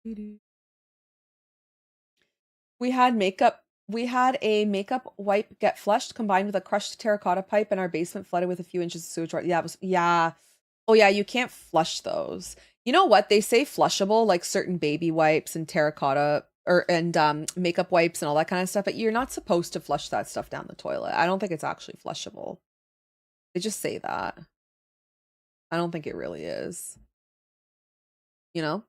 We had a makeup wipe get flushed combined with a crushed terracotta pipe, and our basement flooded with a few inches of sewage water. Yeah, it was, yeah. Oh yeah, you can't flush those. You know what? They say flushable, like certain baby wipes and terracotta or and makeup wipes and all that kind of stuff, but you're not supposed to flush that stuff down the toilet. I don't think it's actually flushable. They just say that. I don't think it really is. You know?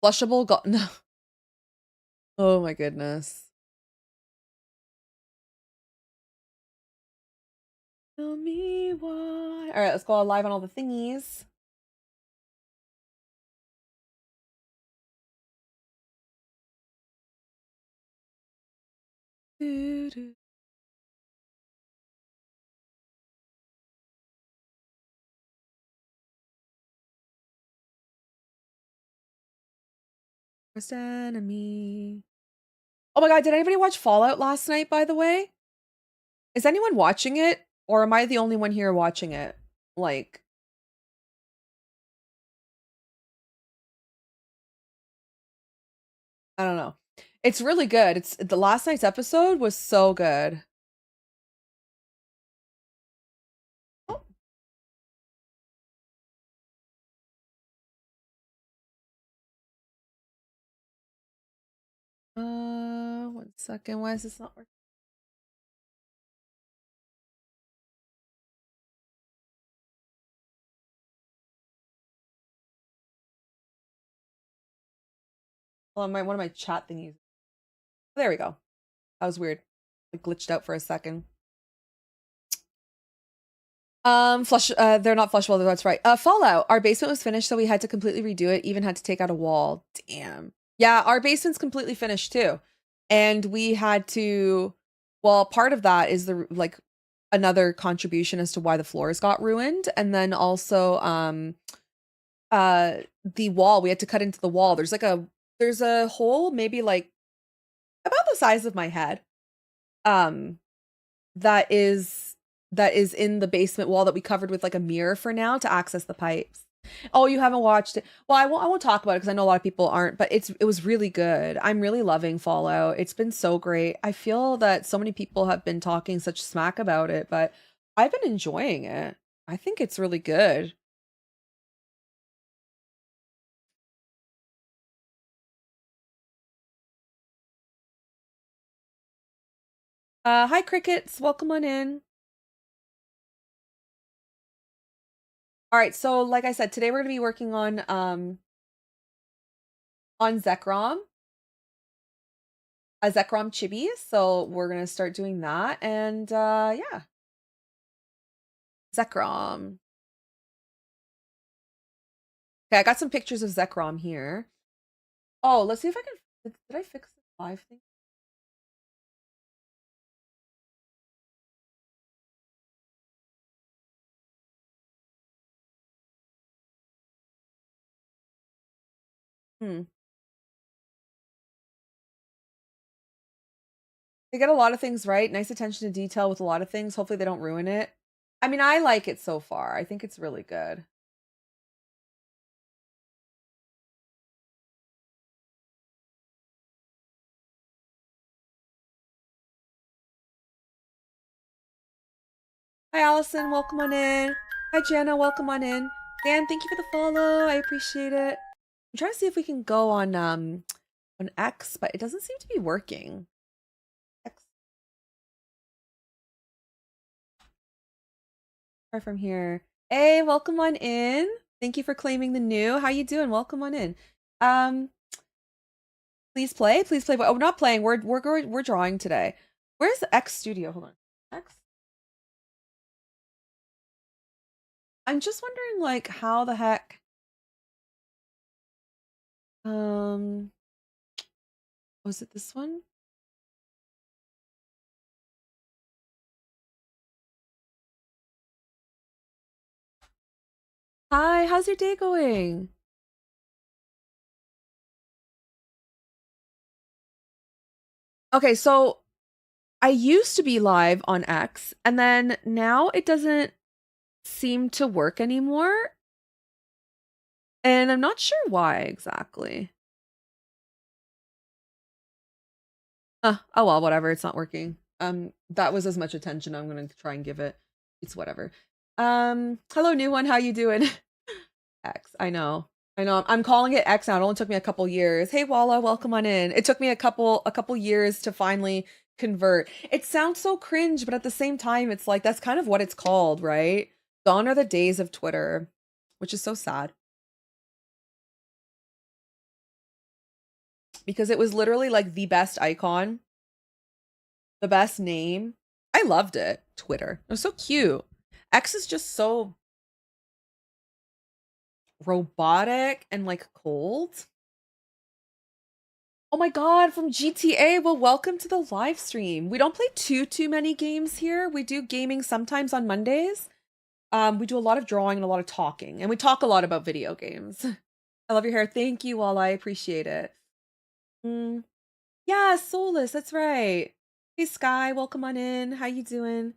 Flushable go no. Oh my goodness. Tell me why. All right, let's go live on all the thingies. Doo -doo. Worst enemy. Oh my God, did anybody watch Fallout last night, by the way? Is anyone watching it? Or am I the only one here watching it? Like, I don't know. It's really good. It's the last night's episode was so good. Oh. 1 second. Why is this not working? Well, one of my chat thingies. There we go. That was weird. It glitched out for a second. They're not flushable, that's right. Fallout. Our basement was finished, so we had to completely redo it, even had to take out a wall. Damn. Yeah, our basement's completely finished too. And we had to, well, part of that is the like another contribution as to why the floors got ruined. And then also the wall, we had to cut into the wall. There's a hole maybe like about the size of my head. Um that is in the basement wall that we covered with like a mirror for now to access the pipes. Oh, you haven't watched it? Well, I won't talk about it because I know a lot of people aren't, but it was really good. I'm really loving Fallout. It's been so great. I feel that so many people have been talking such smack about it, but I've been enjoying it. I think it's really good. Hi Crickets, welcome on in. All right, so like I said, today we're gonna be working on Zekrom, a Zekrom chibi. So we're gonna start doing that, and yeah, Zekrom. Okay, I got some pictures of Zekrom here. Oh, let's see if I can. Did I fix the live thing? Hmm. They get a lot of things right. Nice attention to detail with a lot of things. Hopefully they don't ruin it. I mean, I like it so far. I think it's really good. Hi, Allison. Welcome on in. Hi, Jenna. Welcome on in. Dan, thank you for the follow. I appreciate it. I'm trying to see if we can go on X, but it doesn't seem to be working. X. Try from here. Hey, welcome on in. Thank you for claiming the new. How you doing? Welcome on in. Um, please play. Please play. Oh, we're not playing. We're drawing today. Where's the X Studio? Hold on. X. I'm just wondering, like, how the heck. Was it this one? Hi, how's your day going? Okay, so I used to be live on X, and then now it doesn't seem to work anymore. And I'm not sure why exactly. Oh well, whatever. It's not working. That was as much attention I'm gonna try and give it. It's whatever. Hello, new one. How you doing? X. I know. I know. I'm calling it X now. It only took me a couple years. Hey, Walla, welcome on in. It took me a couple years to finally convert. It sounds so cringe, but at the same time, it's like that's kind of what it's called, right? Gone are the days of Twitter, which is so sad because it was literally like the best icon, the best name. I loved it. Twitter. It was so cute. X is just so robotic and like cold. Oh my god, from GTA. Well, welcome to the live stream. We don't play too many games here. We do gaming sometimes on Mondays. We do a lot of drawing and a lot of talking, and we talk a lot about video games. I love your hair. Thank you, all. I appreciate it. Mm. Yeah, Soulless, that's right. Hey Sky, welcome on in. How you doing?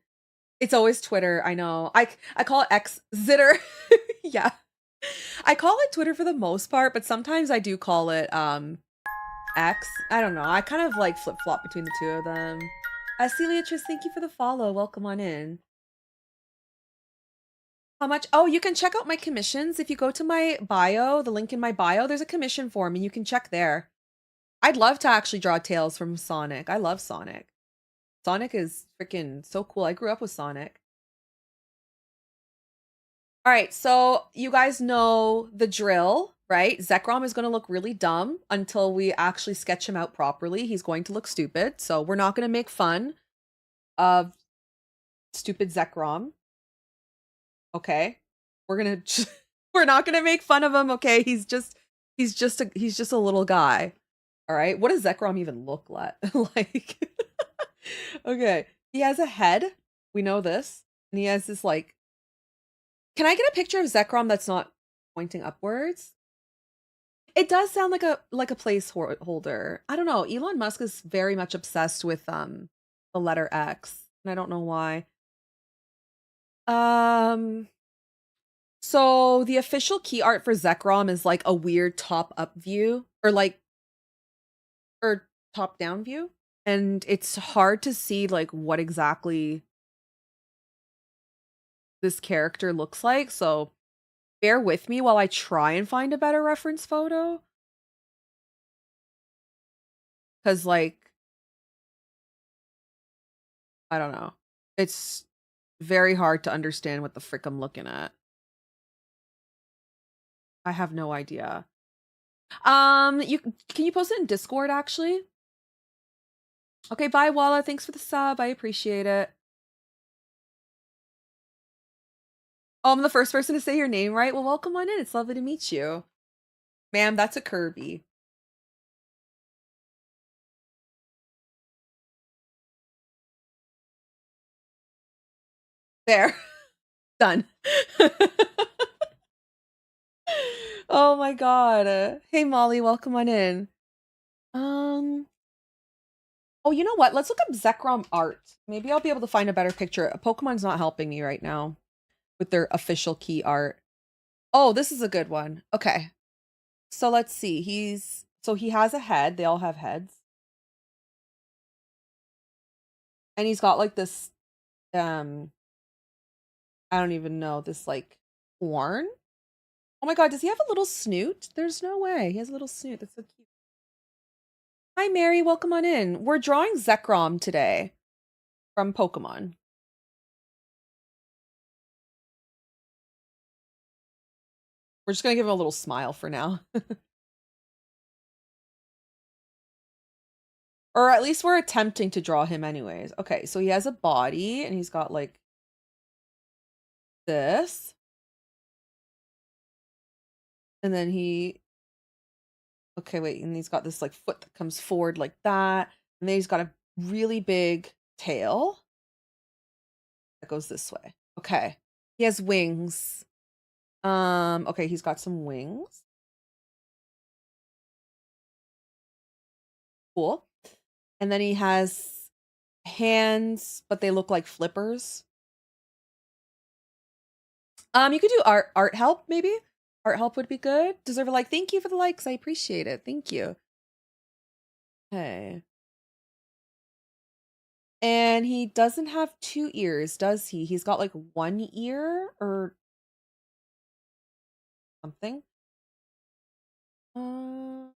It's always Twitter, I know. I call it X Zitter. Yeah. I call it Twitter for the most part, but sometimes I do call it X. I don't know. I kind of like flip-flop between the two of them. Celiatrice, thank you for the follow. Welcome on in. How much? Oh, you can check out my commissions. If you go to my bio, the link in my bio, there's a commission form and you can check there. I'd love to actually draw Tails from Sonic. I love Sonic. Sonic is freaking so cool. I grew up with Sonic. All right, so you guys know the drill, right? Zekrom is going to look really dumb until we actually sketch him out properly. He's going to look stupid, so we're not going to make fun of stupid Zekrom. Okay? We're not going to make fun of him, okay? He's just a little guy. All right? What does Zekrom even look like? Like okay, he has a head. We know this. And he has this like can I get a picture of Zekrom that's not pointing upwards? It does sound like a placeholder. I don't know. Elon Musk is very much obsessed with the letter X, and I don't know why. Um so the official key art for Zekrom is like a weird top up view or top down view, and it's hard to see like what exactly this character looks like. So bear with me while I try and find a better reference photo. Cause like, I don't know. It's very hard to understand what the frick I'm looking at. I have no idea. You can you post it in Discord actually? Okay, bye Walla. Thanks for the sub. I appreciate it. Oh, I'm the first person to say your name right. Well, welcome on in. It's lovely to meet you. Ma'am, that's a Kirby. There. Done. Oh my god. Hey Molly, welcome on in. Oh, you know what? Let's look up Zekrom art. Maybe I'll be able to find a better picture. Pokemon's not helping me right now with their official key art. Oh, this is a good one. Okay. So let's see. He has a head. They all have heads. And he's got like this I don't even know, this like horn. Oh my god, does he have a little snoot? There's no way. He has a little snoot. That's so cute. Hi Mary, welcome on in. We're drawing Zekrom today from Pokemon. We're just gonna give him a little smile for now. Or at least we're attempting to draw him anyways. Okay, so he has a body and he's got like this. And then okay, wait, and he's got this like foot that comes forward like that. And then he's got a really big tail that goes this way. Okay. He has wings. Okay, he's got some wings. Cool. And then he has hands, but they look like flippers. You could do art help maybe. Art help would be good. Deserve a like. Thank you for the likes. I appreciate it. Thank you. Okay. And he doesn't have two ears, does he? He's got like one ear or something. Uh,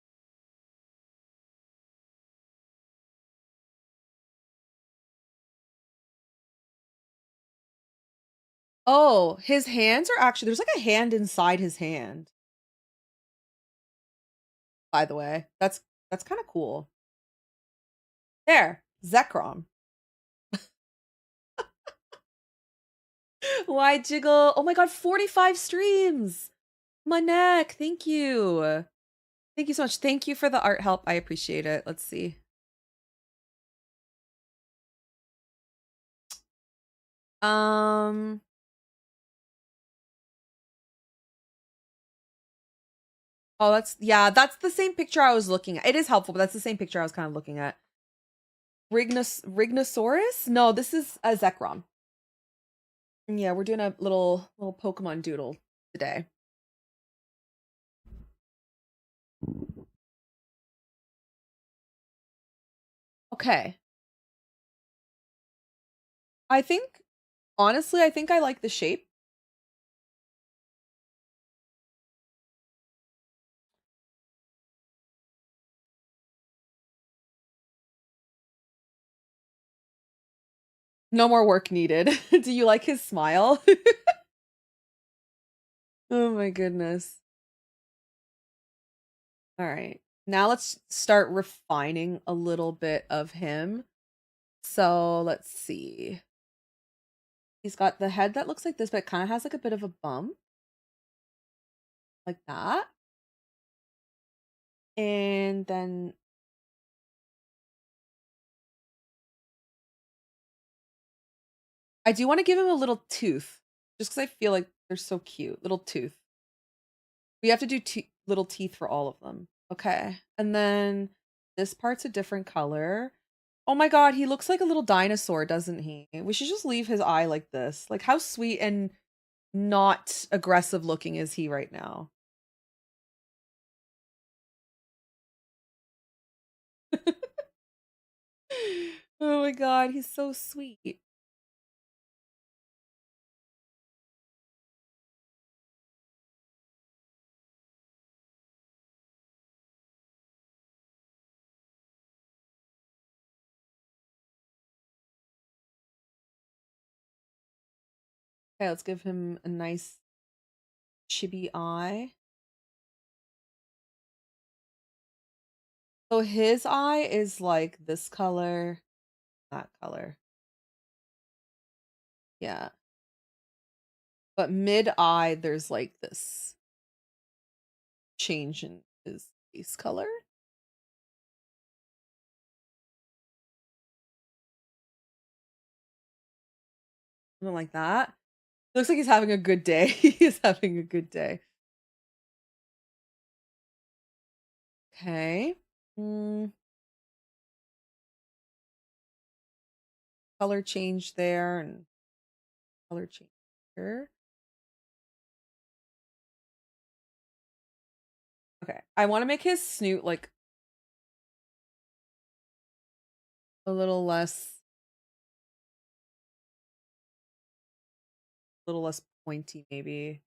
oh, his hands are actually there's like a hand inside his hand, by the way. That's kind of cool. There, Zekrom. Why jiggle? Oh my god, 45 streams. My neck. Thank you. Thank you so much. Thank you for the art help. I appreciate it. Let's see. Um Oh, that's the same picture I was looking at. It is helpful, but that's the same picture I was kind of looking at. Rignosaurus? No, this is a Zekrom. Yeah, we're doing a little Pokemon doodle today. Okay. I think honestly, I think I like the shape. No more work needed. Do you like his smile? Oh my goodness. All right. Now let's start refining a little bit of him. So let's see. He's got the head that looks like this, but it kind of has like a bit of a bump. Like that. And then I do want to give him a little tooth. Just because I feel like they're so cute. Little tooth. We have to do little teeth for all of them. Okay. And then this part's a different color. Oh my god, he looks like a little dinosaur, doesn't he? We should just leave his eye like this. Like, how sweet and not aggressive looking is he right now? Oh my god, he's so sweet. Okay, let's give him a nice chibi eye. So his eye is like this color, that color. Yeah. But mid-eye, there's like this change in his face color. Something like that. Looks like he's having a good day. He's having a good day. Okay. Mm, color change there and color change here. Okay. I want to make his snoot like a little less pointy maybe.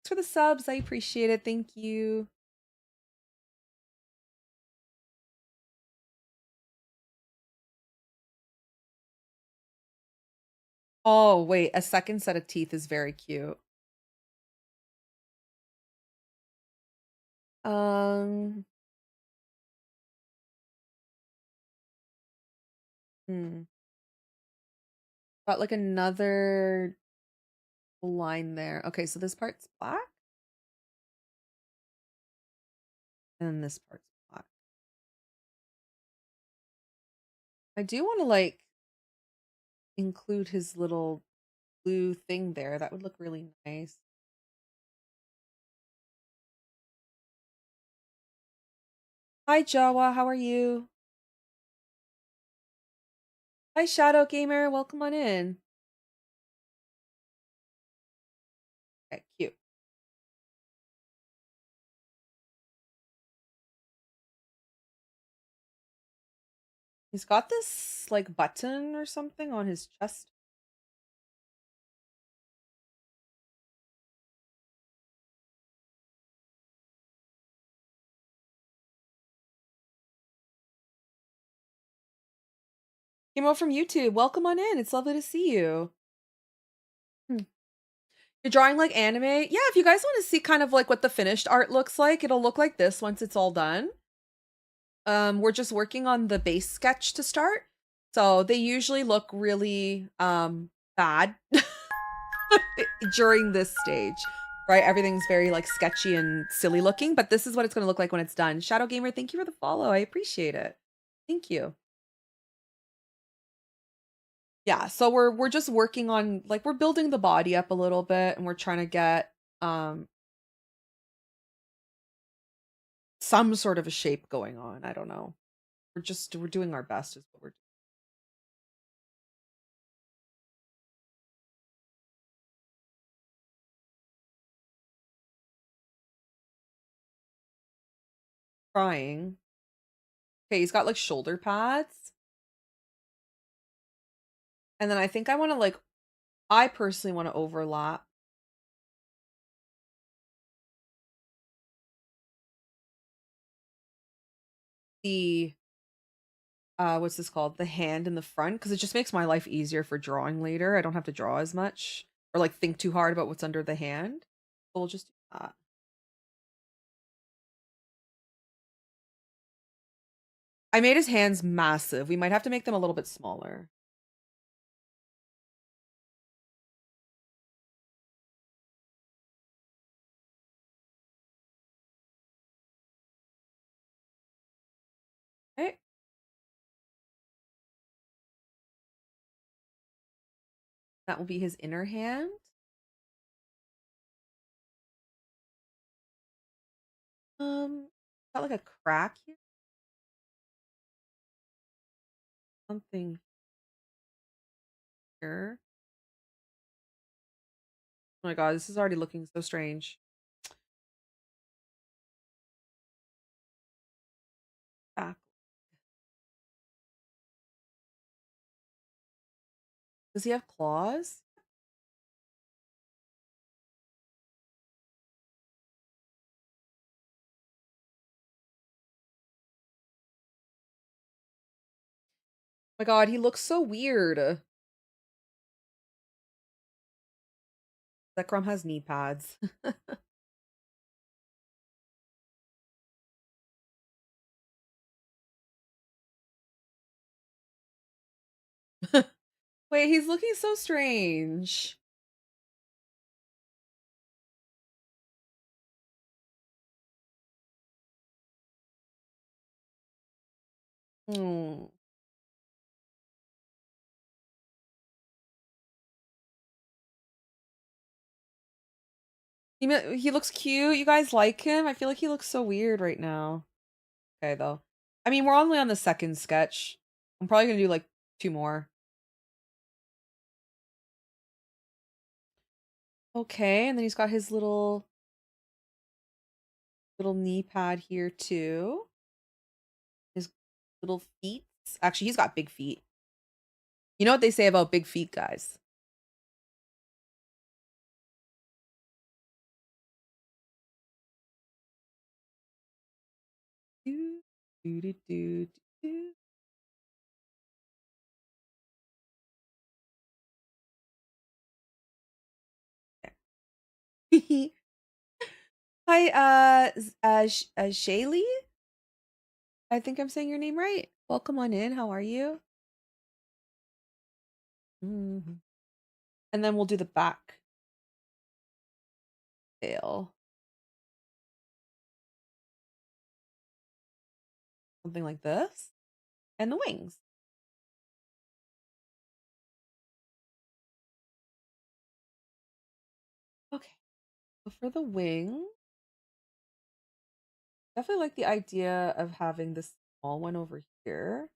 Thanks for the subs. I appreciate it. Thank you. Oh, wait. A second set of teeth is very cute. Um, hmm. Got like another line there. Okay, so this part's black. And then this part's black. I do want to like include his little blue thing there. That would look really nice. Hi, Jawa. How are you? Hi, Shadow Gamer. Welcome on in. He's got this like button or something on his chest. Came out from YouTube. Welcome on in. It's lovely to see you. Hmm. You're drawing like anime? Yeah, if you guys want to see kind of like what the finished art looks like, it'll look like this once it's all done. We're just working on the base sketch to start. So they usually look really bad during this stage. Right? Everything's very like sketchy and silly looking, but this is what it's gonna look like when it's done. Shadow Gamer, thank you for the follow. I appreciate it. Thank you. Yeah, so we're just working on like we're building the body up a little bit and we're trying to get um some sort of a shape going on. I don't know. We're doing our best is what we're trying. Okay, he's got like shoulder pads. And then I think I want to like I personally want to overlap the what's this called? The hand in the front because it just makes my life easier for drawing later. I don't have to draw as much or like think too hard about what's under the hand. So we'll just do that. I made his hands massive. We might have to make them a little bit smaller. Okay. That will be his inner hand. Got like a crack here. Something here. Oh my god, this is already looking so strange. Back. Does he have claws? Oh my god, he looks so weird. Zekrom has knee pads. Wait, he's looking so strange. Hmm. He looks cute. You guys like him? I feel like he looks so weird right now. Okay, though. I mean, we're only on the second sketch. I'm probably gonna do like two more. Okay, and then he's got his little knee pad here too. His little feet. Actually, he's got big feet. You know what they say about big feet, guys? Do, do, do, do, do. Hi, Shaylee? I think I'm saying your name right. Welcome on in. How are you? Mhm. And then we'll do the back tail. Something like this. And the wings. Okay. So for the wing, definitely like the idea of having this small one over here.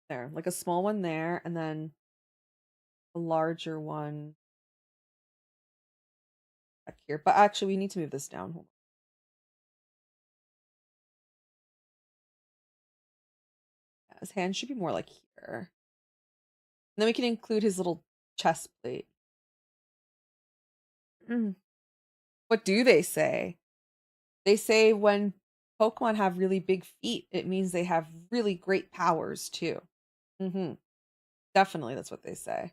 There, like a small one there, and then a larger one back here. But actually, we need to move this down. Hold on. Yeah, his hand should be more like here. And then we can include his little chest plate. Mm. What do they say? They say when Pokemon have really big feet, it means they have really great powers too. Mm-hmm. Definitely, that's what they say.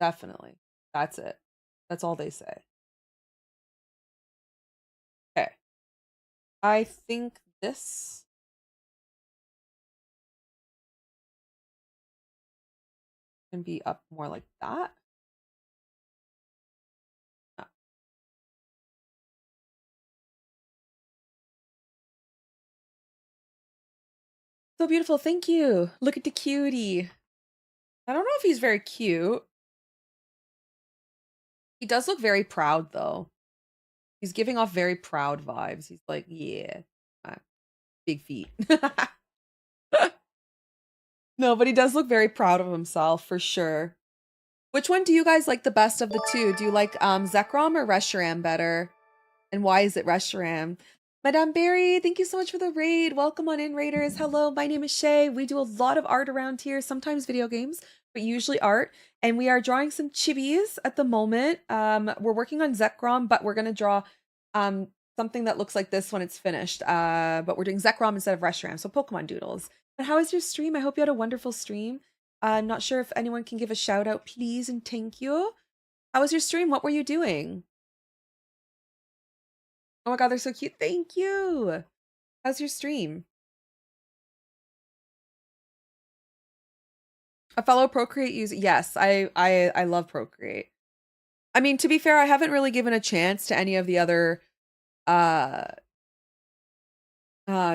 Definitely. That's it. That's all they say. Okay. I think this can be up more like that. Yeah. So beautiful. Thank you. Look at the cutie. I don't know if he's very cute. He does look very proud though. He's giving off very proud vibes. He's like, yeah, uh, big feet. No, but he does look very proud of himself for sure. Which one do you guys like the best of the two? Do you like Zekrom or Reshiram better? And why is it Reshiram? Madame Barry, thank you so much for the raid. Welcome on in, raiders. Hello, my name is Shay. We do a lot of art around here, sometimes video games, but usually art. And we are drawing some chibis at the moment. We're working on Zekrom, but we're gonna draw um something that looks like this when it's finished. But we're doing Zekrom instead of Reshiram, so Pokemon doodles. But how was your stream? I hope you had a wonderful stream. I'm not sure if anyone can give a shout out, please, and thank you. How was your stream? What were you doing? Oh my god, they're so cute. Thank you. How's your stream? A fellow Procreate user. Yes, I love Procreate. I mean, to be fair, I haven't really given a chance to any of the other uh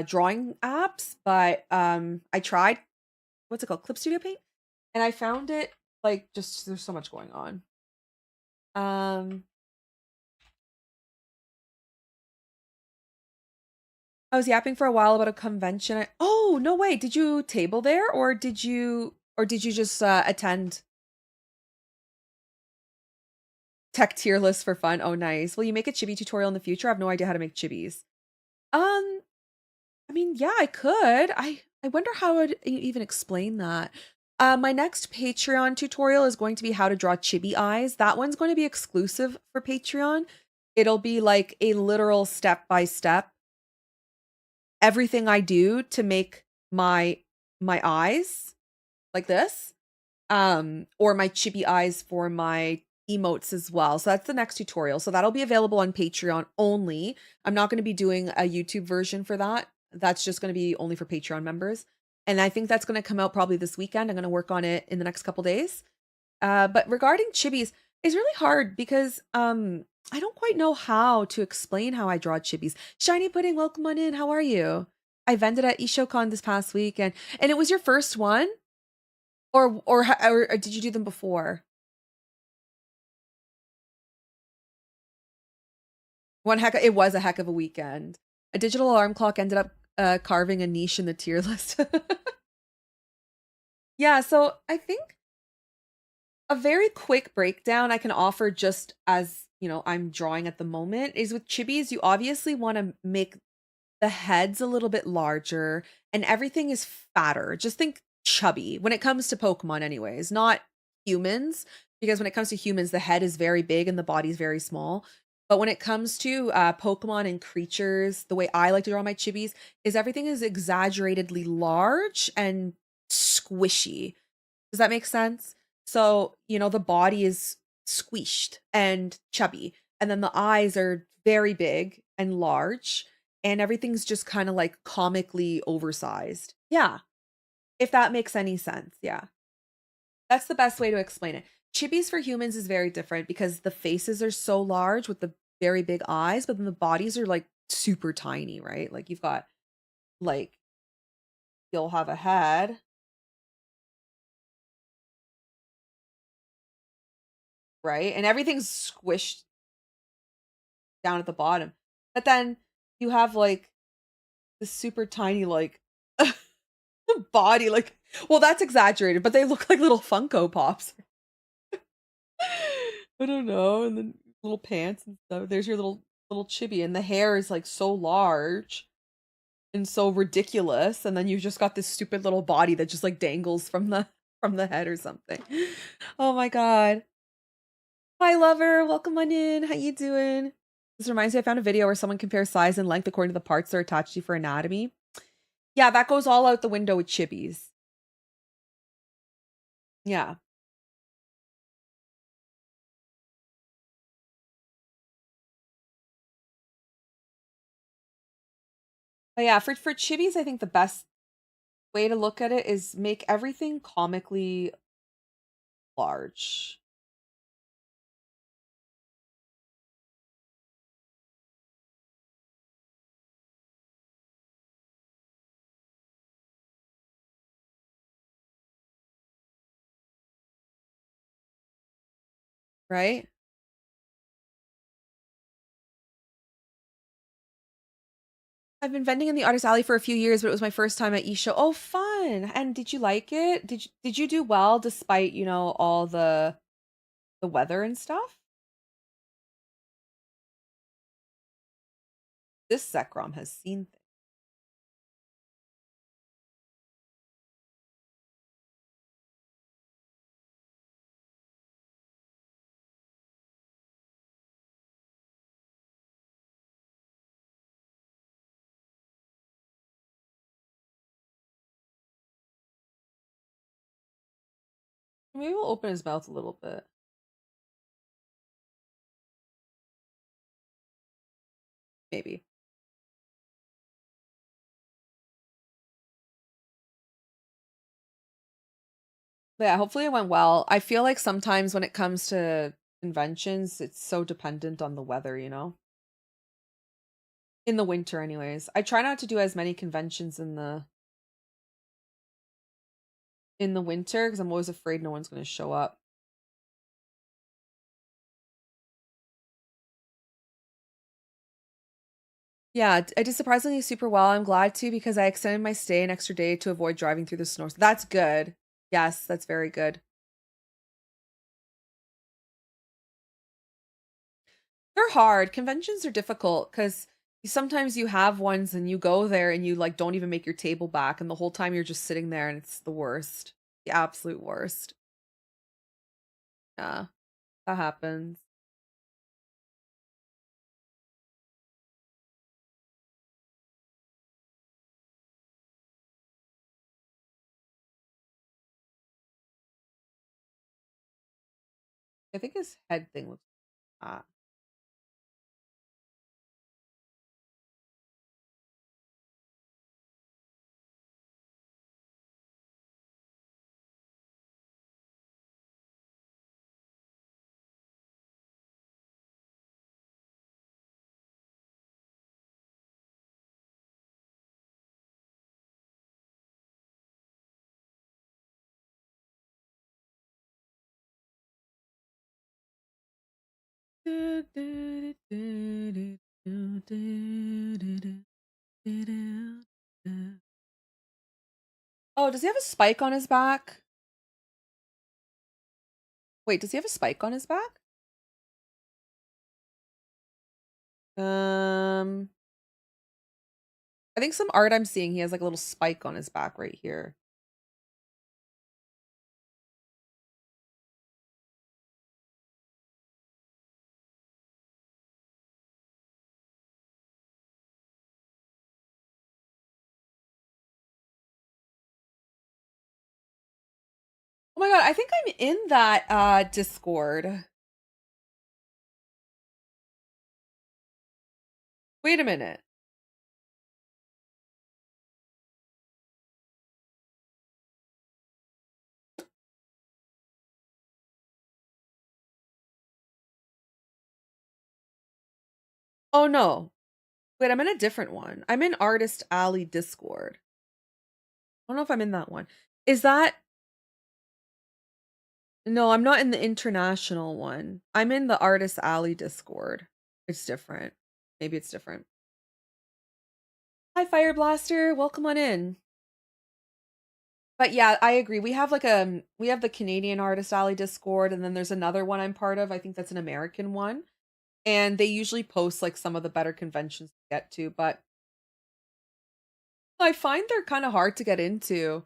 drawing apps, but I tried what's it called? Clip Studio Paint, and I found it like just there's so much going on. Um I was yapping for a while about a convention. Oh, no way. Did you table there or did you just attend tech tier list for fun? Oh, nice. Will you make a chibi tutorial in the future? I have no idea how to make chibis. Um, I mean, yeah, I could. I wonder how I'd even explain that. My next Patreon tutorial is going to be how to draw chibi eyes. That one's going to be exclusive for Patreon. It'll be like a literal step by step everything I do to make my eyes like this. Or my chibi eyes for my emotes as well. So that's the next tutorial. So that'll be available on Patreon only. I'm not going to be doing a YouTube version for that. That's just going to be only for Patreon members. And I think that's going to come out probably this weekend. I'm going to work on it in the next couple days. But regarding chibis, it's really hard because I don't quite know how to explain how I draw chibis. Shiny Pudding, welcome on in. How are you? I vended at Ishocon this past week and it was your first one? Or did you do them before? It was a heck of a weekend. A digital alarm clock ended up carving a niche in the tier list. Yeah, so I think a very quick breakdown I can offer just as, I'm drawing at the moment is with chibis, you obviously want to make the head's a little bit larger and everything is fatter. Just think chubby when it comes to Pokemon, anyways, not humans, because when it comes to humans, the head is very big and the body's very small. But when it comes to Pokemon and creatures, the way I like to draw my chibis is everything is exaggeratedly large and squishy. Does that make sense? So, the body is squished and chubby, and then the eyes are very big and large, and everything's just kind of like comically oversized. Yeah, if that makes any sense. Yeah. That's the best way to explain it. Chibis for humans is very different because the faces are so large with the very big eyes, but then the bodies are like super tiny, right? Like you've got like you'll have a head, right? And everything's squished. down at the bottom. But then you have like this super tiny like body like well that's exaggerated, but they look like little Funko Pops. I don't know. And then little pants and stuff. There's your little chibi and the hair is like so large and so ridiculous and then you've just got this stupid little body that just like dangles from the head or something. Oh my god. Hi lover, welcome on in. How you doing? This reminds me I found a video where someone compares size and length according to the parts they're attached to for anatomy. Yeah, that goes all out the window with chibis. Yeah. But yeah, for chibis, I think the best way to look at it is make everything comically large. Right? I've been vending in the artist alley for a few years, but it was my first time at eShow. Oh, fun. And did you like it? Did you do well despite, you know, all the weather and stuff? This Zekrom has seen things. Maybe we'll open his mouth a little bit. Maybe. But yeah, hopefully it went well. I feel like sometimes when it comes to conventions, it's so dependent on the weather, you know? In the winter anyways. I try not to do as many conventions in the winter because I'm always afraid no one's going to show up. Yeah, I did surprisingly super well. I'm glad to because I extended my stay an extra day to avoid driving through the snow. So that's good. Yes, that's very good. They're hard. Conventions are difficult because sometimes you have ones and you go there and you like don't even make your table back and the whole time you're just sitting there and it's the worst. The absolute worst. Yeah, that happens. I think his head thing looks Oh, does he have a spike on his back? Wait, does he have a spike on his back? Um, I think some art I'm seeing, he has like a little spike on his back right here. Oh my god, I think I'm in that Discord. Wait a minute. Oh no. Wait, I'm in a different one. I'm in Artist Alley Discord. I don't know if I'm in that one. Is that No, I'm not in the international one. I'm in the Artist Alley Discord. It's different. Maybe it's different. Hi, Fire Blaster. Welcome on in. But yeah, I agree. We have we have the Canadian Artist Alley Discord, and then there's another one I'm part of. I think that's an American one. And they usually post like some of the better conventions to get to, but I find they're kind of hard to get into.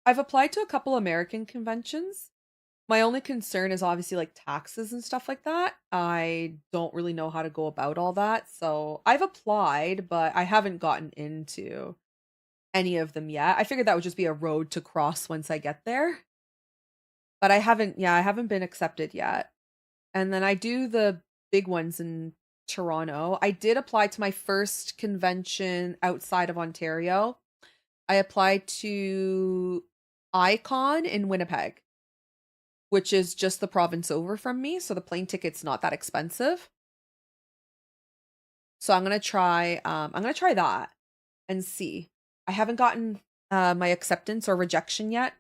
I've applied to a couple American conventions. My only concern is obviously like taxes and stuff like that. I don't really know how to go about all that. So I've applied, but I haven't gotten into any of them yet. I figured that would just be a road to cross once I get there. But I haven't been accepted yet. And then I do the big ones in Toronto. I did apply to my first convention outside of Ontario. I applied to Icon in Winnipeg, which is just the province over from me, so the plane ticket's not that expensive. So I'm gonna try that and see. I haven't gotten my acceptance or rejection yet.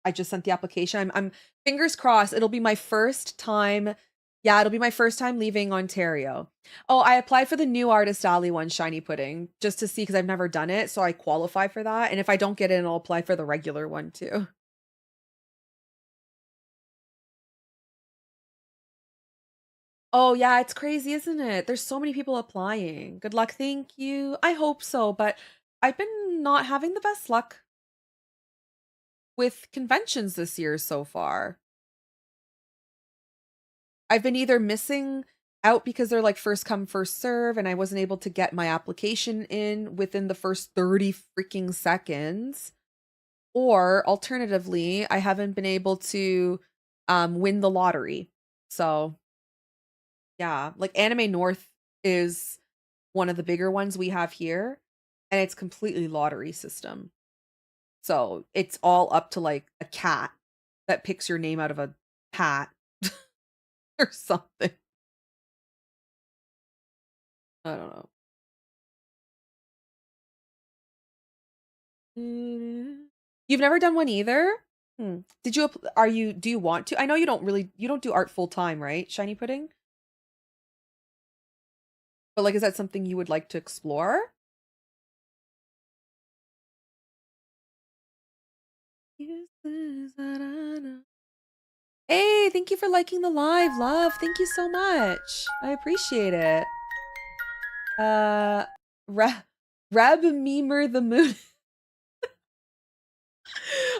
I just sent the application. I'm fingers crossed it'll be my first time. Yeah, it'll be my first time leaving Ontario. Oh, I applied for the new Artist Alley one, Shiny Pudding, just to see because I've never done it, so I qualify for that. And if I don't get in, I'll apply for the regular one too. Oh, yeah, it's crazy, isn't it? There's so many people applying. Good luck. Thank you. I hope so, but I've been not having the best luck with conventions this year so far. I've been either missing out because they're like first come, first serve, and I wasn't able to get my application in within the first 30 freaking seconds. Or alternatively, I haven't been able to win the lottery. So, yeah, like Anime North is one of the bigger ones we have here, and it's completely lottery system. So it's all up to like a cat that picks your name out of a hat or something. I don't know. You've never done one either? Hmm. Did you are you do you want to? I know you don't do art full time, right? Shiny Pudding? But like is that something you would like to explore? Hey, thank you for liking the live, love. Thank you so much. I appreciate it. Uh, Ra Rab Memer the Moon.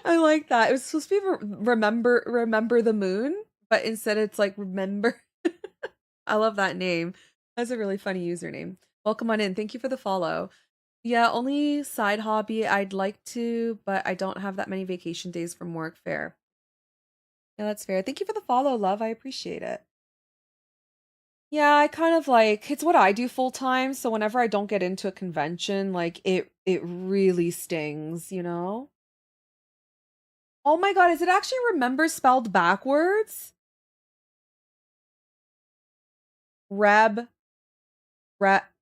I like that. It was supposed to be remember the moon, but instead it's like remember. I love that name. That's a really funny username. Welcome on in. Thank you for the follow. Yeah, only side hobby I'd like to, but I don't have that many vacation days from work. Fair. Yeah, that's fair. Thank you for the follow, love. I appreciate it. Yeah, I kind of like it's what I do full time, so whenever I don't get into a convention, like it really stings, you know? Oh my god, is it actually remember spelled backwards? Reb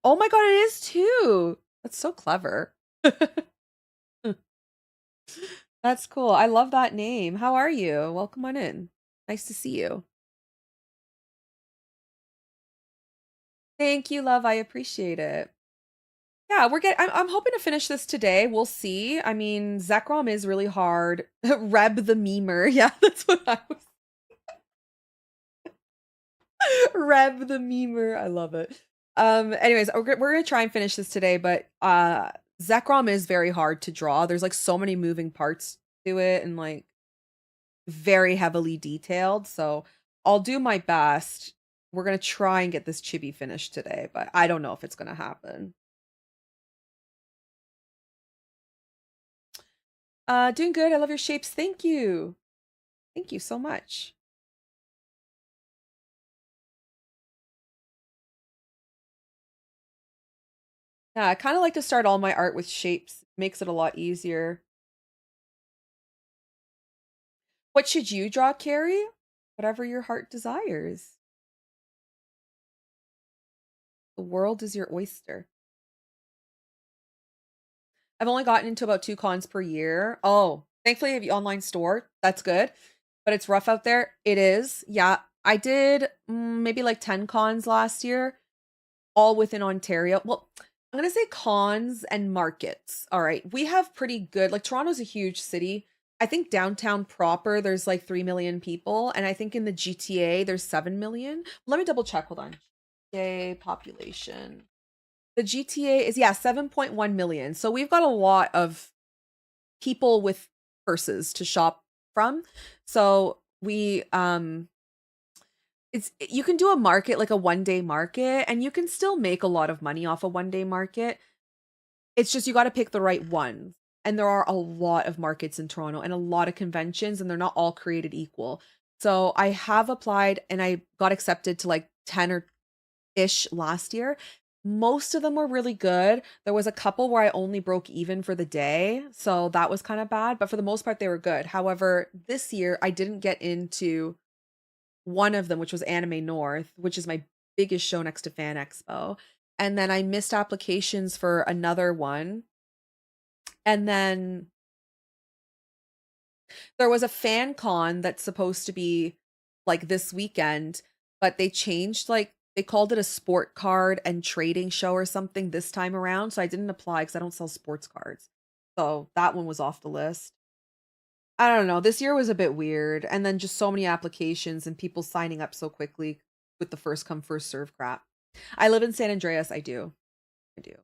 Oh my god, it is too. That's so clever. That's cool. I love that name. How are you? Welcome on in. Nice to see you. Thank you, love. I appreciate it. Yeah, I'm hoping to finish this today. We'll see. I mean, Zekrom is really hard. Reb the memer. Yeah, that's what I was. Reb the memer. I love it. Anyways, we're gonna try and finish this today, but Zekrom is very hard to draw. There's like so many moving parts to it and like very heavily detailed. So I'll do my best. We're gonna try and get this chibi finished today, but I don't know if it's gonna happen. Doing good. I love your shapes. Thank you. Thank you so much. Yeah, I kind of like to start all my art with shapes. Makes it a lot easier. What should you draw, Carrie? Whatever your heart desires. The world is your oyster. I've only gotten into about 2 cons per year. Oh, thankfully I have the online store. That's good. But it's rough out there. It is. Yeah. I did maybe like 10 cons last year. all within Ontario. Well, I'm gonna say cons and markets. All right. We have pretty good, like Toronto's a huge city. I think downtown proper, there's like 3 million people. And I think in the GTA, there's 7 million. Let me double check. Hold on. GTA population. The GTA is, yeah, 7.1 million. So we've got a lot of people with purses to shop from. So it's you can do a market like a 1 day market and you can still make a lot of money off a 1 day market. It's just you got to pick the right ones. And there are a lot of markets in Toronto and a lot of conventions and they're not all created equal. So I have applied and I got accepted to like 10 or ish last year. Most of them were really good. There was a couple where I only broke even for the day, so that was kind of bad, but for the most part they were good. However, this year I didn't get into one of them, which was Anime North, which is my biggest show next to Fan Expo. And then I missed applications for another one. And then there was a fan con that's supposed to be like this weekend, but they changed like they called it a sport card and trading show or something this time around. So I didn't apply because I don't sell sports cards. So that one was off the list. I don't know. This year was a bit weird. And then just so many applications and people signing up so quickly with the first come, first serve crap. I live in San Andreas. I do. I do.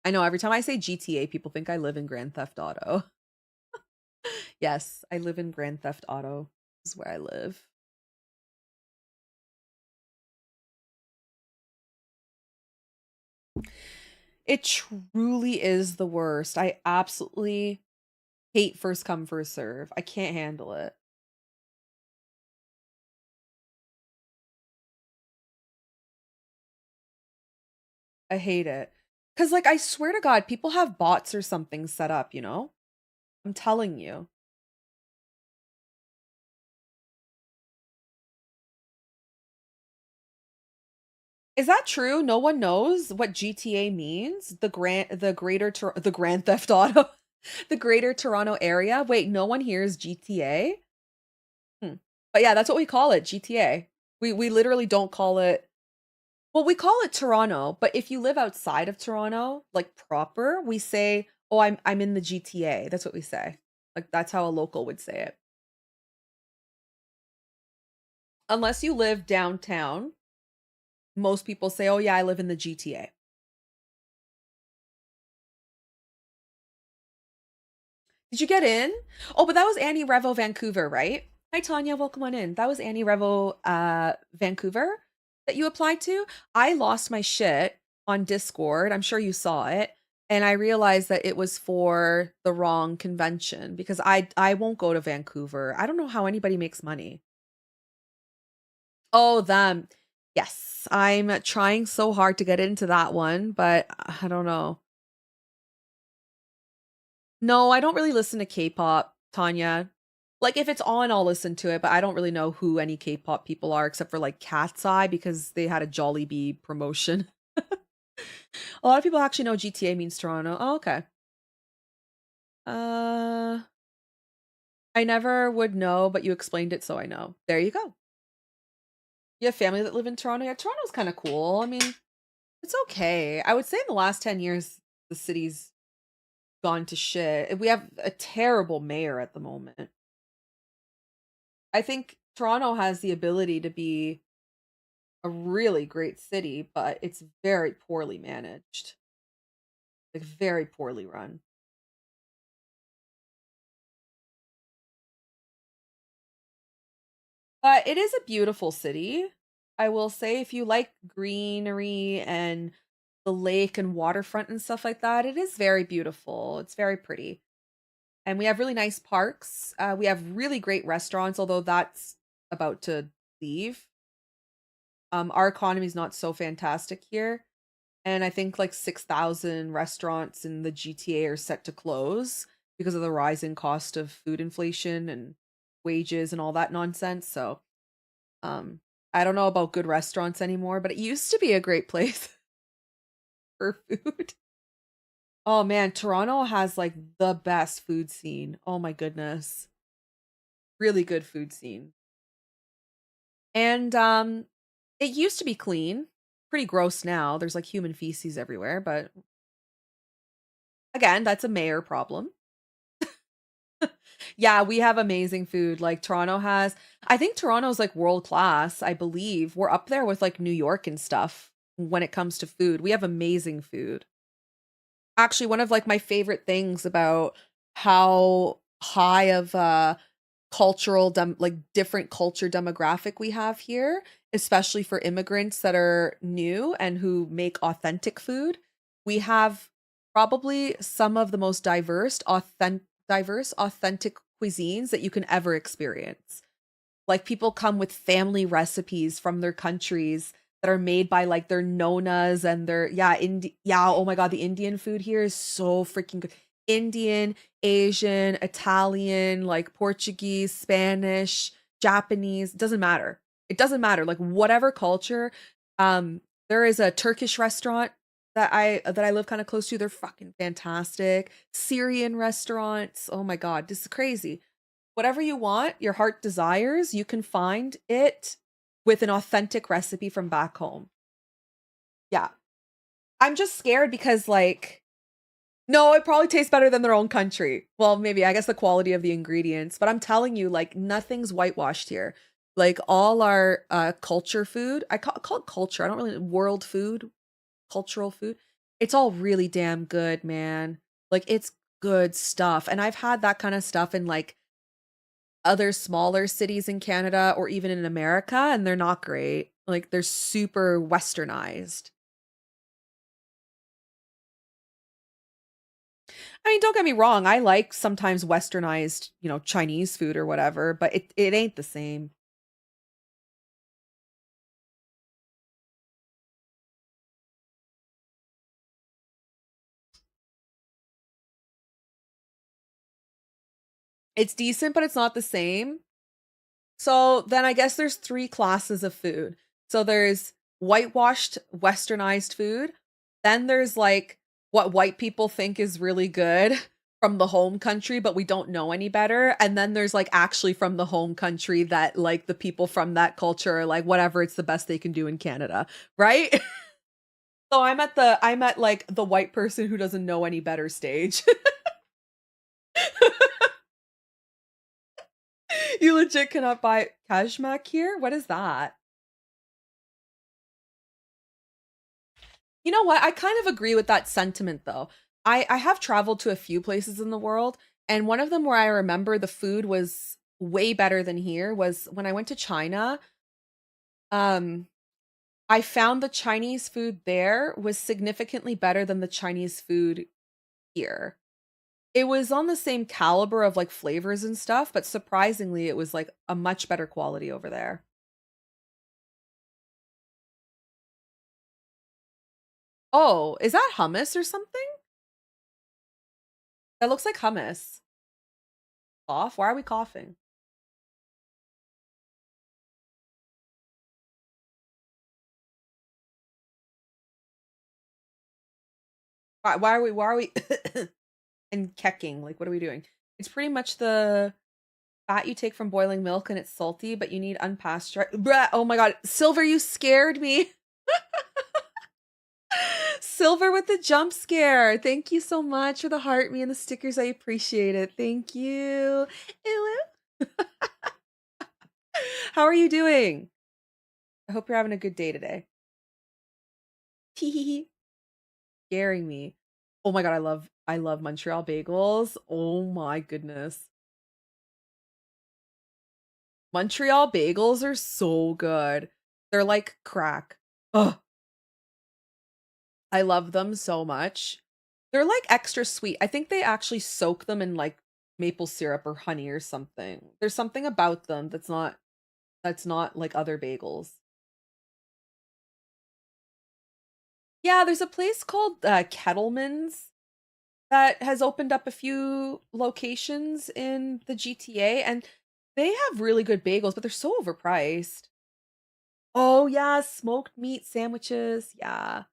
I know every time I say GTA, people think I live in Grand Theft Auto. Yes, I live in Grand Theft Auto. This is where I live. It truly is the worst. I absolutely hate first come, first serve. I can't handle it. I hate it. Cause like I swear to God, people have bots or something set up, you know? I'm telling you. Is that true? No one knows what GTA means? The Grand Theft Auto, the Greater Toronto Area. Wait, no one hears GTA? Hmm. But yeah, that's what we call it, GTA. We literally don't call it. Well, we call it Toronto, but if you live outside of Toronto, like proper, we say, "Oh, I'm in the GTA." That's what we say. Like that's how a local would say it. Unless you live downtown, most people say, "Oh yeah, I live in the GTA." Did you get in? Oh, but that was Annie Revo Vancouver, right? Hi Tanya, welcome on in. That was Annie Revo Vancouver that you applied to. I lost my shit on Discord. I'm sure you saw it. And I realized that it was for the wrong convention because I won't go to Vancouver. I don't know how anybody makes money. Oh, them. Yes, I'm trying so hard to get into that one, but I don't know. No, I don't really listen to K-pop, Tanya. Like if it's on, I'll listen to it, but I don't really know who any K-pop people are except for like Cat's Eye because they had a Jollibee promotion. A lot of people actually know GTA means Toronto. Oh, okay. Uh, I never would know, but you explained it, so I know. There you go. You have family that live in Toronto? Yeah, Toronto's kind of cool. I mean, it's okay. I would say in the last 10 years, the city's gone to shit. We have a terrible mayor at the moment. I think Toronto has the ability to be a really great city, but it's very poorly managed, like very poorly run. But it is a beautiful city. I will say if you like greenery and the lake and waterfront and stuff like that, it is very beautiful. It's very pretty. And we have really nice parks. We have really great restaurants, although that's about to leave. Our economy is not so fantastic here. And I think like 6,000 restaurants in the GTA are set to close because of the rising cost of food inflation and wages and all that nonsense. So, um, I don't know about good restaurants anymore, but it used to be a great place for food. Oh man, Toronto has like the best food scene. Oh my goodness. Really good food scene. And it used to be clean. pretty gross now. There's like human feces everywhere, but again, that's a mayor problem. Yeah, we have amazing food. Like Toronto has, I think Toronto's like world class, I believe. We're up there with like New York and stuff when it comes to food. We have amazing food. Actually, one of like my favorite things about how high of a like different culture demographic we have here, especially for immigrants that are new and who make authentic food. We have probably some of the most diverse authentic cuisines that you can ever experience. Like people come with family recipes from their countries that are made by like their nonas and their oh my God, the Indian food here is so freaking good. Indian, Asian, Italian, like Portuguese, Spanish, Japanese, doesn't matter. It doesn't matter. Like whatever culture. There is a Turkish restaurant that I live kind of close to. They're fucking fantastic. Syrian restaurants. Oh my God, this is crazy. Whatever you want, your heart desires, you can find it with an authentic recipe from back home. Yeah. I'm just scared because, like, no, it probably tastes better than their own country. Well, maybe, I guess the quality of the ingredients, but I'm telling you, like, nothing's whitewashed here. Like, all our culture food, call it culture, I don't really, world food, cultural food, it's all really damn good, man. Like, it's good stuff. And I've had that kind of stuff in, like, other smaller cities in Canada or even in America, and they're not great. Like they're super westernized. I mean, don't get me wrong, I like sometimes westernized, Chinese food or whatever, but it ain't the same. It's decent, but it's not the same. So then I guess there's three classes of food. So there's whitewashed, westernized food. Then there's like what white people think is really good from the home country, but we don't know any better. And then there's like actually from the home country that like the people from that culture are like, whatever, it's the best they can do in Canada. Right? So I'm at like the white person who doesn't know any better stage. You legit cannot buy Kajmak here? What is that? You know what? I kind of agree with that sentiment though. I have traveled to a few places in the world, and one of them where I remember the food was way better than here was when I went to China. Um, I found the Chinese food there was significantly better than the Chinese food here. It was on the same caliber of like flavors and stuff, but surprisingly, it was like a much better quality over there. Oh, is that hummus or something? That looks like hummus. Cough? Why are we coughing? Why are we and kecking? Like, what are we doing? It's pretty much the fat you take from boiling milk and it's salty, but you need unpasteurized. Bruh, oh my God. Silver, you scared me. Silver with the jump scare. Thank you so much for the heart me and the stickers. I appreciate it. Thank you. Ew. How are you doing? I hope you're having a good day today. Tee scaring me. Oh my God, I love Montreal bagels. Oh my goodness. Montreal bagels are so good. They're like crack. Oh, I love them so much. They're like extra sweet. I think they actually soak them in like maple syrup or honey or something. There's something about them that's not like other bagels. Yeah, there's a place called Kettleman's that has opened up a few locations in the GTA, and they have really good bagels, but they're so overpriced. Oh yeah, smoked meat sandwiches. Yeah.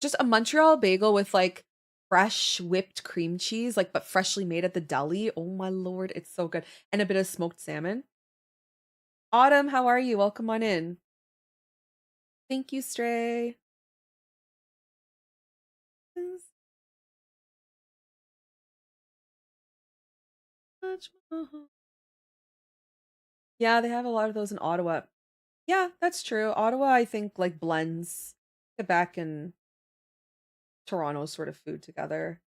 Just a Montreal bagel with like fresh whipped cream cheese, like but freshly made at the deli. Oh my lord, it's so good. And a bit of smoked salmon. Autumn, how are you? Welcome on in. Thank you, Stray. Yeah, they have a lot of those in Ottawa. Yeah, that's true. Ottawa, I think, like blends Quebec and Toronto sort of food together.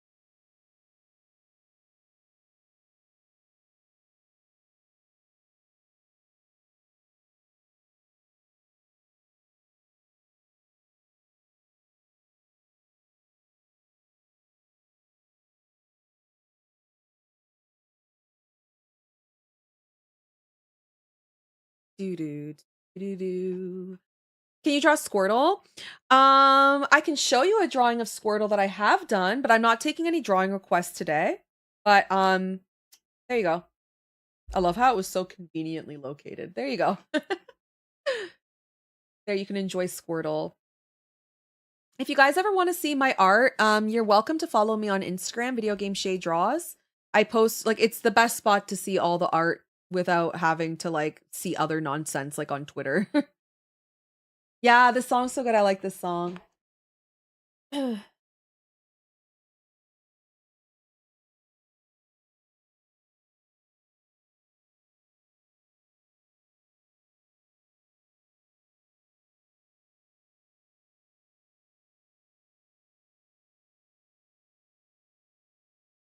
Doo doo doo doo. Can you draw Squirtle? I can show you a drawing of Squirtle that I have done, but I'm not taking any drawing requests today. But there you go. I love how it was so conveniently located. There you go. There you can enjoy Squirtle. If you guys ever want to see my art, you're welcome to follow me on Instagram, Video Game Shay Draws. I post like it's the best spot to see all the art without having to like see other nonsense like on Twitter. Yeah, this song's so good. I like this song.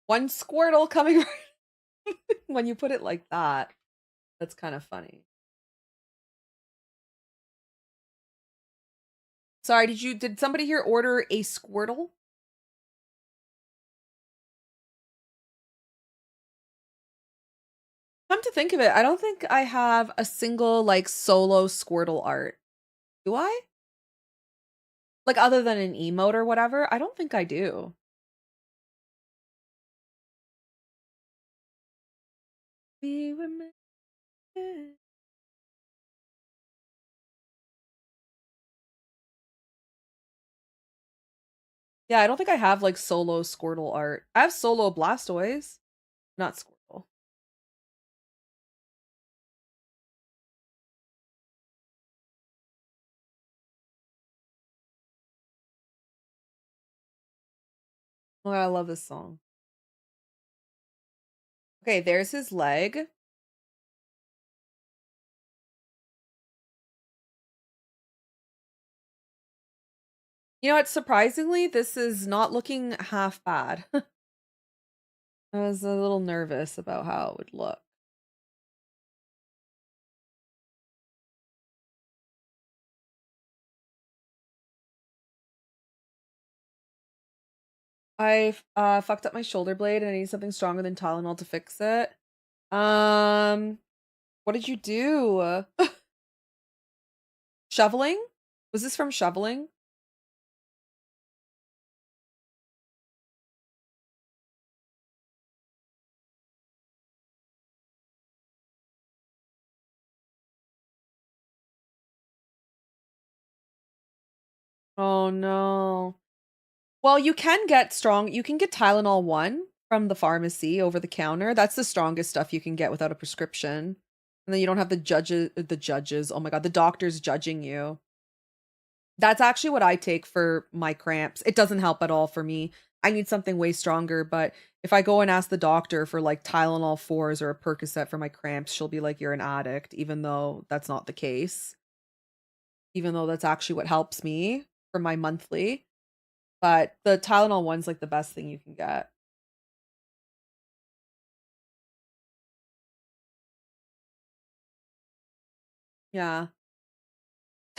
One Squirtle coming when you put it like that. That's kind of funny. Sorry, did somebody here order a Squirtle? Come to think of it, I don't think I have a single like solo Squirtle art. Do I? Like other than an emote or whatever? I don't think I do. We were meant. Yeah, I don't think I have like solo Squirtle art. I have solo Blastoise, not Squirtle. Oh, I love this song. Okay, there's his leg. You know what? Surprisingly, this is not looking half bad. I was a little nervous about how it would look. I fucked up my shoulder blade and I need something stronger than Tylenol to fix it. Um, what did you do? Shoveling? Was this from shoveling? Oh no. Well, you can get Tylenol 1 from the pharmacy over the counter. That's the strongest stuff you can get without a prescription. And then you don't have the judges, oh my God, the doctors judging you. That's actually what I take for my cramps. It doesn't help at all for me. I need something way stronger, but if I go and ask the doctor for like Tylenol 4s or a Percocet for my cramps, she'll be like, "You're an addict," even though that's not the case. Even though that's actually what helps me for my monthly. But the Tylenol one's like the best thing you can get. Yeah.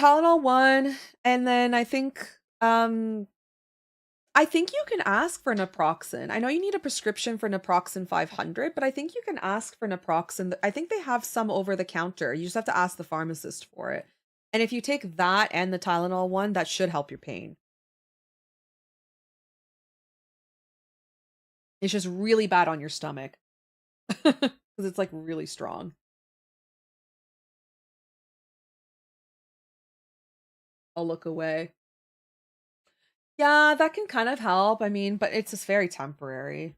Tylenol 1, and then I think you can ask for naproxen. I know you need a prescription for naproxen 500, but I think you can ask for naproxen. I think they have some over the counter. You just have to ask the pharmacist for it. And if you take that and the Tylenol one, that should help your pain. It's just really bad on your stomach because it's like really strong. I'll look away. Yeah, that can kind of help. I mean, but it's just very temporary.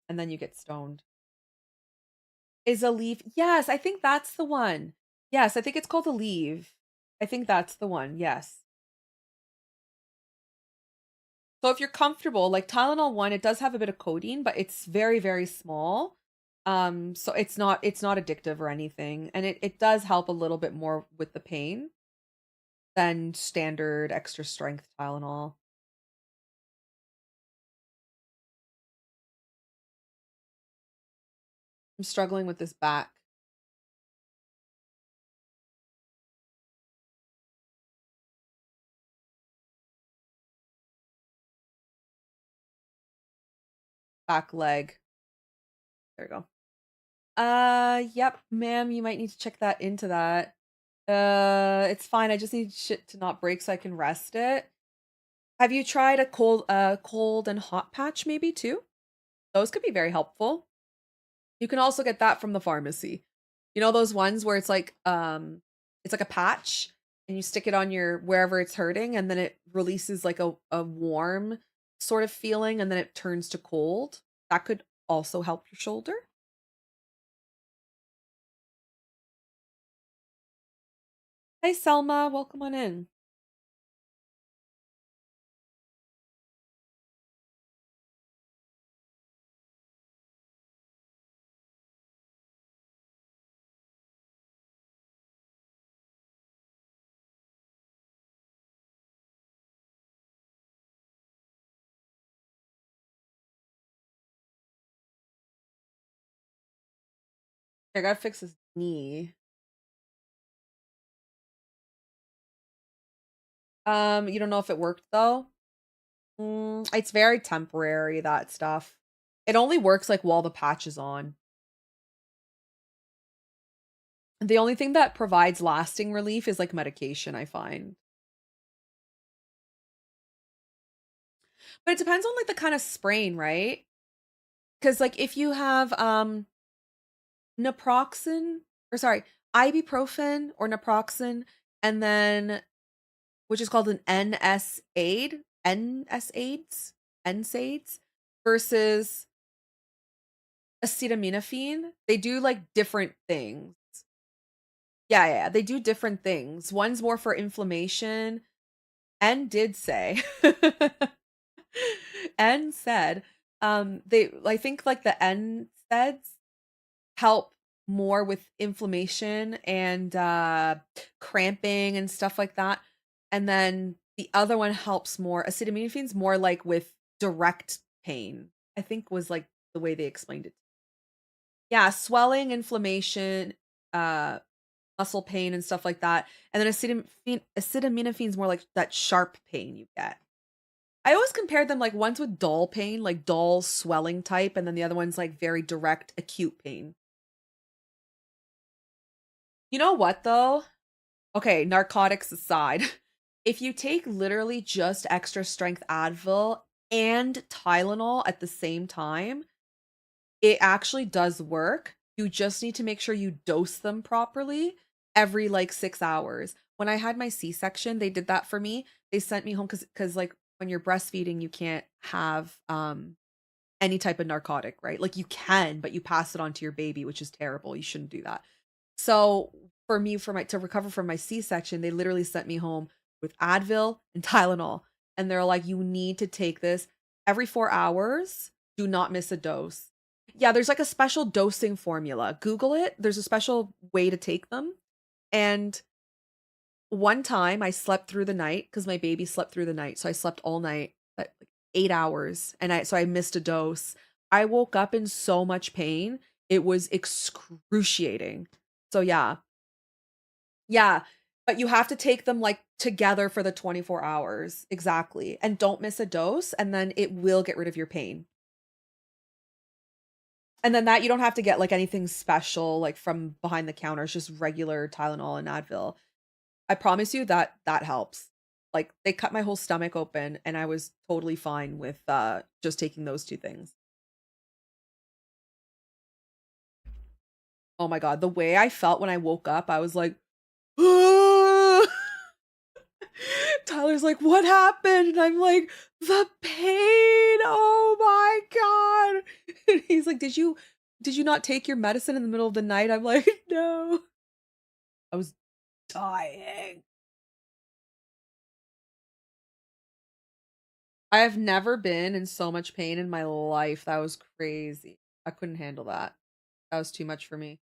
And then you get stoned. Is a leaf? Yes, I think that's the one. Yes, I think it's called a leaf. I think that's the one. Yes. So if you're comfortable, like Tylenol 1, it does have a bit of codeine, but it's very, very small. So it's not addictive or anything. And it does help a little bit more with the pain than standard extra strength Tylenol. I'm struggling with this back leg. There you go. Yep, ma'am, you might need to check that into that. It's fine. I just need shit to not break so I can rest it. Have you tried a cold and hot patch maybe too? Those could be very helpful. You can also get that from the pharmacy. You know those ones where it's like a patch and you stick it on your wherever it's hurting and then it releases like a warm sort of feeling and then it turns to cold. That could also help your shoulder. Hey Selma, welcome on in. I gotta fix his knee. You don't know if it worked though? It's very temporary, that stuff. It only works like while the patch is on. The only thing that provides lasting relief is like medication, I find. But it depends on like the kind of sprain, right? Because like if you have naproxen or sorry, ibuprofen or naproxen, and then which is called an NSAIDs versus acetaminophen. They do like different things. Yeah, they do different things. One's more for inflammation, and did say, and said, they I think like the NSAIDs help more with inflammation and cramping and stuff like that. And then the other one helps more. Acetaminophen's more like with direct pain. I think was like the way they explained it. Yeah, swelling, inflammation, uh muscle pain and stuff like that. And then acetaminophen's more like that sharp pain you get. I always compare them like one's with dull pain, like dull swelling type, and then the other one's like very direct acute pain. You know what though? Okay, narcotics aside, if you take literally just extra strength Advil and Tylenol at the same time, it actually does work. You just need to make sure you dose them properly every like 6 hours. When I had my C-section, they did that for me. They sent me home because like when you're breastfeeding, you can't have any type of narcotic, right? Like you can, but you pass it on to your baby, which is terrible. You shouldn't do that. So for me, for my to recover from my C-section, they literally sent me home with Advil and Tylenol. And they're like, you need to take this every 4 hours. Do not miss a dose. Yeah, there's like a special dosing formula. Google it. There's a special way to take them. And one time I slept through the night because my baby slept through the night. So I slept all night, like 8 hours. And I missed a dose. I woke up in so much pain. It was excruciating. So yeah. Yeah. But you have to take them like together for the 24 hours. Exactly. And don't miss a dose. And then it will get rid of your pain. And then that you don't have to get like anything special like from behind the counter. It's just regular Tylenol and Advil. I promise you that that helps. Like they cut my whole stomach open and I was totally fine with just taking those two things. Oh my god, the way I felt when I woke up, I was like Tyler's like, "What happened?" And I'm like, "The pain. Oh my god." And he's like, "Did you not take your medicine in the middle of the night?" I'm like, "No." I was dying. I have never been in so much pain in my life. That was crazy. I couldn't handle that. That was too much for me.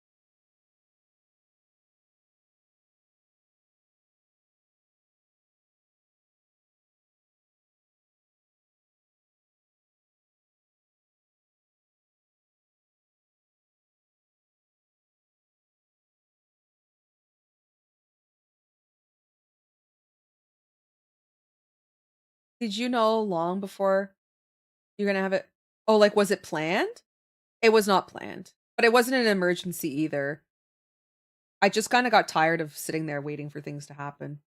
Did you know long before you're gonna have it? Oh, like, was it planned? It was not planned, but it wasn't an emergency either. I just kinda got tired of sitting there waiting for things to happen.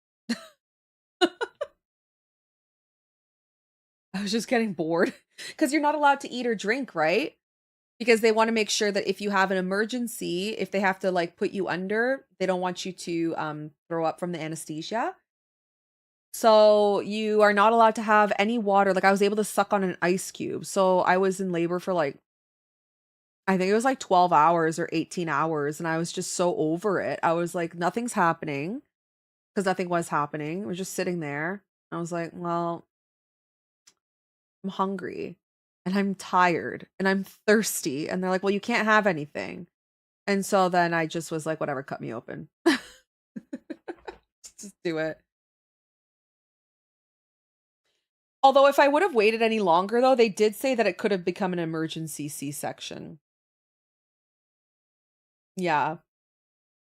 I was just getting bored because 'cause you're not allowed to eat or drink, right? Because they wanna make sure that if you have an emergency, if they have to, like, put you under, they don't want you to, throw up from the anesthesia. So, you are not allowed to have any water, like, I was able to suck on an ice cube, so I was in labor for, like, I think it was, like, 12 hours or 18 hours, and I was just so over it. I was like, "Nothing's happening," because nothing was happening. We're just sitting there. I was like, "Well, I'm hungry, and I'm tired, and I'm thirsty," and they're like, "Well, you can't have anything." And so then I just was like, "Whatever, cut me open." Just do it. Although if I would have waited any longer though, they did say that it could have become an emergency C-section. Yeah.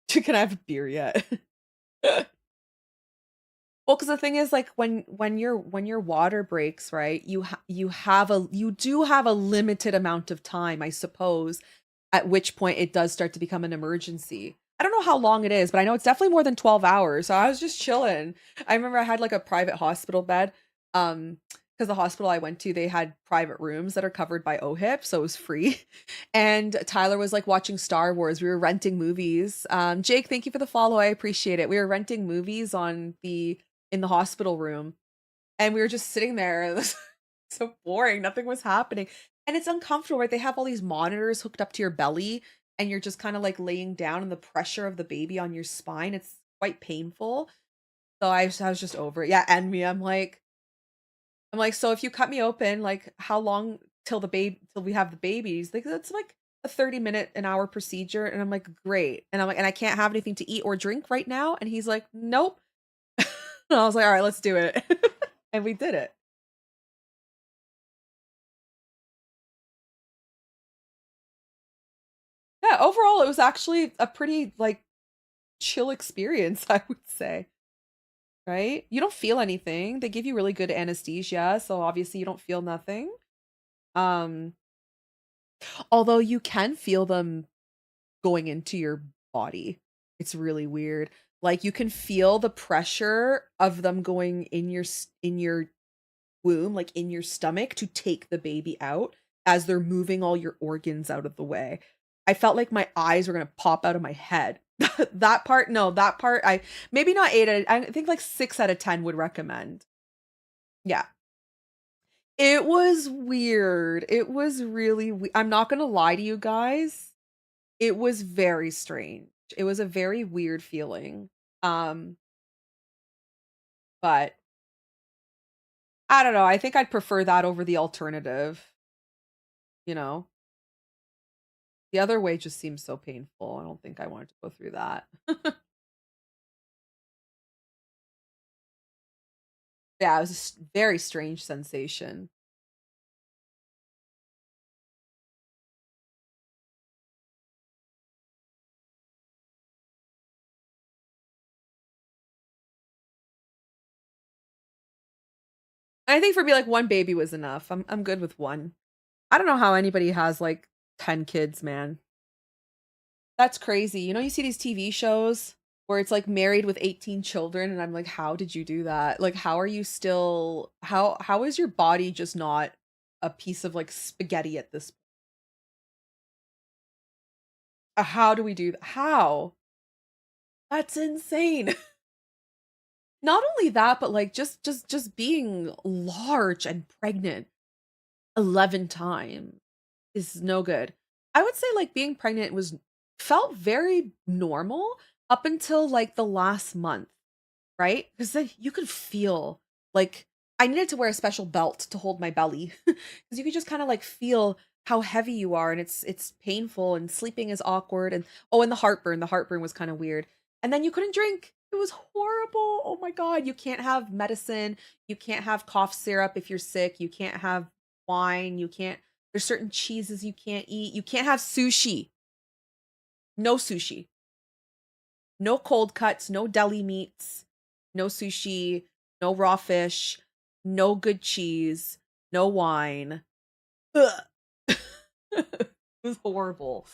Can I have a beer yet? Well, because the thing is, like, when your water breaks, right, you do have a limited amount of time, I suppose, at which point it does start to become an emergency. I don't know how long it is, but I know it's definitely more than 12 hours, so I was just chilling. I remember I had, like, a private hospital bed, because the hospital I went to, they had private rooms that are covered by OHIP, so it was free, and Tyler was, like, watching Star Wars, we were renting movies. Jake, thank you for the follow, I appreciate it. We were renting movies on the in the hospital room, and we were just sitting there, and it was so boring, nothing was happening, and it's uncomfortable, right? They have all these monitors hooked up to your belly, and you're just kinda, like, laying down, and the pressure of the baby on your spine, it's quite painful, so I was just over it. Yeah, and me, I'm like, "So if you cut me open, like, how long till we have the babies?" Like, "That's like a 30-minute, an hour procedure," and I'm like, "Great," and I'm like, "And I can't have anything to eat or drink right now?" And he's like, "Nope." And I was like, "Alright, let's do it." And we did it. Yeah, overall, it was actually a pretty, like, chill experience, I would say, right? You don't feel anything. They give you really good anesthesia, so obviously you don't feel nothing. Um, Although you can feel them going into your body. It's really weird. Like, you can feel the pressure of them going in your womb, like, in your stomach to take the baby out as they're moving all your organs out of the way. I felt like my eyes were gonna pop out of my head. That part no, that part I maybe not 8 out of I think, like, 6 out of 10 would recommend. Yeah. It was weird. It was really I'm not gonna lie to you guys. It was very strange. It was a very weird feeling. Um, but I don't know, I think I'd prefer that over the alternative, you know? The other way just seems so painful. I don't think I wanted to go through that. Yeah, it was a very strange sensation. I think for me, like, 1 baby was enough. I'm good with 1. I don't know how anybody has, like, 10 kids, man. That's crazy. You know, you see these TV shows where it's, like, Married with 18 Children, and I'm like, "How did you do that? Like, how are you still how is your body just not a piece of, like, spaghetti at this how do we do that? How? That's insane." Not only that, but, like, just being large and pregnant 11 times is no good. I would say, like, being pregnant was felt very normal up until, like, the last month, right? Because then you could feel, like I needed to wear a special belt to hold my belly because you could just kind of like feel how heavy you are, and it's painful, and sleeping is awkward, and oh, and the heartburn was kind of weird. And then you couldn't drink. It was horrible. Oh my God. You can't have medicine. You can't have cough syrup if you're sick. You can't have wine. You can't, there's certain cheeses you can't eat. You can't have sushi. No sushi. No cold cuts, no deli meats, no sushi, no raw fish, no good cheese, no wine. Ugh. It was horrible.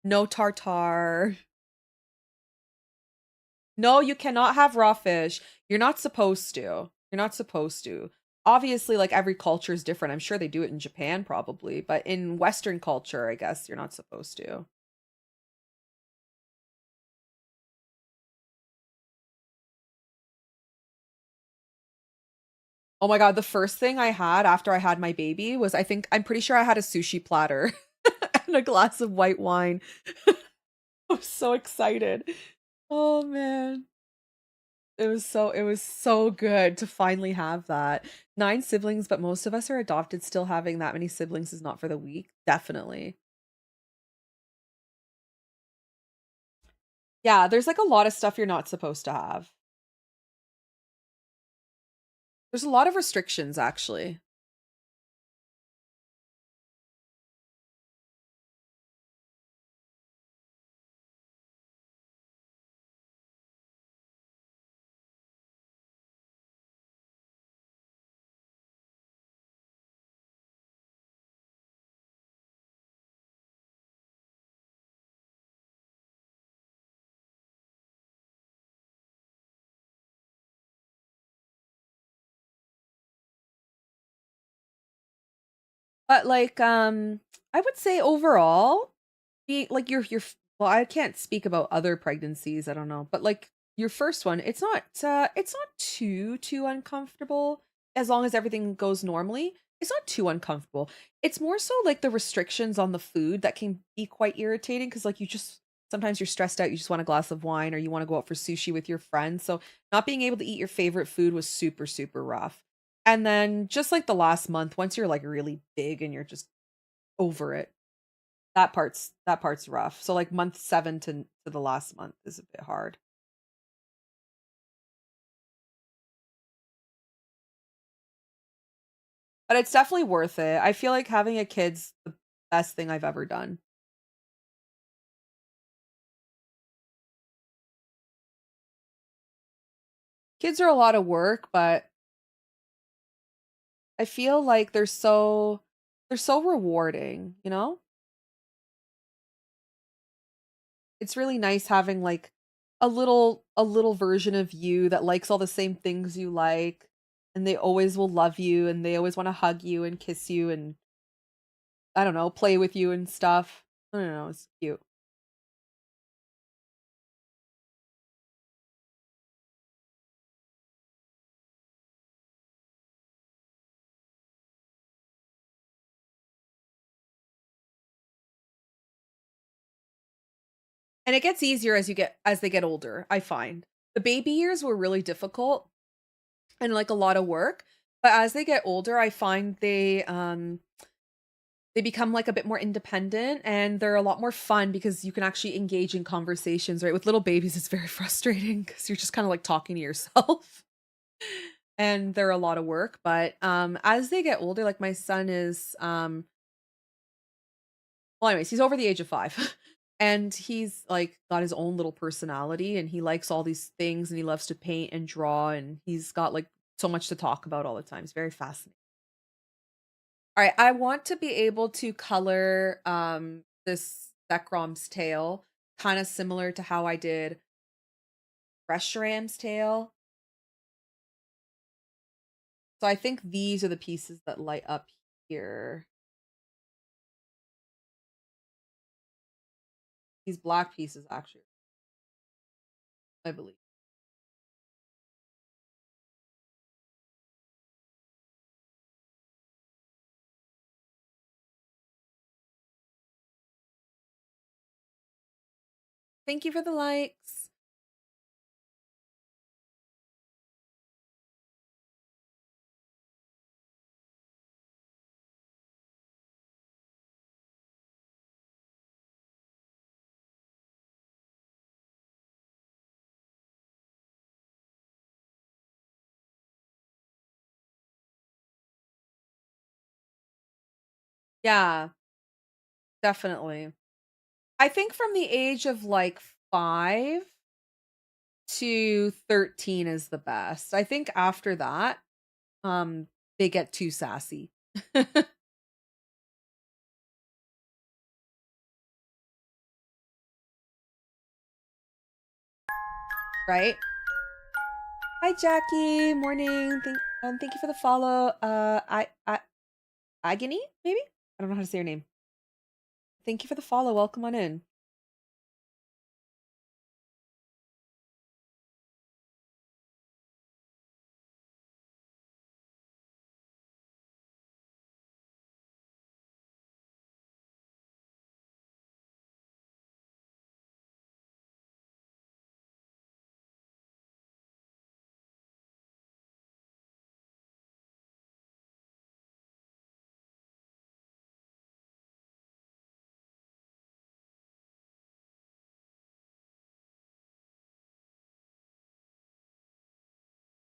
No tartar. No, you cannot have raw fish. You're not supposed to. You're not supposed to. Obviously, like every culture is different. I'm sure they do it in Japan probably, but in Western culture, I guess you're not supposed to. Oh my God, the first thing I had after I had my baby was I'm pretty sure I had a sushi platter and a glass of white wine. I was so excited. Oh man. It was so good to finally have that. 9 siblings, but most of us are adopted. Still having that many siblings is not for the weak. Definitely. Yeah, there's like a lot of stuff you're not supposed to have. There's a lot of restrictions actually. But like I would say overall being like well, I can't speak about other pregnancies, I don't know. But like your first one, it's not too uncomfortable as long as everything goes normally. It's not too uncomfortable. It's more so like the restrictions on the food that can be quite irritating because like you just sometimes you're stressed out, you just want a glass of wine or you want to go out for sushi with your friends. So not being able to eat your favorite food was super, super rough. And then just like the last month, once you're like really big and you're just over it, that part's rough. So like month 7 to the last month is a bit hard. But it's definitely worth it. I feel like having a kid's the best thing I've ever done. Kids are a lot of work, but I feel like they're so rewarding, you know? It's really nice having like a little version of you that likes all the same things you like, and they always will love you and they always want to hug you and kiss you and I don't know, play with you and stuff. I don't know, it's cute. And it gets easier as they get older, I find. The baby years were really difficult and like a lot of work, but as they get older, I find they become like a bit more independent and they're a lot more fun because you can actually engage in conversations, right? With little babies, it's very frustrating because you're just kind of like talking to yourself and they're a lot of work. But as they get older, like my son is well, anyways, he's over the age of 5. And he's like got his own little personality and he likes all these things and he loves to paint and draw and he's got like so much to talk about all the time. It's very fascinating. All right, I want to be able to color this Zekром's tail kind of similar to how I did Reshiram's tail. So I think these are the pieces that light up here. These black pieces actually, I believe. Thank you for the likes. Yeah, definitely. I think from the age of like 5 to 13 is the best. I think after that, um, they get too sassy. Right? Hi, Jackie. Morning. Thank you for the follow. I Agony, maybe? I don't know how to say your name. Thank you for the follow. Welcome on in.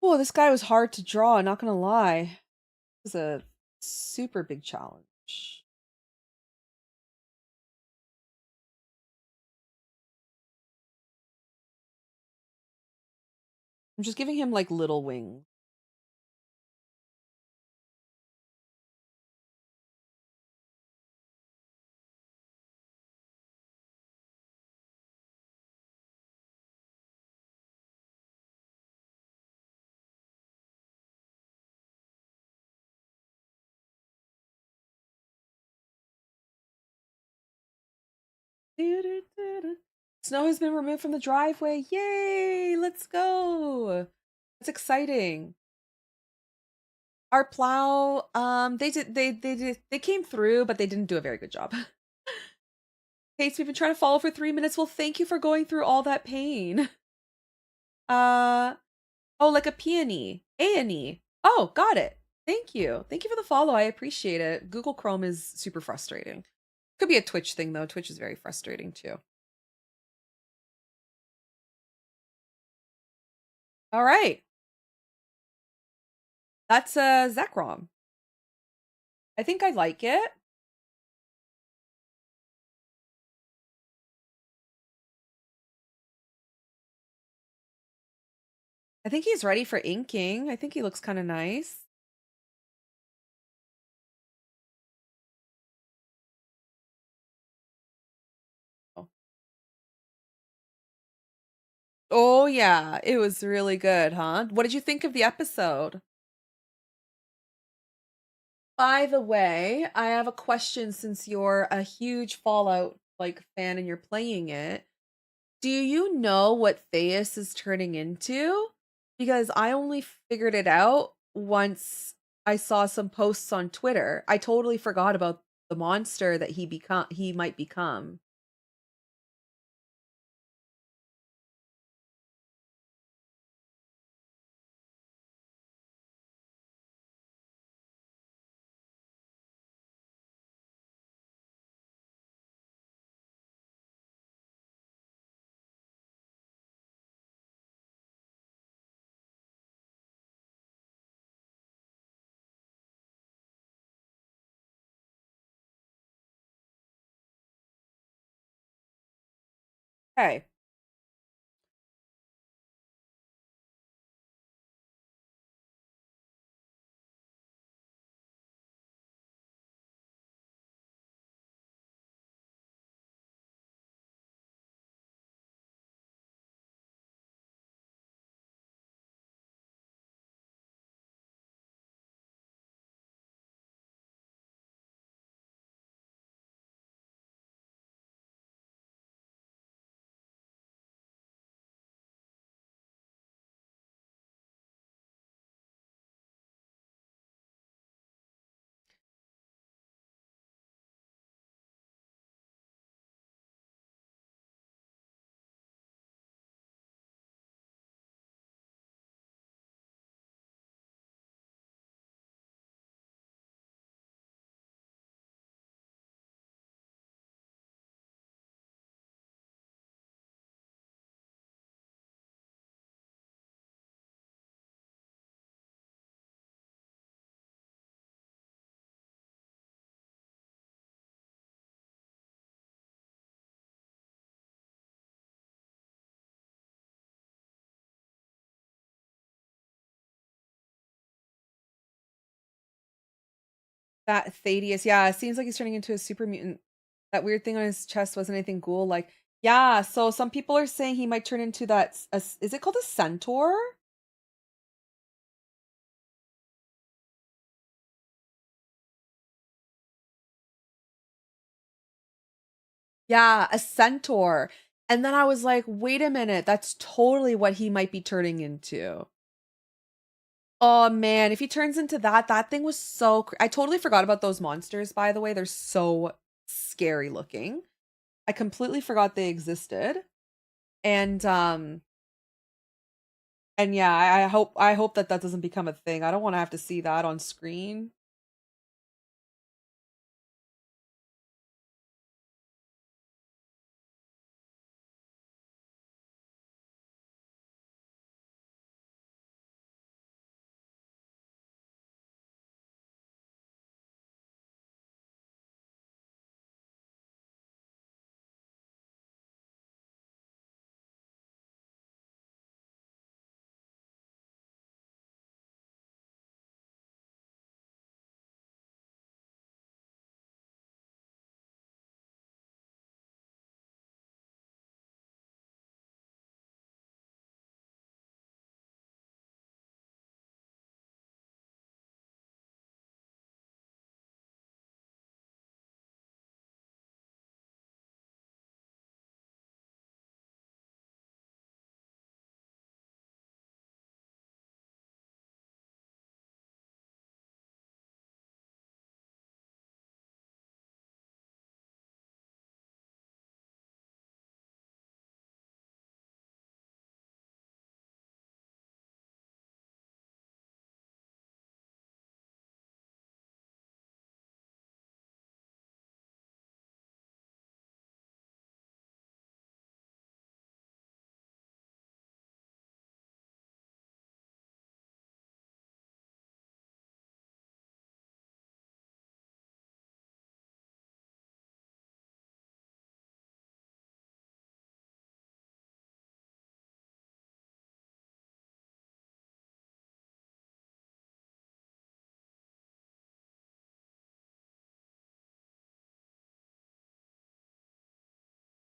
Oh, this guy was hard to draw, not gonna lie. It was a super big challenge. I'm just giving him like little wings. Snow has been removed from the driveway. Yay! Let's go. That's exciting. Our plow, they came through, but they didn't do a very good job. Pace, we've been trying to follow for 3 minutes. Well, thank you for going through all that pain. Uh oh, like a peony. A&E. Oh, got it. Thank you. Thank you for the follow. I appreciate it. Google Chrome is super frustrating. Could be a Twitch thing though. Twitch is very frustrating too. All right. That's Zekrom. I think I like it. I think he's ready for inking. I think he looks kind of nice. Oh. Oh yeah, it was really good, huh? What did you think of the episode? By the way, I have a question since you're a huge Fallout like fan and you're playing it. Do you know what Theus is turning into? Because I only figured it out once I saw some posts on Twitter. I totally forgot about the monster that he might become. Okay. That Thaddeus, yeah, it seems like he's turning into a super mutant. That weird thing on his chest wasn't anything ghoul like. Yeah, so some people are saying he might turn into that is it called a centaur? Yeah, a centaur. And then I was like, "Wait a minute, that's totally what he might be turning into." Oh man, if he turns into that, that thing was so I totally forgot about those monsters, by the way. They're so scary looking. I completely forgot they existed. And and yeah, I hope that that doesn't become a thing. I don't want to have to see that on screen.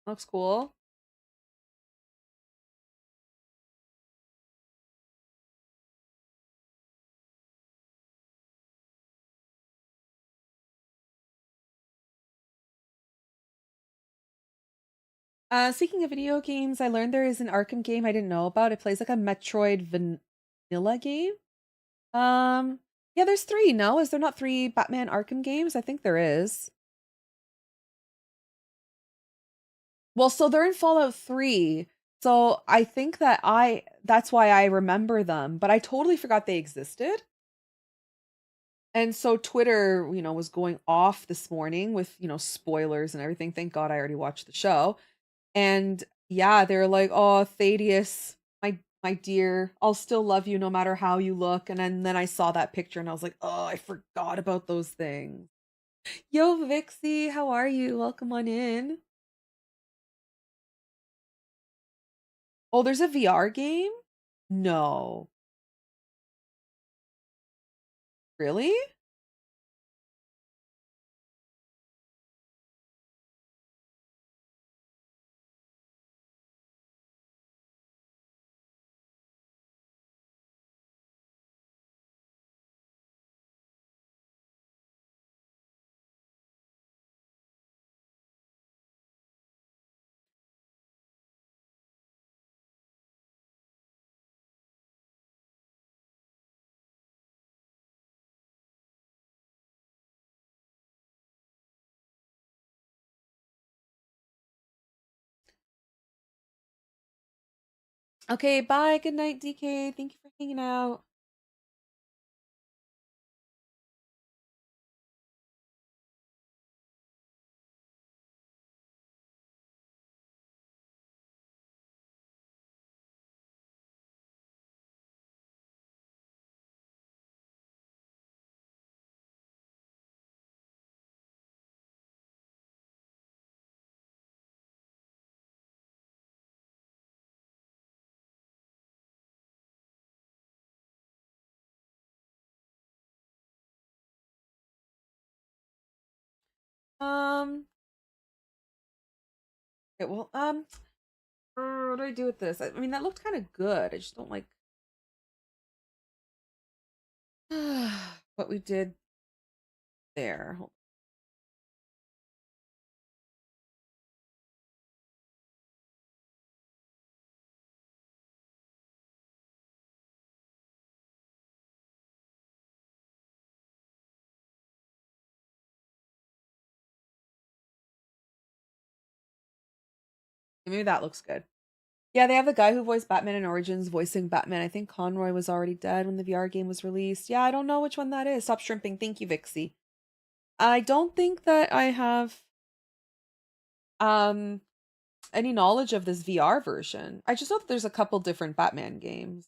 Looks cool. Speaking of video games, I learned there is an Arkham game I didn't know about. It plays like a Metroid vanilla game. Yeah, there's three. No, is there not three Batman Arkham games? I think there is. Well, so they're in Fallout 3. So I think that that's why I remember them, but I totally forgot they existed. And so Twitter, was going off this morning with, spoilers and everything. Thank God I already watched the show. And yeah, they're like, "Oh, Thaddeus, my dear, I'll still love you no matter how you look." And then I saw that picture and I was like, "Oh, I forgot about those things." Yo, Vixie, how are you? Welcome on in. Oh, there's a VR game? No. Really? Okay, bye. Good night, DK. Thank you for hanging out. Okay, well, what do I do with this? I mean, that looked kind of good. I just don't like what we did there. Maybe that looks good. Yeah, they have the guy who voiced Batman in Origins voicing Batman. I think Conroy was already dead when the VR game was released. Yeah, I don't know which one that is. Stop shrimping. Thank you, Vixie. I don't think that I have um any knowledge of this VR version. I just know that there's a couple different Batman games.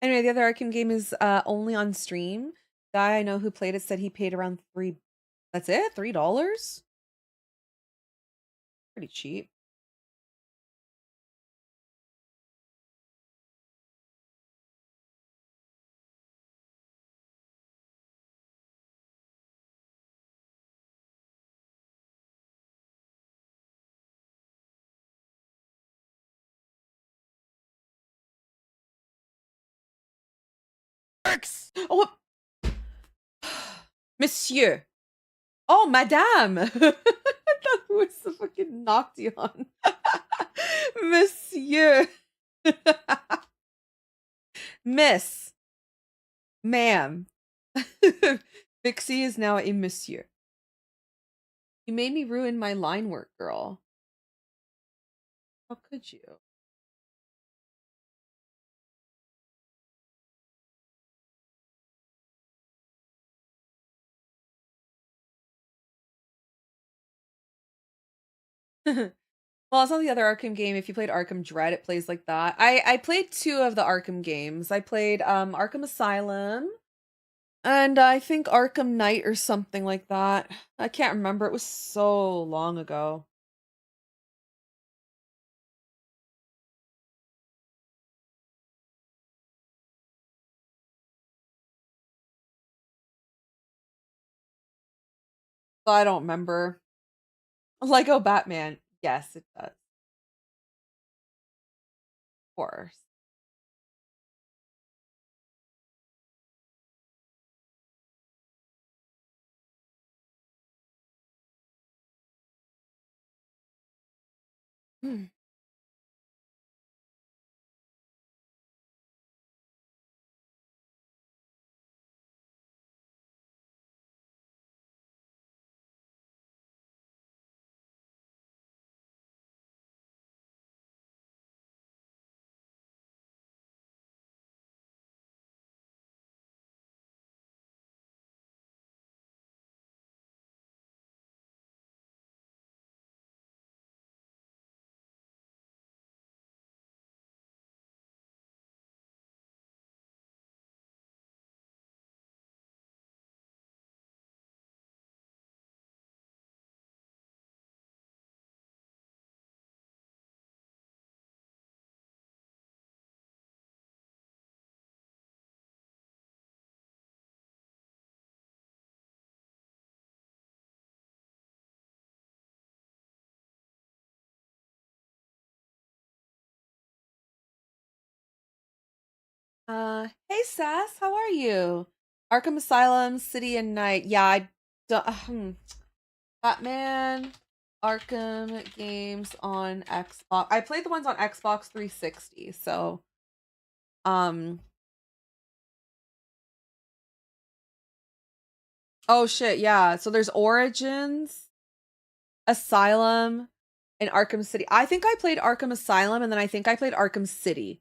Anyway, the other Arkham game is only on stream. Guy I know who played it said he paid around three. That's it? $3? Pretty cheap. Oh, Monsieur. Oh, Madame. I thought it was the fucking Noction. Monsieur. Miss. Ma'am. Vixie is now a monsieur. You made me ruin my line work, girl. How could you? Well, it's not the other Arkham game. If you played Arkham Dread, it plays like that. I played two of the Arkham games. I played Arkham Asylum and I think Arkham Knight or something like that. I can't remember. It was so long ago. So I don't remember. Lego Batman. Yes, it does. Of course. Hey Sass, how are you? Arkham Asylum, City and Night. Yeah, I don't. Batman, Arkham games on Xbox. I played the ones on Xbox 360. So, um, oh shit, yeah. So there's Origins, Asylum. In Arkham City. I think I played Arkham Asylum and then I think I played Arkham City.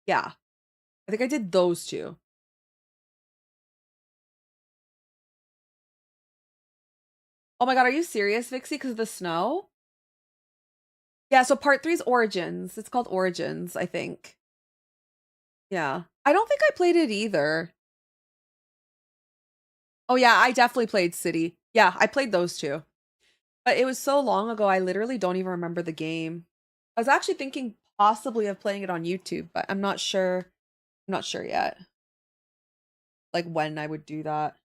Yeah. I think I did those two. Oh my god, are you serious, Vixie? Because of the snow? Yeah, so part three is Origins. It's called Origins, I think. Yeah. I don't think I played it either. Oh yeah, I definitely played City. Yeah, I played those two. But it was so long ago, I literally don't even remember the game. I was actually thinking possibly of playing it on YouTube, but I'm not sure. I'm not sure yet. Like when I would do that.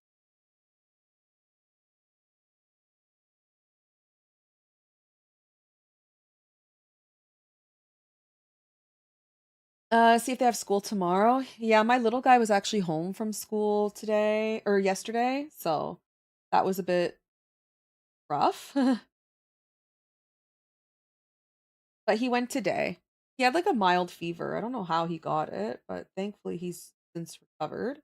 See if they have school tomorrow. Yeah, my little guy was actually home from school today or yesterday, so that was a bit rough. But he went today. He had like a mild fever. I don't know how he got it, but thankfully he's since recovered.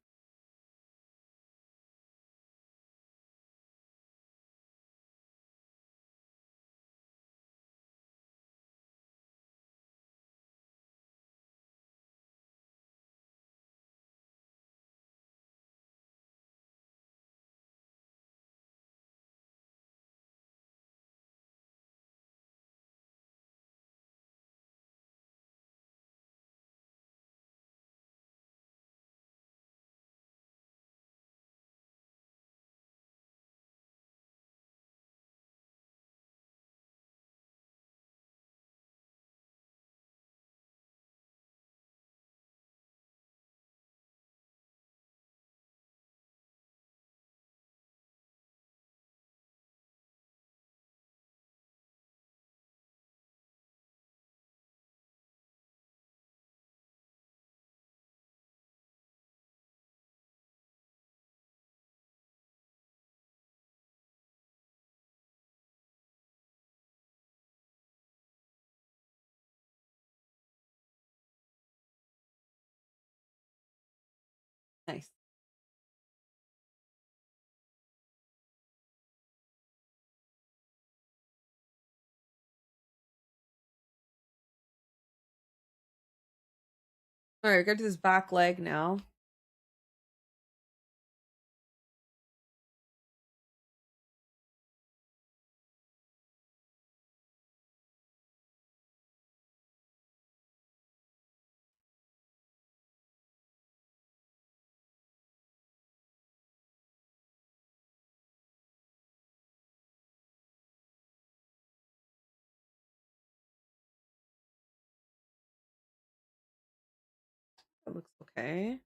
Nice. All right, go to this back leg now. That looks okay.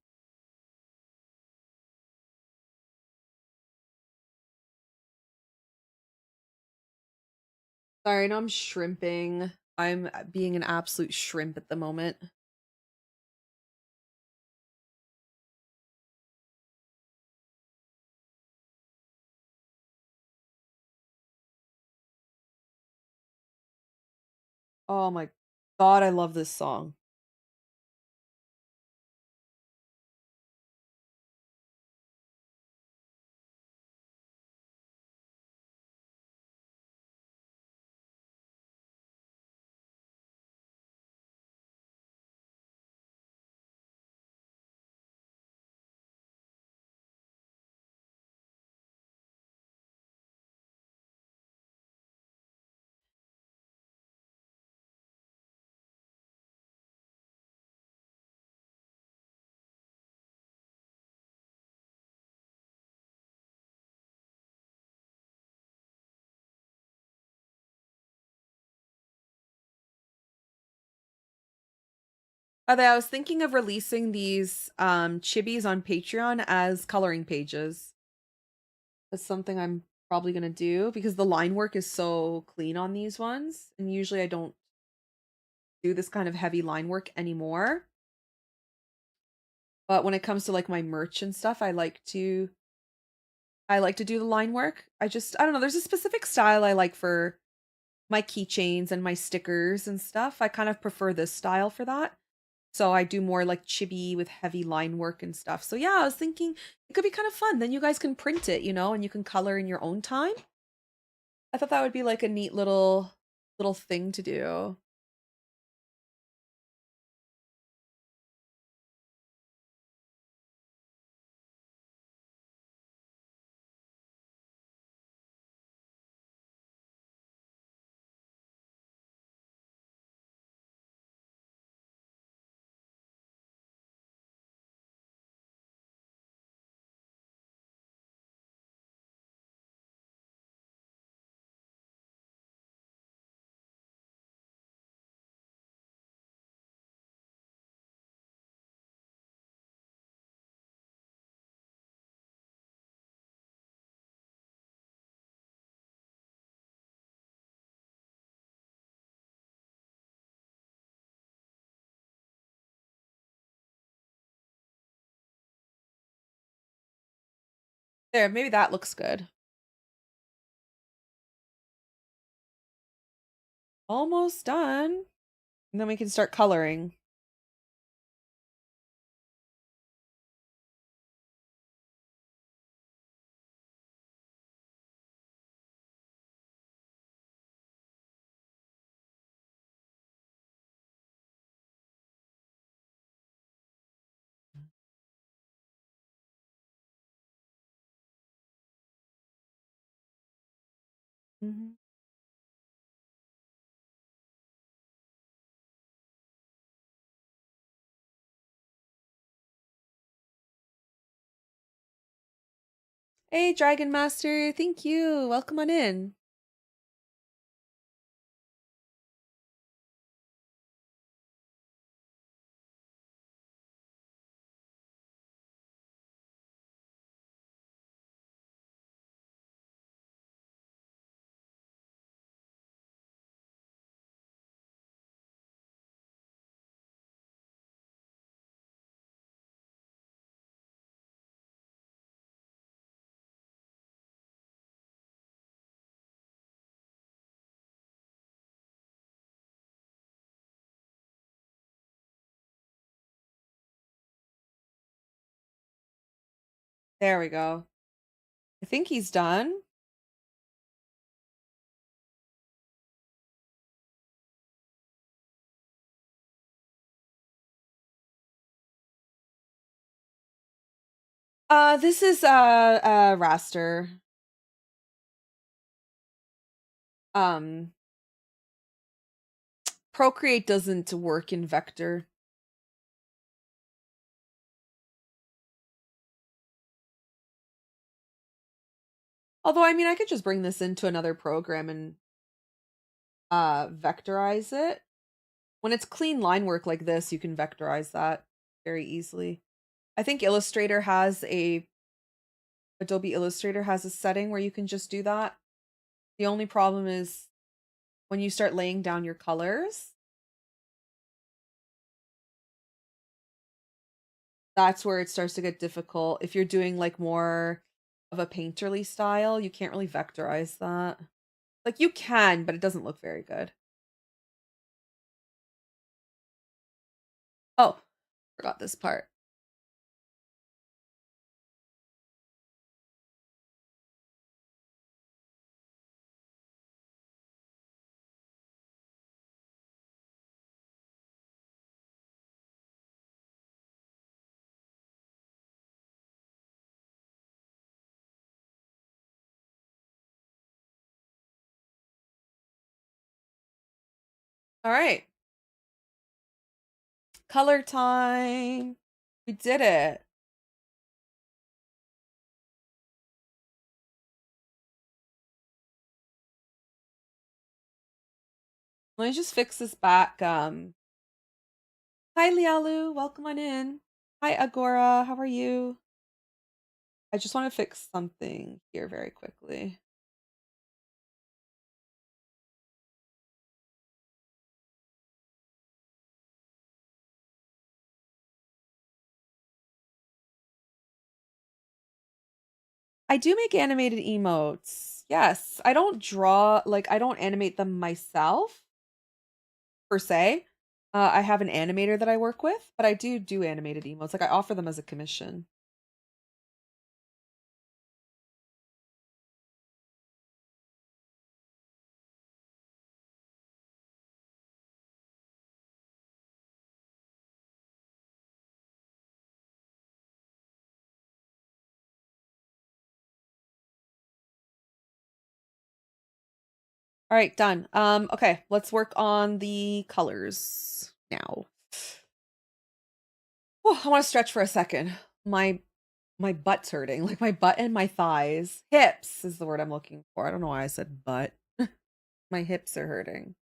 Sorry, no, I'm shrimping. I'm being an absolute shrimp at the moment. Oh my god, I love this song. By the way, I was thinking of releasing these chibis on Patreon as coloring pages. That's something I'm probably gonna do because the line work is so clean on these ones, and usually I don't do this kind of heavy line work anymore. But when it comes to like my merch and stuff, I like to do the line work. I don't know, there's a specific style I like for my keychains and my stickers and stuff. I kind of prefer this style for that. So I do more like chibi with heavy line work and stuff. So yeah, I was thinking it could be kind of fun. Then you guys can print it, and you can color in your own time. I thought that would be like a neat little thing to do. There, maybe that looks good. Almost done. And then we can start coloring. Mhm. Hey, Dragon Master, thank you. Welcome on in. There we go. I think he's done. This is raster. Um, Procreate doesn't work in vector. Although, I mean, I could just bring this into another program and vectorize it. When it's clean line work like this, you can vectorize that very easily. I think Adobe Illustrator has a setting where you can just do that. The only problem is when you start laying down your colors, that's where it starts to get difficult. If you're doing like more of a painterly style, you can't really vectorize that. Like you can, but it doesn't look very good. Oh, forgot this part. All right. Color time. We did it. Let me just fix this back. Hi Lialu, welcome on in. Hi Agora, how are you? I just want to fix something here very quickly. I do make animated emotes. Yes, I don't draw, like I don't animate them myself per se. I have an animator that I work with, but I do animated emotes. Like I offer them as a commission. All right, done. Okay, let's work on the colors now. Oh, I want to stretch for a second. My butt's hurting, like my butt and my thighs. Hips is the word I'm looking for. I don't know why I said butt. My hips are hurting.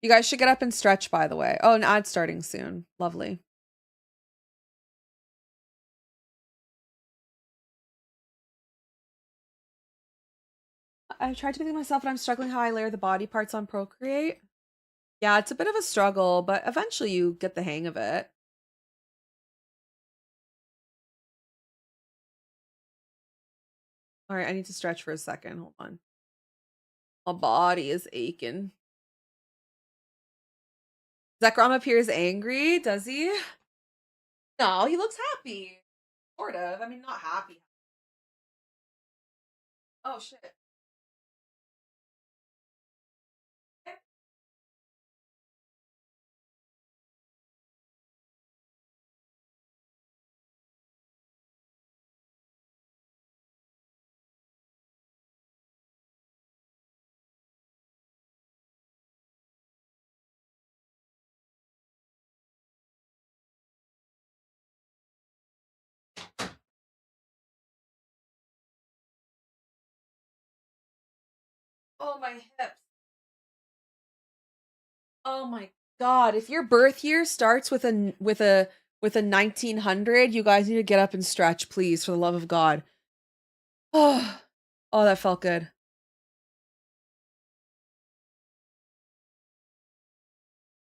You guys should get up and stretch, by the way. Oh, an ad starting soon. Lovely. I've tried to think myself, and I'm struggling how I layer the body parts on Procreate. Yeah, it's a bit of a struggle, but eventually you get the hang of it. All right, I need to stretch for a second. Hold on. My body is aching. Zekrom appears angry, does he? No, he looks happy. Sort of. I mean, not happy. Oh, shit. Oh, my hips. Oh my God. If your birth year starts with a 1900, you guys need to get up and stretch, please, for the love of God. Oh, oh, that felt good.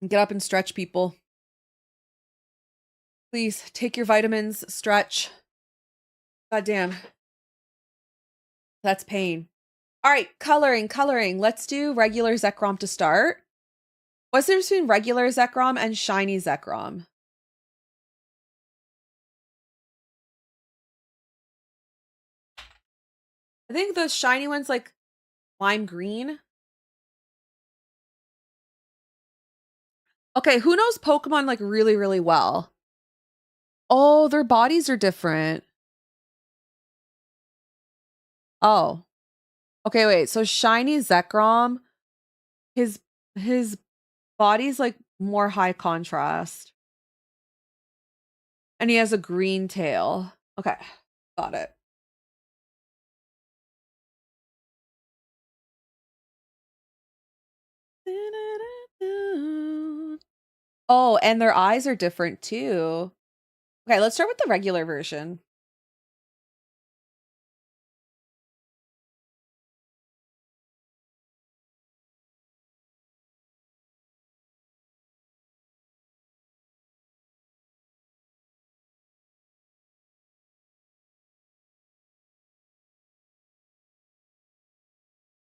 Get up and stretch, people. Please take your vitamins, stretch. God damn. That's pain. All right, coloring. Let's do regular Zekrom to start. What's the difference between regular Zekrom and shiny Zekrom? I think the shiny one's like lime green. Okay, who knows Pokemon like really, really well? Oh, their bodies are different. Oh. Okay, wait. So shiny Zekrom, his his body's like more high contrast. And he has a green tail. Okay, got it. Oh, and their eyes are different too. Okay, let's start with the regular version.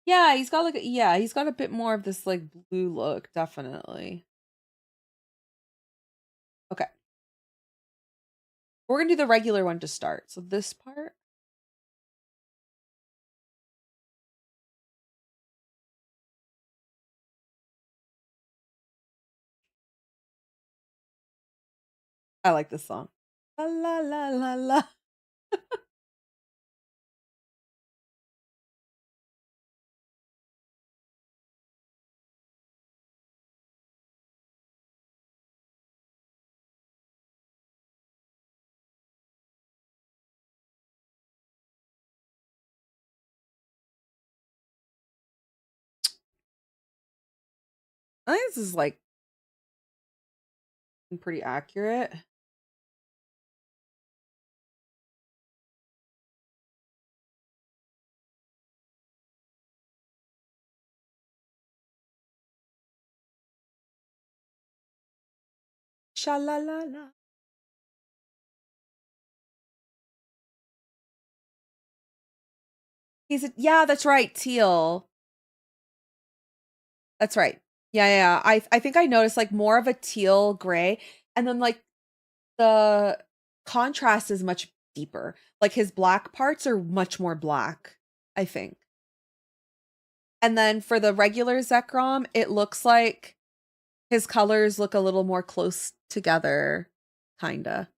Yeah, he's got like he's got a bit more of this like blue look, definitely. Okay. We're gonna do the regular one to start. So this part. I like this song. La la la la la. I think this is like pretty accurate. Sha la la la. Yeah, that's right, teal. That's right. Yeah. I think I noticed like more of a teal gray, and then like the contrast is much deeper. Like his black parts are much more black, I think. And then for the regular Zekrom, it looks like his colors look a little more close together, kinda.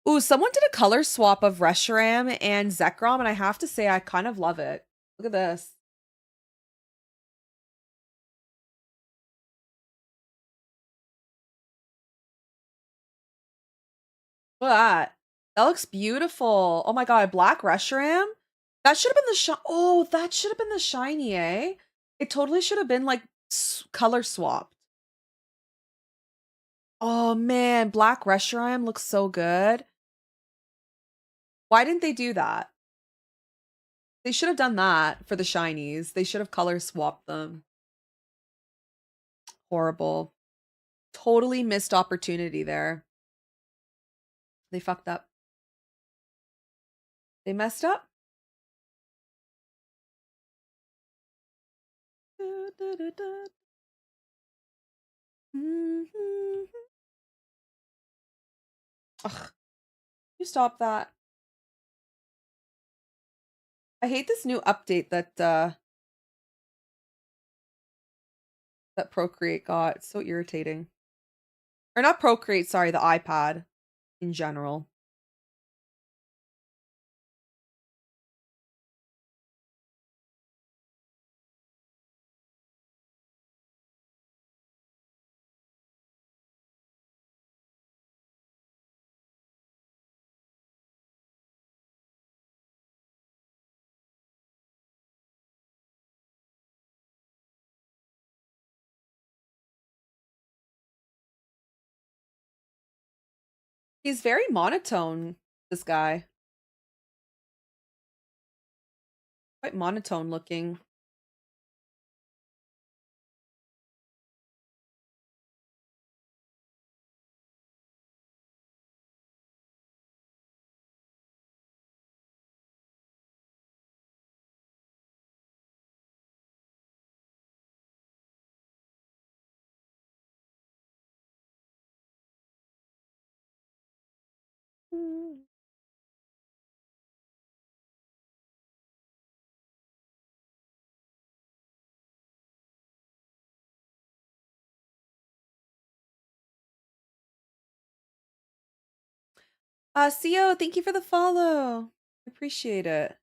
Ooh, someone did a color swap of Reshiram and Zekrom, and I have to say I kind of love it. Look at this. Look at that. That looks beautiful. Oh my god, black Reshiram? That should have been the oh, that should have been the shiny, eh? It totally should have been like color swapped. Oh man, black Reshiram looks so good. Why didn't they do that? They should have done that for the shinies. They should have color swapped them. Horrible. Totally missed opportunity there. They fucked up. They messed up. Ugh, you stop that. I hate this new update that that Procreate got. It's so irritating. Or not Procreate, sorry, the iPad in general. He's very monotone, this guy. Quite monotone looking. Co, thank you for the follow. Appreciate it.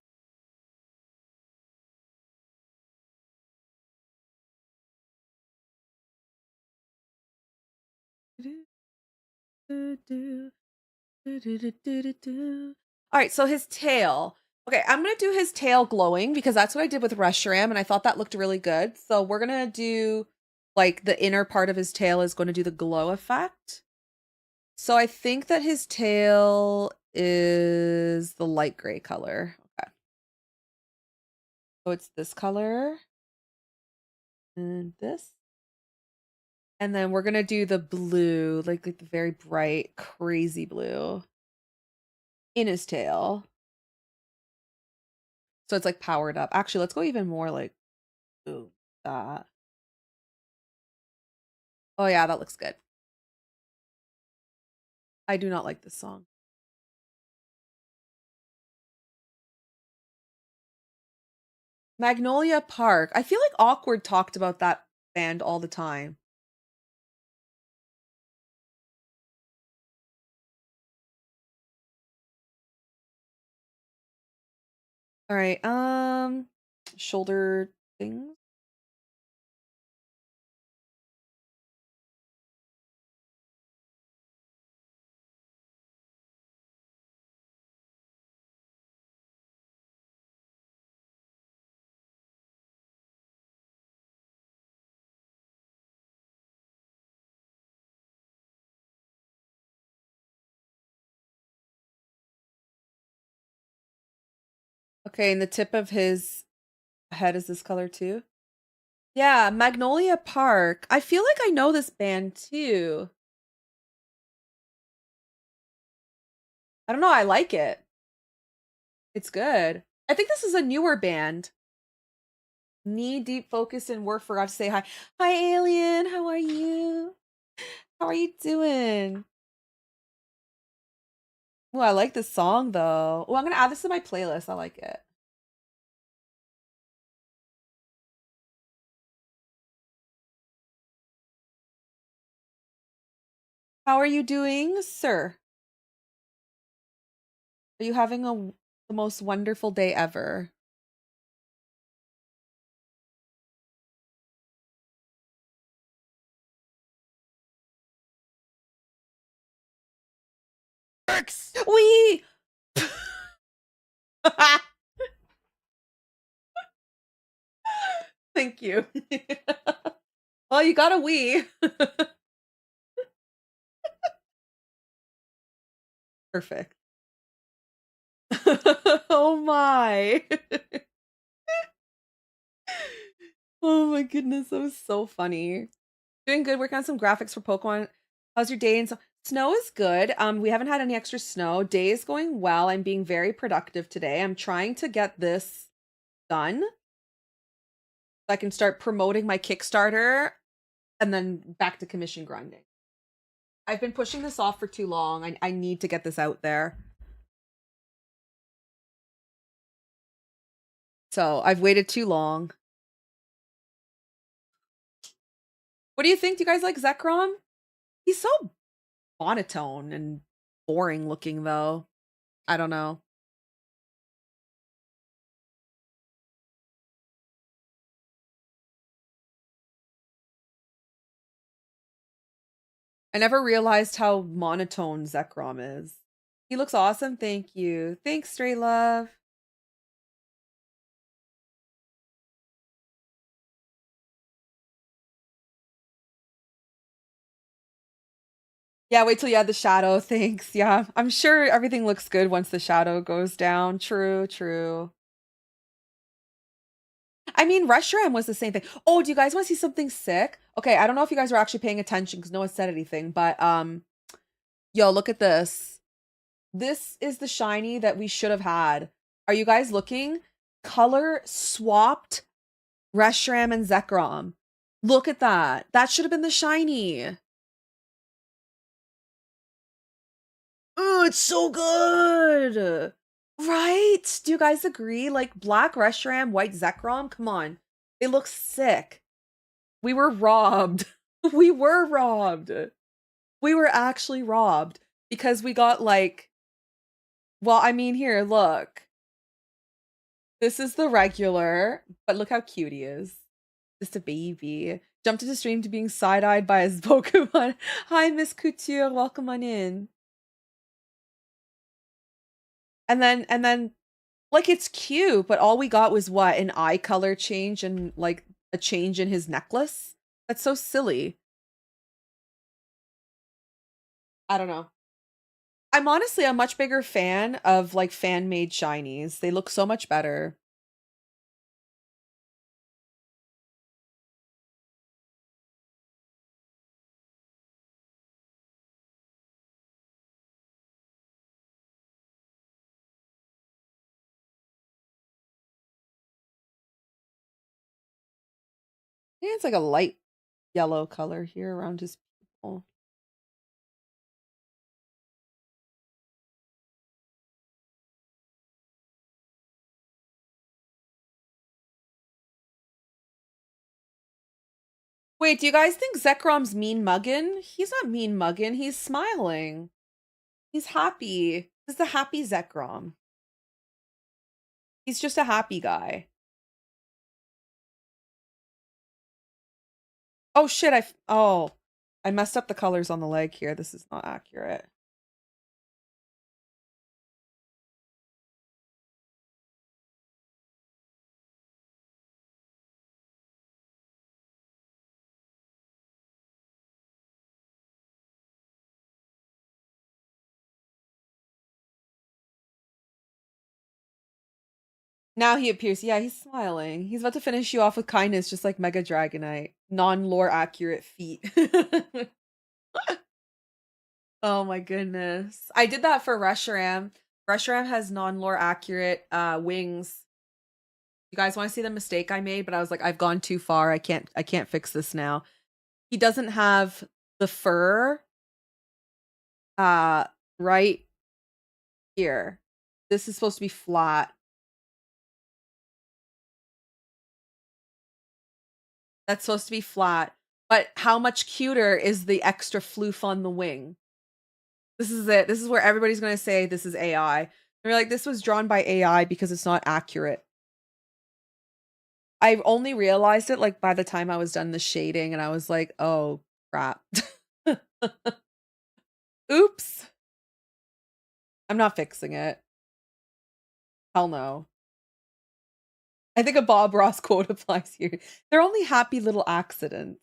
All right, so his tail. Okay, I'm gonna do his tail glowing because that's what I did with Reshiram, and I thought that looked really good. So we're gonna do like the inner part of his tail is going to do the glow effect. So I think that his tail is the light gray color. Okay. So it's this color and this. And then we're gonna do the blue, like the very bright, crazy blue in his tail. So it's like powered up. Actually, let's go even more like ooh, that. Oh yeah, that looks good. I do not like this song. Magnolia Park. I feel like Awkward talked about that band all the time. All right. Shoulder things. Okay, and the tip of his head is this color too. Yeah, Magnolia Park. I feel like I know this band too. I don't know, I like it. It's good. I think this is a newer band. Knee deep focus and work. Forgot to say hi. Hi, Alien. How are you? How are you doing? Oh, I like this song though. Oh, I'm gonna add this to my playlist. I like it. How are you doing, sir? Are you having the most wonderful day ever? We Thank you. Well, you got a Wii. Perfect. Oh my. Oh my goodness, that was so funny. Doing good, working on some graphics for Pokemon. How's your day? And so snow is good. We haven't had any extra snow. Day is going well. I'm being very productive today. I'm trying to get this done so I can start promoting my Kickstarter and then back to commission grinding. I've been pushing this off for too long. I need to get this out there. So I've waited too long. What do you think? Do you guys like Zekrom? He's so monotone and boring looking, though. I don't know. I never realized how monotone Zekrom is. He looks awesome. Thank you. Thanks, Stray Love. Yeah, wait till you add the shadow. Thanks. Yeah, I'm sure everything looks good once the shadow goes down. True, true. I mean, Reshiram was the same thing. Oh, do you guys want to see something sick? Okay, I don't know if you guys were actually paying attention because no one said anything, but yo, look at this. This is the shiny that we should have had. Are you guys looking? Color swapped Reshiram and Zekrom. Look at that. That should have been the shiny. Oh, it's so good. Right? Do you guys agree? Like black Reshiram, white Zekrom? Come on. They look sick. We were robbed. We were robbed. We were actually robbed because we got like, well, I mean, here, look. This is the regular, but look how cute he is. Just a baby. Jumped into stream to being side-eyed by his Pokemon. Hi, Miss Couture. Welcome on in. And then like it's cute, but all we got was what? An eye color change and like a change in his necklace? That's so silly. I don't know. I'm honestly a much bigger fan of like fan-made shinies. They look so much better. Yeah, it's like a light yellow color here around his pupil. Wait, do you guys think Zekrom's mean muggin? He's not mean muggin, he's smiling. He's happy. This is a happy Zekrom. He's just a happy guy. Oh shit, I messed up the colors on the leg here. This is not accurate. Now he appears. Yeah, he's smiling. He's about to finish you off with kindness, just like Mega Dragonite. Non-lore accurate feat. Oh my goodness. I did that for Reshiram. Reshiram has non-lore accurate wings. You guys want to see the mistake I made? But I was like, I've gone too far. I can't fix this now. He doesn't have the fur uh right here. This is supposed to be flat. That's supposed to be flat. But how much cuter is the extra floof on the wing? This is it. This is where everybody's going to say this is AI. They're like, this was drawn by AI because it's not accurate. I've only realized it like by the time I was done the shading and I was like, oh crap. Oops. I'm not fixing it. Hell no. I think a Bob Ross quote applies here. They're only happy little accidents.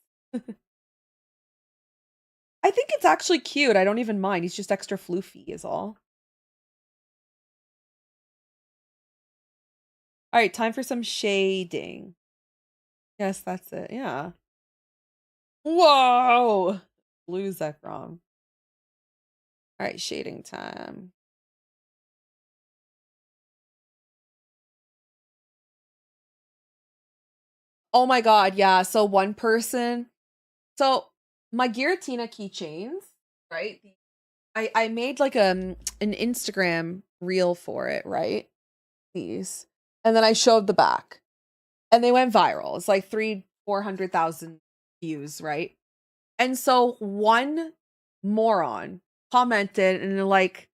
I think it's actually cute. I don't even mind. He's just extra floofy is all. All right, time for some shading. Yes, that's it. Yeah. Whoa! Blue Zekrom. All right, shading time. Oh my god, yeah. So one person, so my Giratina keychains, right? I made like an Instagram reel for it, right? These. And then I showed the back. And they went viral. It's like 400,000 views, right? And so one moron commented and they're like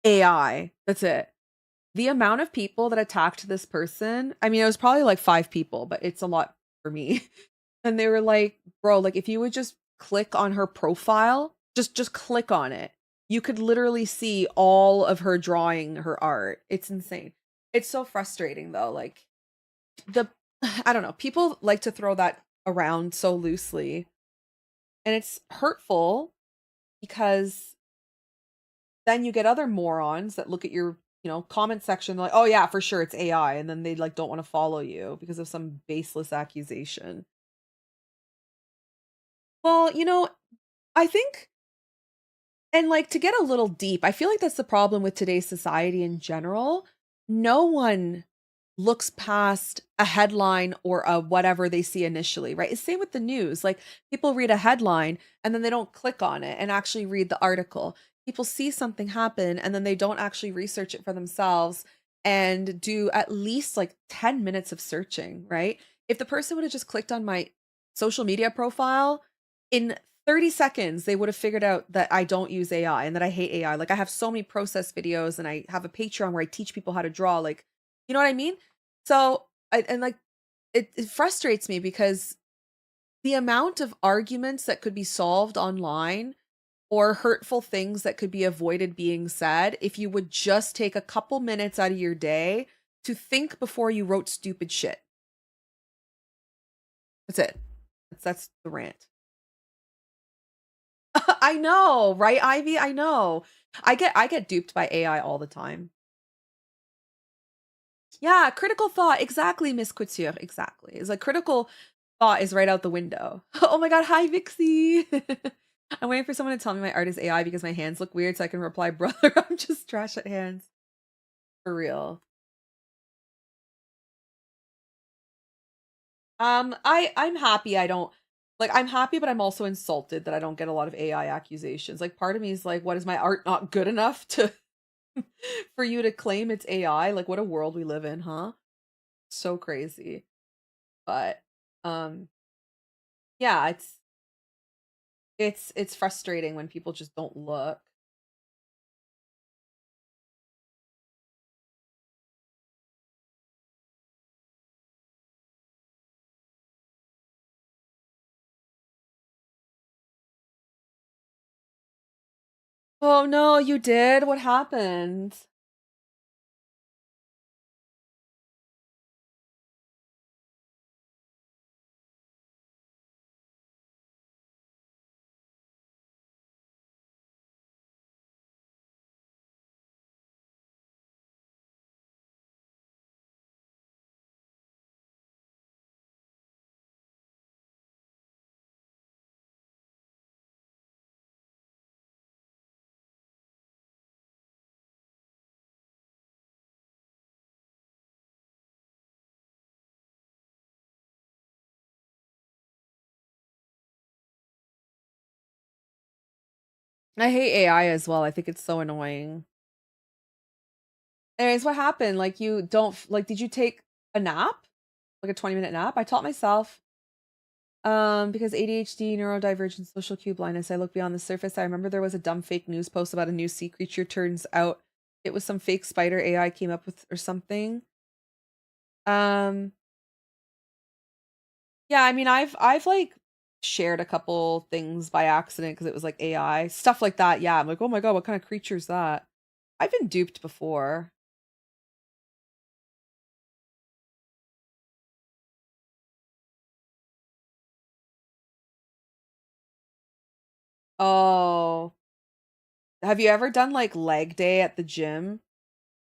AI. That's it. The amount of people that attacked this person, I mean, it was probably like 5 people, but it's a lot for me. And they were like, bro, like if you would just click on her profile, just click on it, you could literally see all of her drawing her art. It's insane. It's so frustrating though. Like the I don't know, people like to throw that around so loosely. And it's hurtful because then you get other morons that look at your, comment section like, "Oh yeah, for sure it's AI." And then they like don't want to follow you because of some baseless accusation. Well, I think, and like to get a little deep, I feel like that's the problem with today's society in general. No one looks past a headline or a whatever they see initially, right? It's same with the news. Like people read a headline and then they don't click on it and actually read the article. People see something happen and then they don't actually research it for themselves and do at least like 10 minutes of searching, right? If the person would have just clicked on my social media profile in 30 seconds, they would have figured out that I don't use AI and that I hate AI. Like I have so many process videos and I have a Patreon where I teach people how to draw. Like, you know what I mean? So, like it frustrates me because the amount of arguments that could be solved online or hurtful things that could be avoided being said if you would just take a couple minutes out of your day to think before you wrote stupid shit. That's it. That's the rant. I know, right, Ivy? I know. I get duped by AI all the time. Yeah, critical thought. Exactly, Miss Couture. Exactly. It's like critical thought is right out the window. Oh my god, hi Vixie. I'm waiting for someone to tell me my art is AI because my hands look weird so I can reply, brother, I'm just trash at hands. For real. I'm happy I don't like I'm happy, but I'm also insulted that I don't get a lot of AI accusations. Like part of me is like, what is my art not good enough to for you to claim it's AI? Like what a world we live in, huh? So crazy. But um yeah, it's frustrating when people just don't look. Oh no, you did? What happened? I hate AI as well. I think it's so annoying. Anyways, what happened? Like you don't like did you take a nap? Like a 20-minute nap? I taught myself because ADHD, neurodivergent, social cue blindness, I look beyond the surface. I remember there was a dumb fake news post about a new sea creature. Turns out It was some fake spider AI came up with or something. Um, yeah, I mean, I've like shared a couple things by accident because it was like AI stuff like that. Yeah, I'm like, oh my god, what kind of creature is that? I've been duped before. Oh, have you ever done like leg day at the gym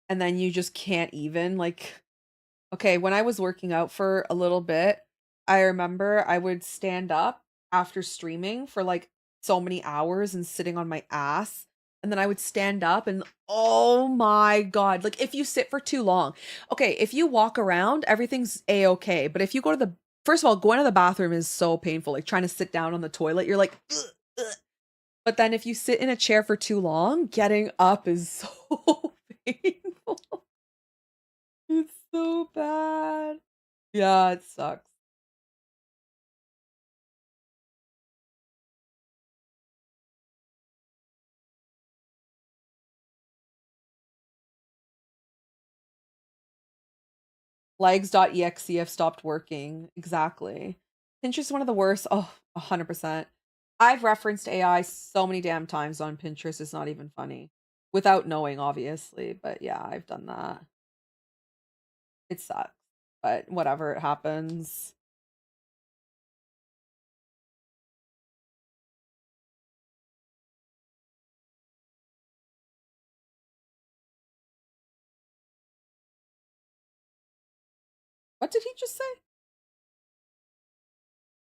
and then you just can't even like? Okay, when I was working out for a little bit, I remember I would stand up after streaming for like so many hours and sitting on my ass. And then I would stand up and oh my God, like if you sit for too long, okay, if you walk around, everything's a-okay. But if you go to the, first of all, going to the bathroom is so painful. Like trying to sit down on the toilet, you're like, ugh, ugh. But then if you sit in a chair for too long, getting up is so painful. It's so bad. Yeah, it sucks. Legs.exe have stopped working. Exactly. Pinterest is one of the worst. Oh, 100%. I've referenced AI so many damn times on Pinterest. It's not even funny. Without knowing, obviously. But yeah, I've done that. It sucks. But whatever, it happens. What did he just say?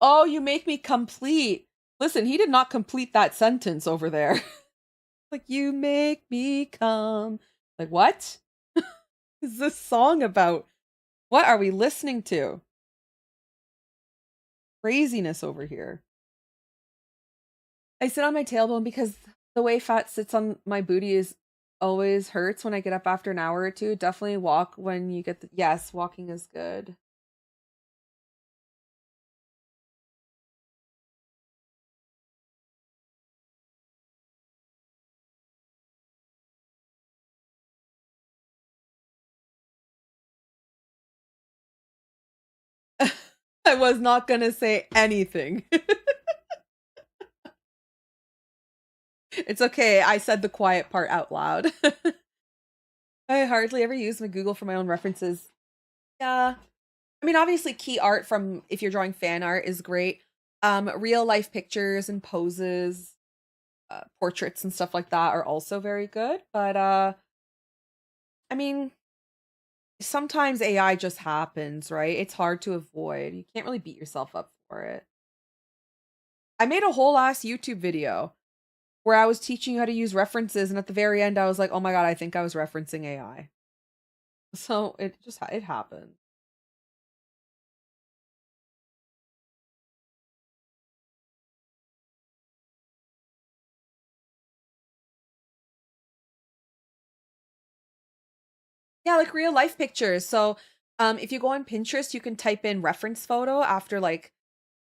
Oh, you make me complete. Listen, he did not complete that sentence over there. Like, you make me come. Like, what is this song about? What are we listening to? Craziness over here. I sit on my tailbone because the way fat sits on my booty is always hurts when I get up after an hour or two. Definitely walk when you get the yes, walking is good. I was not gonna say anything. It's okay. I said the quiet part out loud. I hardly ever use my Google for my own references. Yeah. I mean, obviously key art from if you're drawing fan art is great. Real life pictures and poses, portraits and stuff like that are also very good, but I mean, sometimes AI just happens, right? It's hard to avoid. You can't really beat yourself up for it. I made a whole ass YouTube video where I was teaching you how to use references, and at the very end, I was like, "Oh my god, I think I was referencing AI." So it just it happened. Yeah, like real life pictures. So, if you go on Pinterest, you can type in reference photo after like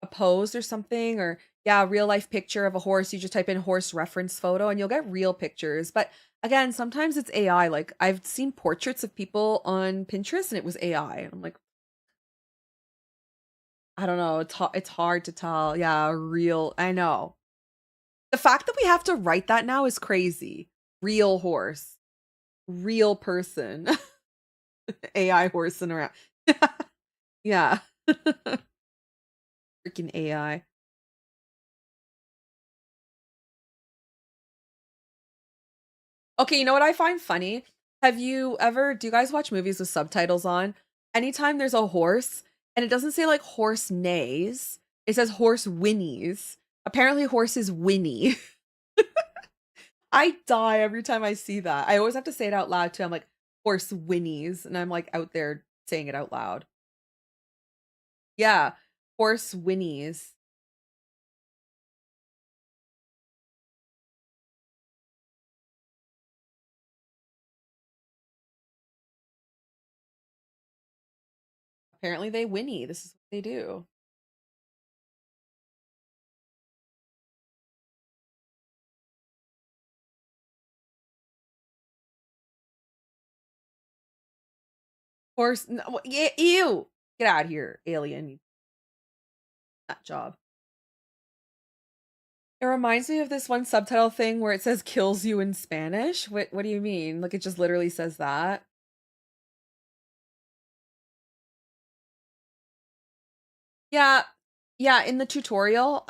a pose or something, or yeah, real life picture of a horse. You just type in horse reference photo and you'll get real pictures. But again, sometimes it's AI. Like I've seen portraits of people on Pinterest and it was AI. And I'm like, I don't know. It's hard to tell. Yeah, real. I know. The fact that we have to write that now is crazy. Real horse, real person, AI horsing around. Yeah. Freaking AI. Okay, you know what I find funny? Have you ever do you guys watch movies with subtitles on? Anytime there's a horse and it doesn't say like horse neighs, it says horse whinnies. Apparently horses whinny. I die every time I see that. I always have to say it out loud too. I'm like horse whinnies and I'm like out there saying it out loud. Yeah, horse whinnies. Apparently they whinny. This is what they do. course, no, ew. Get out of here, alien. That job. It reminds me of this one subtitle thing where it says kills you in Spanish. What do you mean? Like it just literally says that? Yeah. Yeah, in the tutorial,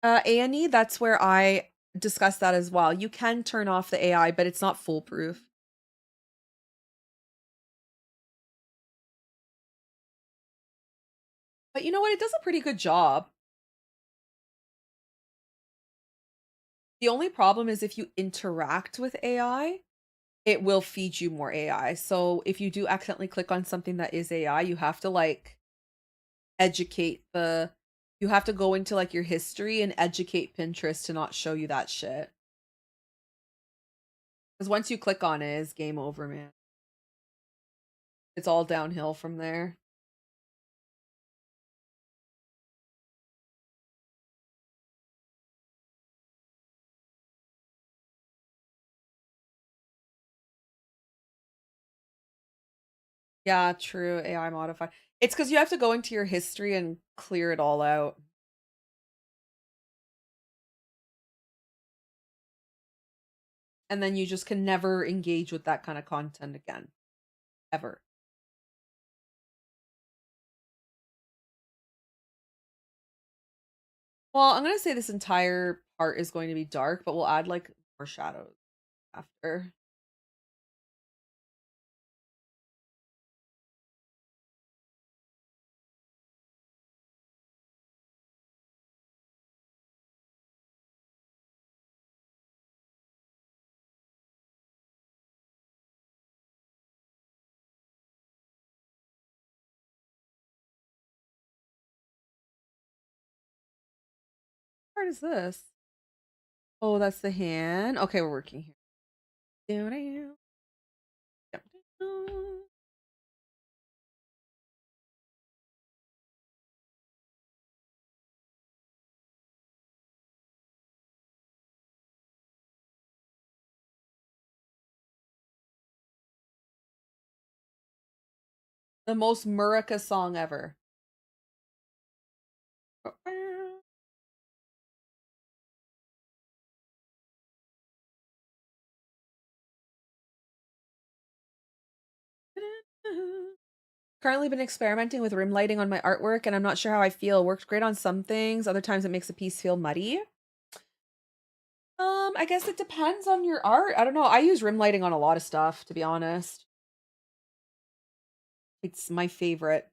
A&E, that's where I discussed that as well. You can turn off the AI, but it's not foolproof. But you know what? It does a pretty good job. The only problem is if you interact with AI, it will feed you more AI. So if you do accidentally click on something that is AI, you have to like educate the you have to go into like your history and educate Pinterest to not show you that shit. Because once you click on it, it's game over, man. It's all downhill from there. Yeah, true. AI modify. It's because you have to go into your history and clear it all out. And then you just can never engage with that kind of content again. Ever. Well, I'm gonna say this entire part is going to be dark, but we'll add like more shadows after. What part is this? Oh, that's the hand. Okay, we're working here. Doo-doo. Doo-doo. The most Murica song ever. Currently been experimenting with rim lighting on my artwork and I'm not sure how I feel. Worked great on some things, other times it makes a piece feel muddy. I guess it depends on your art. I don't know. I use rim lighting on a lot of stuff, to be honest. It's my favorite.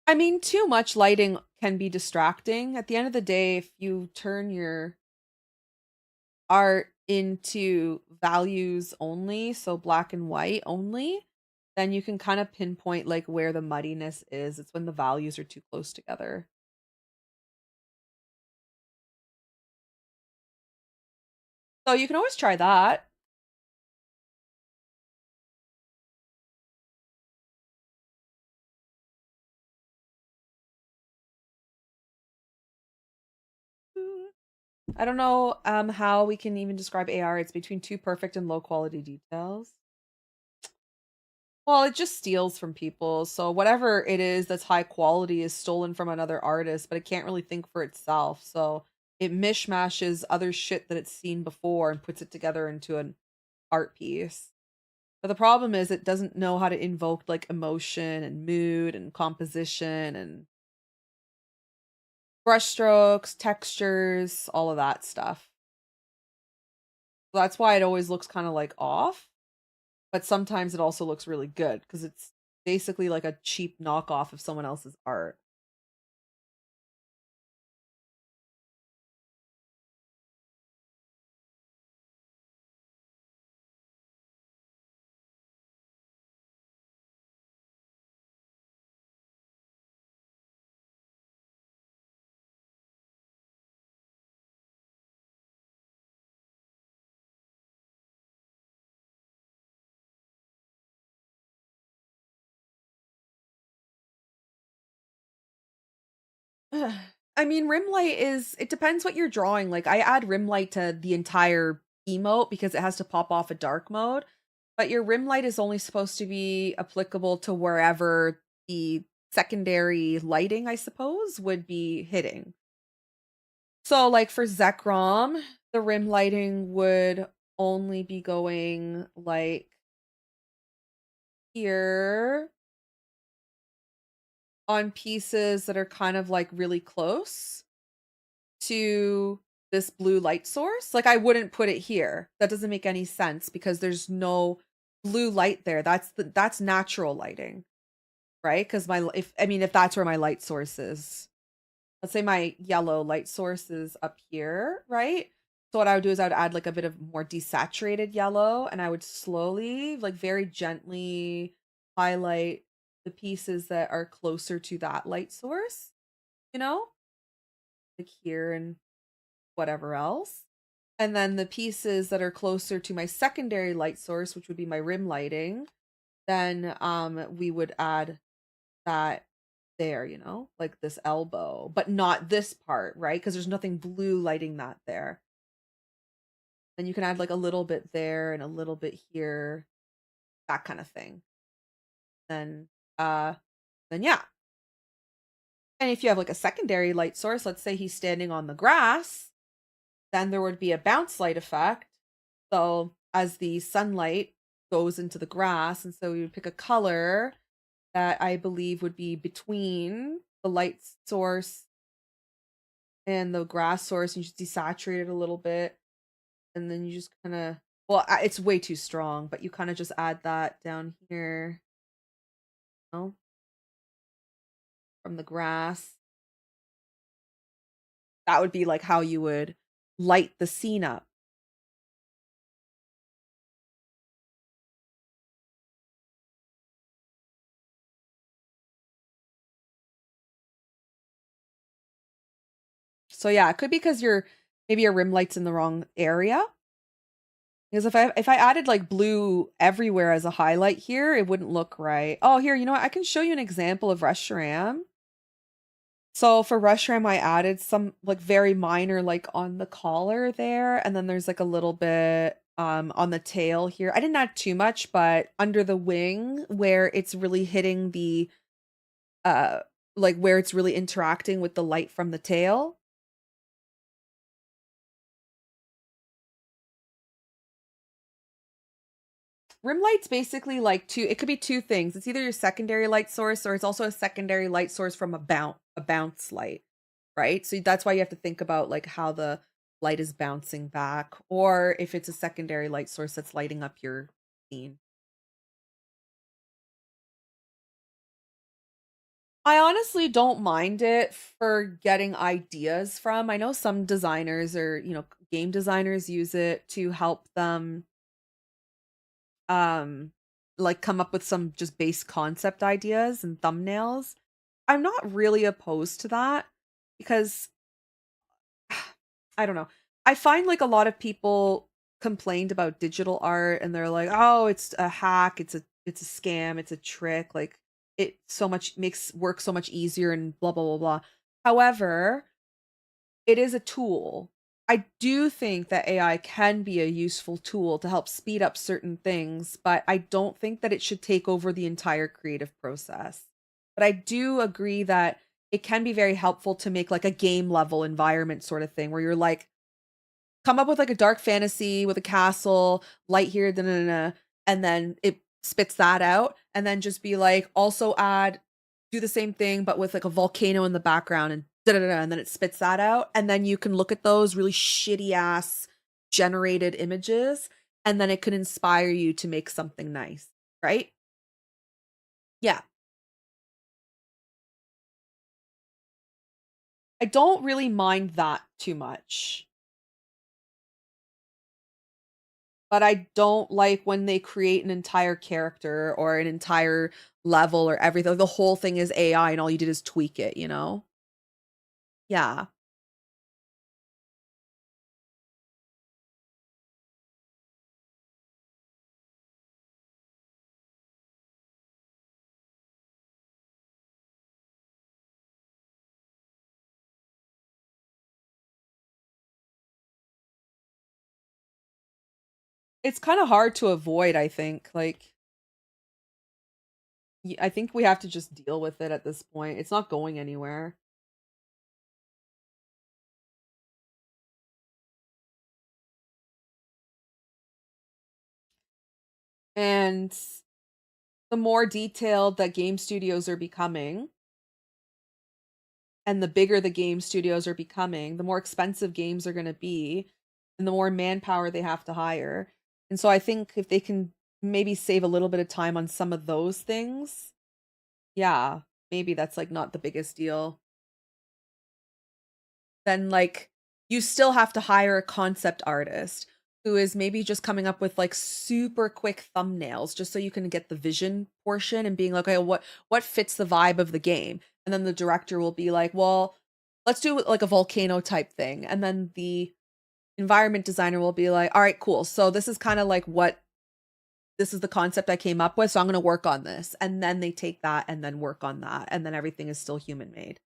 I mean, too much lighting can be distracting. At the end of the day, if you turn your art into values only, so black and white only, then you can kind of pinpoint like where the muddiness is. It's when the values are too close together. So you can always try that. I don't know how we can even describe AR. It's between too perfect and low quality details. Well, it just steals from people. So whatever it is that's high quality is stolen from another artist, but it can't really think for itself. So it mishmashes other shit that it's seen before and puts it together into an art piece. But the problem is it doesn't know how to invoke like emotion and mood and composition and brushstrokes, textures, all of that stuff. So that's why it always looks kind of like off, but sometimes it also looks really good because it's basically like a cheap knockoff of someone else's art. I mean, rim light is it depends what you're drawing. Like I add rim light to the entire emote because it has to pop off a dark mode, but your rim light is only supposed to be applicable to wherever the secondary lighting, I suppose, would be hitting. So, like for Zekrom, the rim lighting would only be going like here on pieces that are kind of like really close to this blue light source. Like I wouldn't put it here. That doesn't make any sense because there's no blue light there. That's natural lighting, right? Because if that's where my light source is. Let's say my yellow light source is up here, right? So what I would do is I would add like a bit of more desaturated yellow and I would slowly, like very gently highlight the pieces that are closer to that light source, you know, like here and whatever else. And then the pieces that are closer to my secondary light source, which would be my rim lighting, then we would add that there, like this elbow, but not this part, right? Because there's nothing blue lighting that there. Then you can add like a little bit there and a little bit here, that kind of thing. Then uh then yeah. And if you have like a secondary light source, let's say he's standing on the grass, then there would be a bounce light effect. So as the sunlight goes into the grass, and so you would pick a color that I believe would be between the light source and the grass source, and you just desaturate it a little bit, and then you just kind of it's way too strong, but you kind of just add that down here, from the grass. That would be like how you would light the scene up. So yeah, it could be because maybe your rim light's in the wrong area. Because if I added like blue everywhere as a highlight here, it wouldn't look right. Oh, here, you know what? I can show you an example of Reshiram. So for Reshiram, I added some like very minor, like on the collar there, and then there's like a little bit on the tail here. I didn't add too much, but under the wing where it's really hitting the uh like where it's really interacting with the light from the tail. Rim light's basically like it could be two things. It's either your secondary light source or it's also a secondary light source from a bounce light, right? So that's why you have to think about like how the light is bouncing back, or if it's a secondary light source that's lighting up your scene. I honestly don't mind it for getting ideas from. I know some designers or, game designers use it to help them um like come up with some just base concept ideas and thumbnails. I'm not really opposed to that because I don't know. I find like a lot of people complained about digital art and they're like, "Oh, it's a hack, it's a scam, it's a trick, like it so much makes work so much easier and blah blah blah blah." However, it is a tool. I do think that AI can be a useful tool to help speed up certain things, but I don't think that it should take over the entire creative process. But I do agree that it can be very helpful to make like a game level environment sort of thing where you're like, come up with like a dark fantasy with a castle, light here, da, da, da, da, and then it spits that out. And then just be like, also do the same thing, but with like a volcano in the background and da da da, and then it spits that out. And then you can look at those really shitty ass generated images, and then it can inspire you to make something nice, right? Yeah. I don't really mind that too much. But I don't like when they create an entire character or an entire level or everything. The whole thing is AI and all you did is tweak it, you know? Yeah. It's kind of hard to avoid, I think. Like, I think we have to just deal with it at this point. It's not going anywhere. And the more detailed that game studios are becoming, and the bigger the game studios are becoming, the more expensive games are going to be, and the more manpower they have to hire. And so I think if they can maybe save a little bit of time on some of those things, yeah, maybe that's like not the biggest deal. Then like you still have to hire a concept artist who is maybe just coming up with like super quick thumbnails just so you can get the vision portion and being like, okay, what fits the vibe of the game? And then the director will be like, well, let's do like a volcano type thing. And then the environment designer will be like, all right, cool. So this is kind of like what this is the concept I came up with, so I'm going to work on this. And then they take that and then work on that, and then everything is still human made.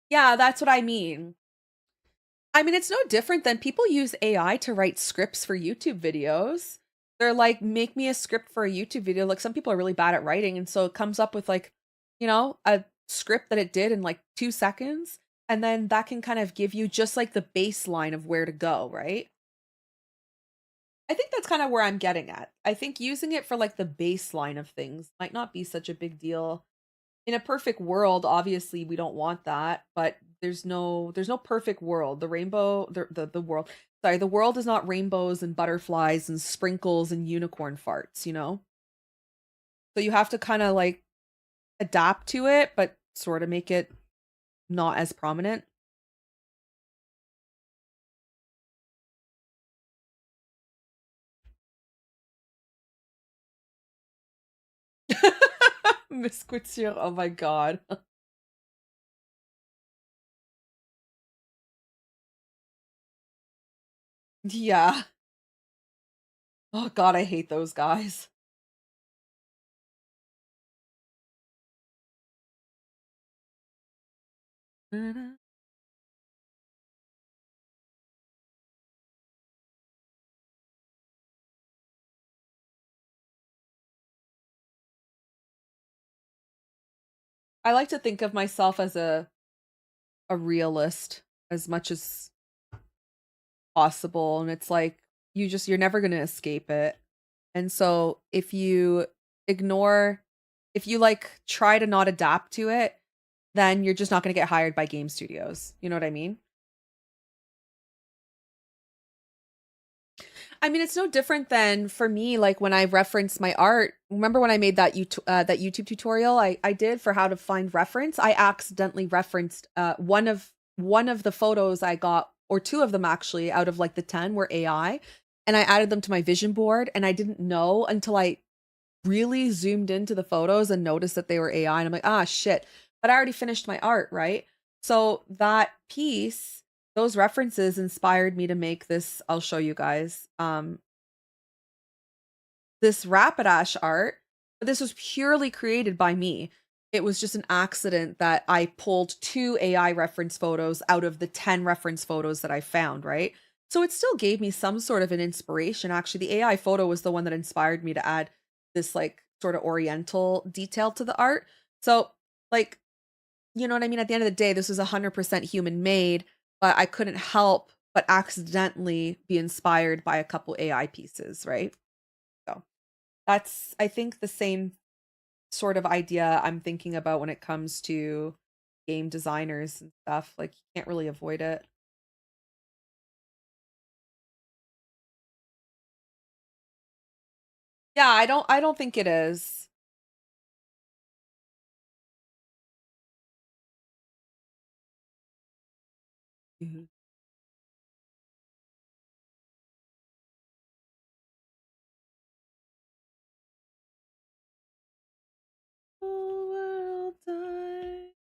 Yeah, that's what I mean. I mean, it's no different than people use AI to write scripts for YouTube videos. They're like, make me a script for a YouTube video. Like, some people are really bad at writing, and so it comes up with like, a script that it did in like 2 seconds. And then that can kind of give you just like the baseline of where to go, right? I think that's kind of where I'm getting at. I think using it for like the baseline of things might not be such a big deal. In a perfect world, obviously we don't want that, but there's no perfect world. The rainbow the world, sorry, the world is not rainbows and butterflies and sprinkles and unicorn farts, you know? So you have to kind of like adapt to it, but sort of make it not as prominent. Miss Couture, oh my god. Yeah. Oh god, I hate those guys. I like to think of myself as a realist as much as possible, and it's like you're never going to escape it. And so ignore if you like try to not adapt to it, then you're just not going to get hired by game studios. You know what I mean? I mean, it's no different than for me, like when I reference my art. Remember when I made that YouTube tutorial I did for how to find reference? I accidentally referenced one of the photos I got, or two of them actually, out of like the 10 were AI, and I added them to my vision board, and I didn't know until I really zoomed into the photos and noticed that they were AI, and I'm like, ah, shit. But I already finished my art, right? So that piece, those references inspired me to make this. I'll show you guys. This Rapidash art, but this was purely created by me. It was just an accident that I pulled two AI reference photos out of the 10 reference photos that I found, right? So it still gave me some sort of an inspiration. Actually, the AI photo was the one that inspired me to add this like sort of oriental detail to the art. So, like, you know what I mean? At the end of the day, this was 100% human made, but I couldn't help but accidentally be inspired by a couple AI pieces, right? So that's, I think, the same sort of idea I'm thinking about when it comes to game designers and stuff. Like, you can't really avoid it. Yeah, I don't think it is. Mhm. Oh, will die.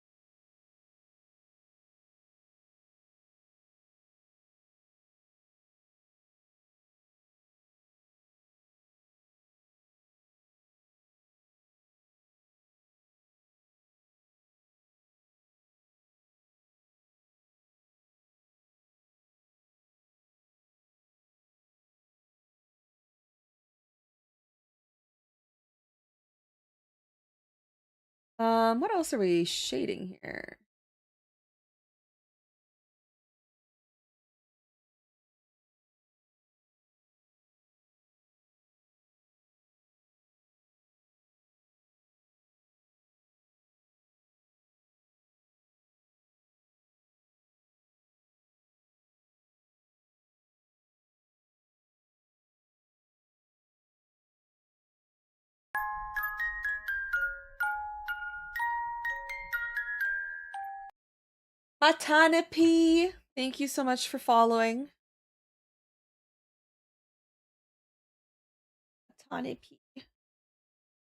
What else are we shading here? Matanapi, thank you so much for following. Matanapi,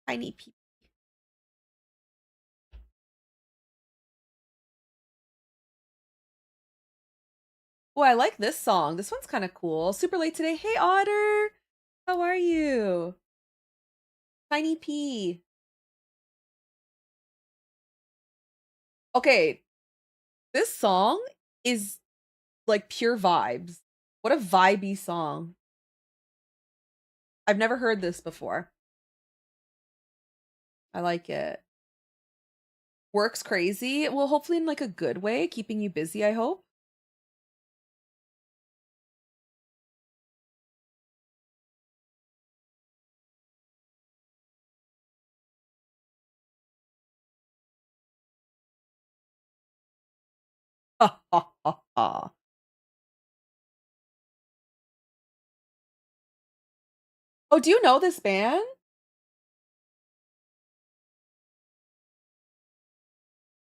tiny pea. Oh, I like this song. This one's kind of cool. Super late today. Hey, Otter. How are you? Tiny pea. Okay, this song is like pure vibes. What a vibey song. I've never heard this before. I like it. Works crazy. Well, hopefully in like a good way, keeping you busy, I hope. Ha ha ha ha. Oh, do you know this band?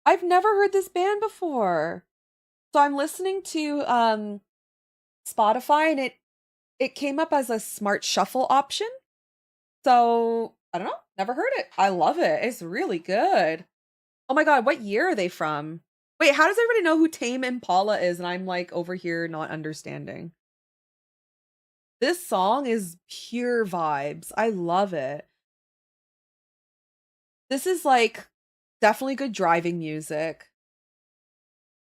I've never heard this band before. So I'm listening to Spotify and it came up as a smart shuffle option. So, I don't know, never heard it. I love it. It's really good. Oh my god, what year are they from? Wait, how does everybody know who Tame Impala is? And I'm like over here not understanding. This song is pure vibes. I love it. This is like definitely good driving music.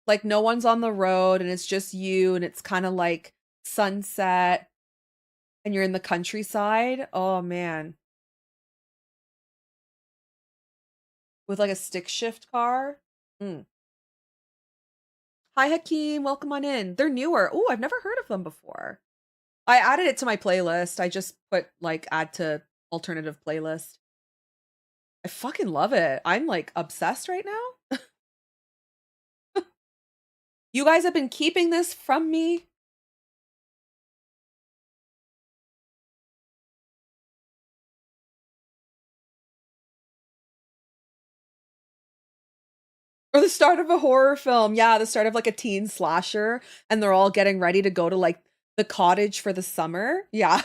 Like no one's on the road and it's just you and it's kind of like sunset and you're in the countryside. Oh man. With like a stick shift car. Mm. Hi Hakeem, welcome on in. They're newer. Oh, I've never heard of them before. I added it to my playlist. I just put like add to alternative playlist. I fucking love it. I'm like obsessed right now. You guys have been keeping this from me. Or the start of a horror film. Yeah, the start of like a teen slasher and they're all getting ready to go to like the cottage for the summer. Yeah.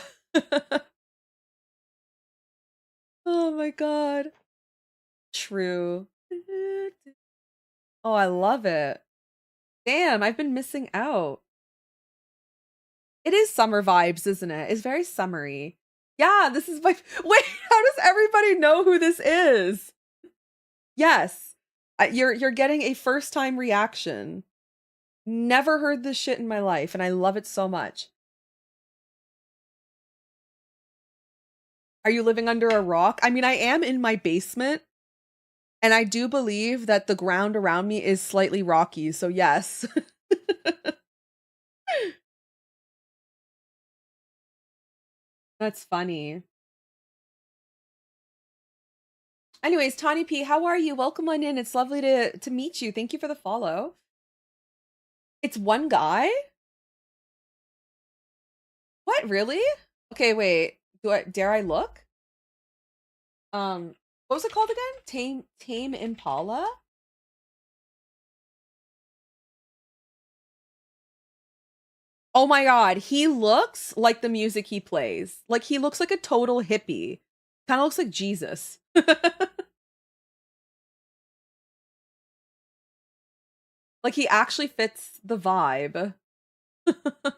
Oh my god. True. Oh, I love it. Damn, I've been missing out. It is summer vibes, isn't it? It's very summery. Yeah, this is my wait, how does everybody know who this is? Yes. You're getting a first time reaction. Never heard this shit in my life and I love it so much. Are you living under a rock? I mean, I am in my basement and I do believe that the ground around me is slightly rocky, so yes. That's funny. Anyways, Tawny P, how are you? Welcome on in. It's lovely to meet you. Thank you for the follow. It's one guy? What, really? Okay, wait. Dare I look? What was it called again? Tame Impala? Oh my god, he looks like the music he plays. Like he looks like a total hippie. Kind of looks like Jesus. Like he actually fits the vibe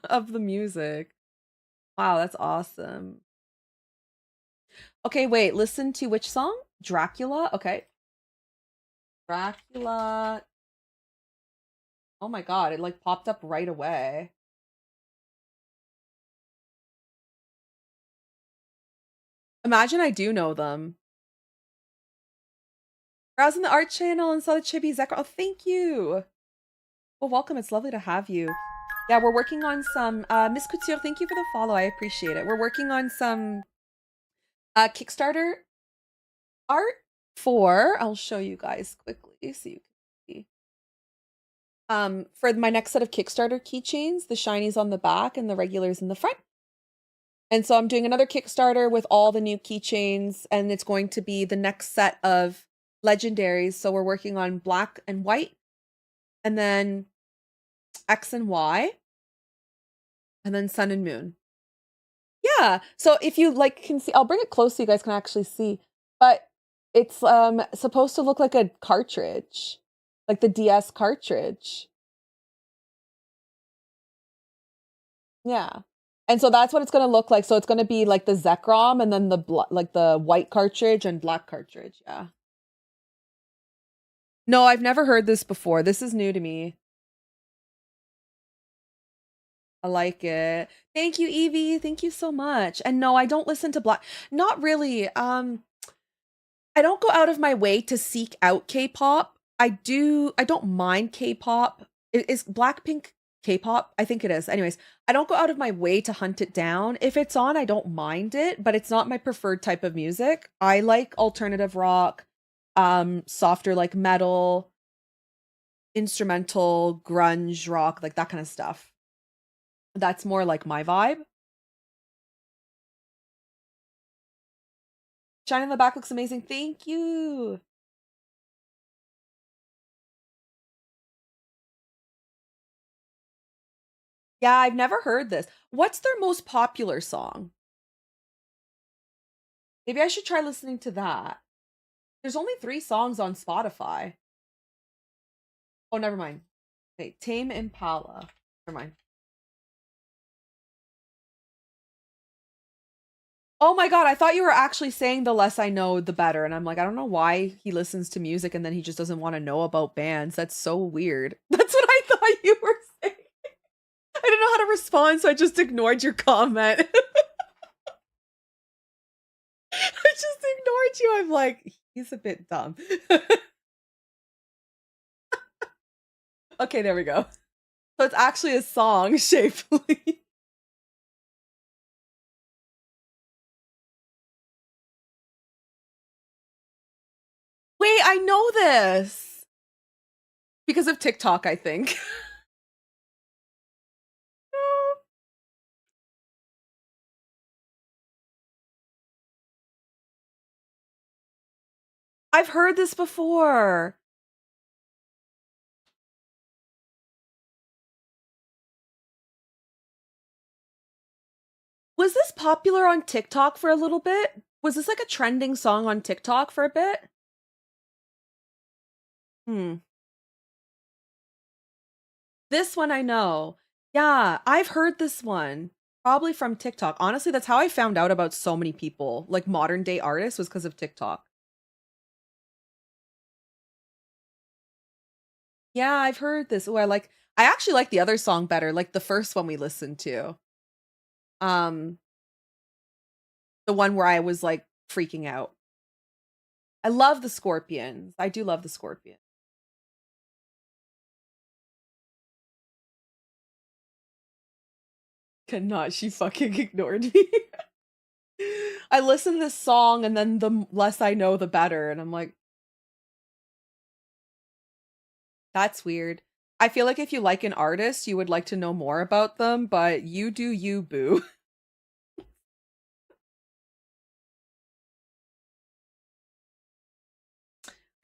of the music. Wow, that's awesome. Okay, wait, listen to which song? Dracula? Okay. Dracula. Oh my god, it like popped up right away. Imagine I do know them. Browsing the art channel and saw the chibi Zekra. Oh, thank you. Well, welcome. It's lovely to have you. Yeah, we're working on some Miss Couture, thank you for the follow. I appreciate it. We're working on some Kickstarter art for, I'll show you guys quickly so you can see. For my next set of Kickstarter keychains, the shinies on the back and the regulars in the front. And so I'm doing another Kickstarter with all the new keychains, and it's going to be the next set of legendaries. So we're working on black and white, and then X and Y, and then sun and moon. Yeah. So if you like can see, I'll bring it close so you guys can actually see. But it's supposed to look like a cartridge, like the DS cartridge. Yeah. And so that's what it's going to look like. So it's going to be like the Zekrom and then the like the white cartridge and black cartridge. Yeah. No, I've never heard this before. This is new to me. I like it. Thank you, Evie. Thank you so much. And no, I don't listen to black. Not really. I don't go out of my way to seek out K-pop. I don't mind K-pop. Is Blackpink K-pop? I think it is. Anyways, I don't go out of my way to hunt it down. If it's on, I don't mind it, but it's not my preferred type of music. I like alternative rock, softer like metal, instrumental, grunge rock, like that kind of stuff. That's more like my vibe. Shine in the back looks amazing. Thank you. Yeah, I've never heard this. What's their most popular song? Maybe I should try listening to that. There's only 3 songs on Spotify. Oh, never mind. Wait, Tame Impala. Never mind. Oh my god, I thought you were actually saying the less I know, the better. And I'm like, I don't know why he listens to music and then he just doesn't want to know about bands. That's so weird. That's what I thought you were saying. I didn't know how to respond, so I just ignored your comment. I just ignored you. I'm like, he's a bit dumb. Okay, there we go. So it's actually a song, Shapely. Wait, I know this because of TikTok, I think. I've heard this before. Was this popular on TikTok for a little bit? Was this like a trending song on TikTok for a bit? Hmm. This one I know. Yeah, I've heard this one. Probably from TikTok. Honestly, that's how I found out about so many people, like modern day artists, was because of TikTok. Yeah, I've heard this. Oh, I actually like the other song better, like the first one we listened to. Um, the one where I was like freaking out. I love the Scorpions. I do love the Scorpions. Cannot. She fucking ignored me. I listen to this song and then the less I know, the better. And I'm like, that's weird. I feel like if you like an artist, you would like to know more about them, but you do you, boo.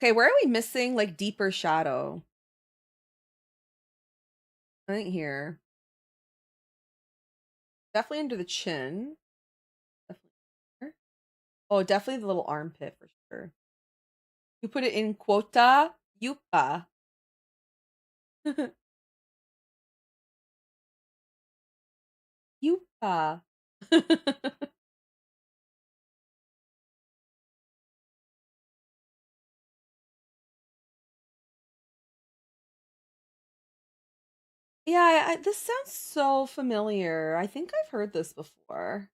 Okay, where are we missing like deeper shadow? I think here. Definitely under the chin. Definitely here. Oh, definitely the little armpit for sure. You put it in quota yupa. Yupa. Yeah, this sounds so familiar. I think I've heard this before.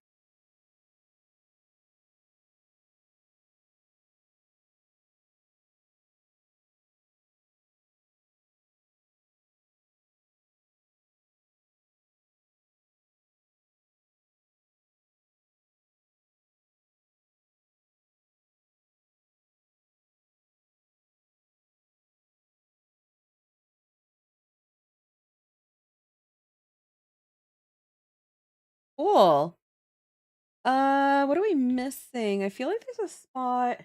Cool. What are we missing? I feel like there's a spot.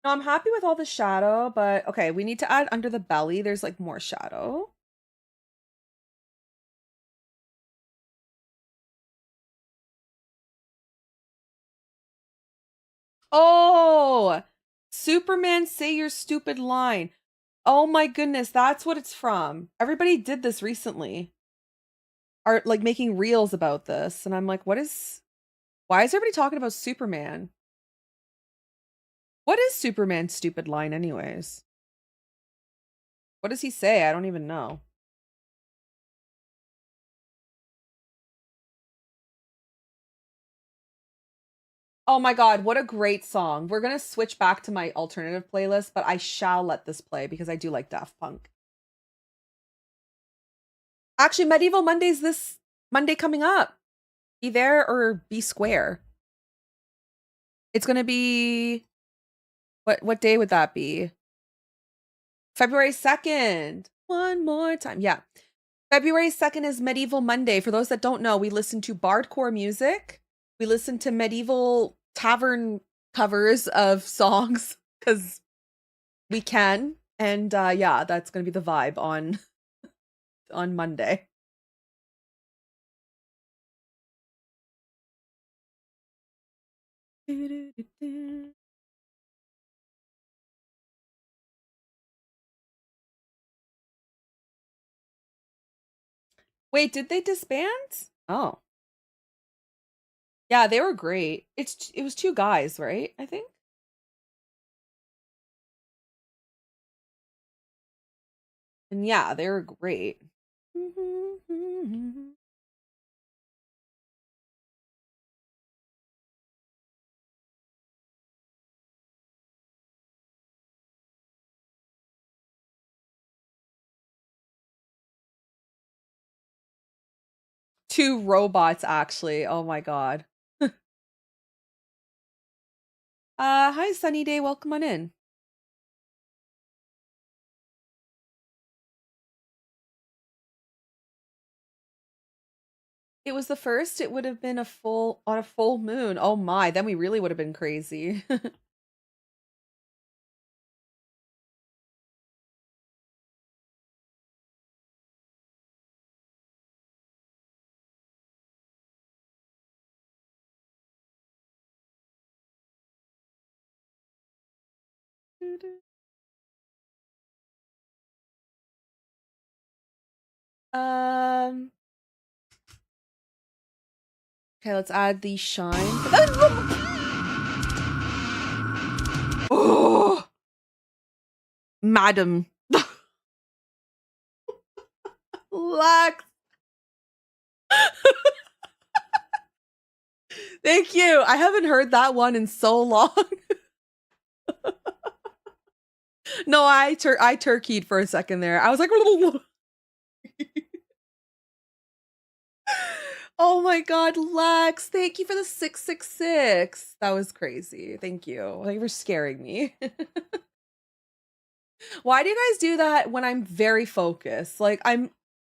No, I'm happy with all the shadow, but okay, we need to add under the belly. There's like more shadow. Oh, Superman, say your stupid line. Oh my goodness, that's what it's from. Everybody did this recently. Are like making reels about this, and I'm like, why is everybody talking about Superman? What is Superman's stupid line, anyways? What does he say? I don't even know. Oh my God, what a great song. We're gonna switch back to my alternative playlist, but I shall let this play because I do like Daft Punk. Actually, Medieval Monday's this Monday coming up. Be there or be square. It's gonna be what day would that be? February 2nd. One more time. Yeah. February 2nd is Medieval Monday. For those that don't know, we listen to bardcore music. We listen to medieval tavern covers of songs because we can. And yeah, that's gonna be the vibe on Monday. Wait, did they disband? Oh. Yeah, they were great. It was two guys, right? I think. And yeah, they were great. Two robots, actually. Oh my God. Hi, Sunny Day. Welcome on in. It was the first. It would have been on a full moon. Oh my, then we really would have been crazy. Um, okay, let's add the shine. Oh, madam. Lex. Thank you. I haven't heard that one in so long. No, I turkeyed for a second there. I was like, oh my God, Lex, thank you for the 666. That was crazy. Thank you. Thank you for scaring me. Why do you guys do that when I'm very focused? Like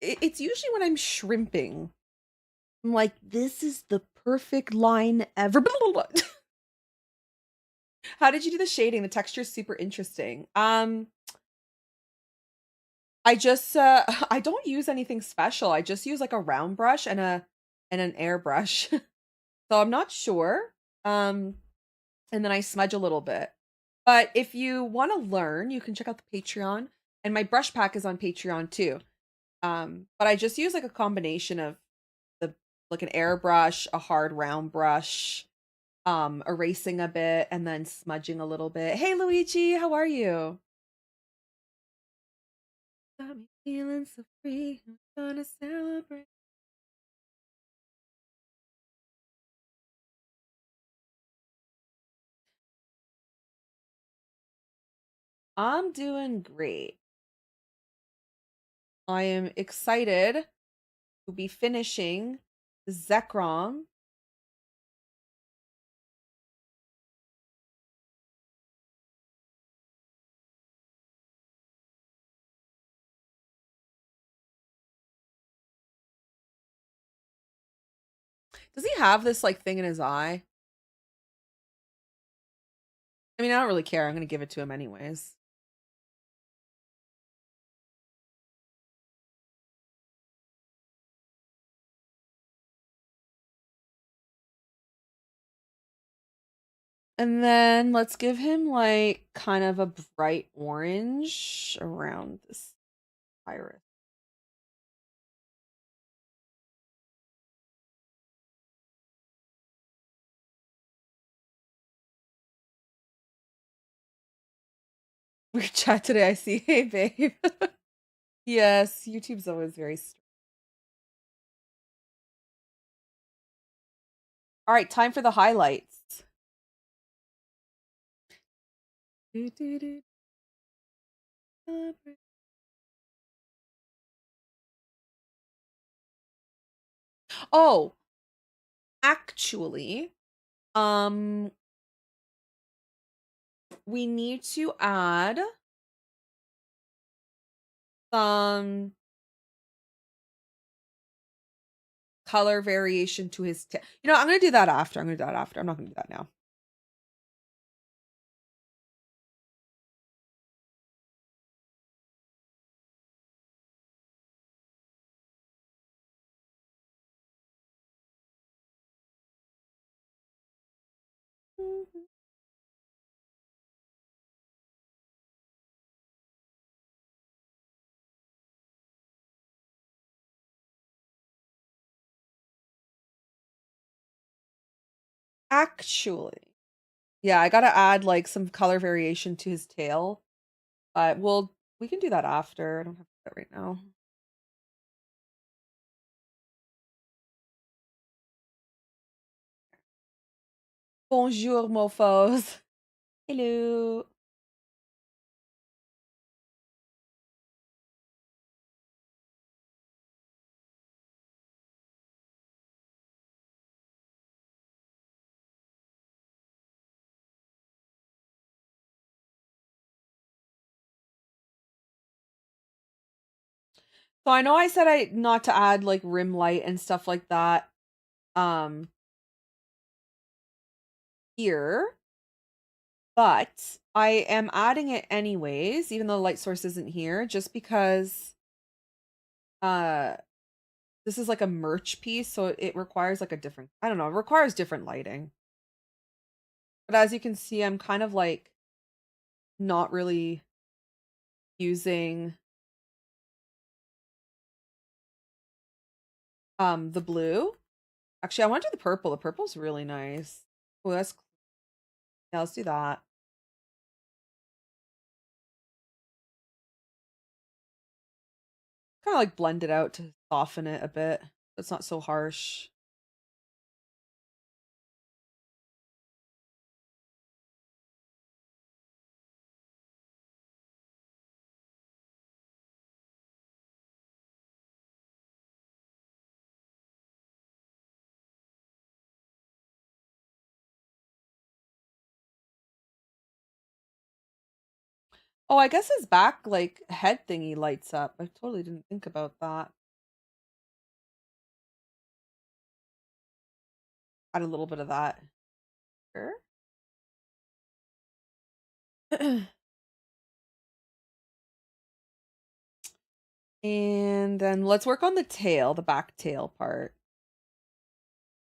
it's usually when I'm shrimping. I'm like, this is the perfect line ever. How did you do the shading? The texture is super interesting. I just I don't use anything special. I just use like a round brush and an airbrush. So I'm not sure. And then I smudge a little bit. But if you want to learn, you can check out the Patreon. And my brush pack is on Patreon too. But I just use like a combination of the like an airbrush, a hard round brush, erasing a bit, and then smudging a little bit. Hey Luigi, how are you? Got me feeling so free. I'm gonna celebrate. I'm doing great. I am excited to be finishing Zekrom. Does he have this like thing in his eye? I mean, I don't really care. I'm gonna give it to him anyways. And then let's give him like kind of a bright orange around this iris. Weird chat today. I see. Hey, babe. Yes, YouTube's always very. All right, time for the highlights. Do, do, do. Oh, actually, um, we need to add some color variation to his tail. You know, I'm gonna do that after. I'm gonna do that after. I'm not gonna do that now. Actually, yeah, I gotta add like some color variation to his tail. But we can do that after. I don't have to do that right now. Bonjour, mofos. Hello. So I know I said I not to add like rim light and stuff like that um here, but I am adding it anyways, even though the light source isn't here, just because uh this is like a merch piece, so it requires like a different, I don't know, it requires different lighting. But as you can see, I'm kind of like not really using the blue. Actually, I want to do the purple. The purple's really nice. Oh, yeah, let's do that. Kind of like blend it out to soften it a bit. So it's not so harsh. Oh, I guess his back like head thingy lights up. I totally didn't think about that. Add a little bit of that. Sure. And then let's work on the tail, the back tail part.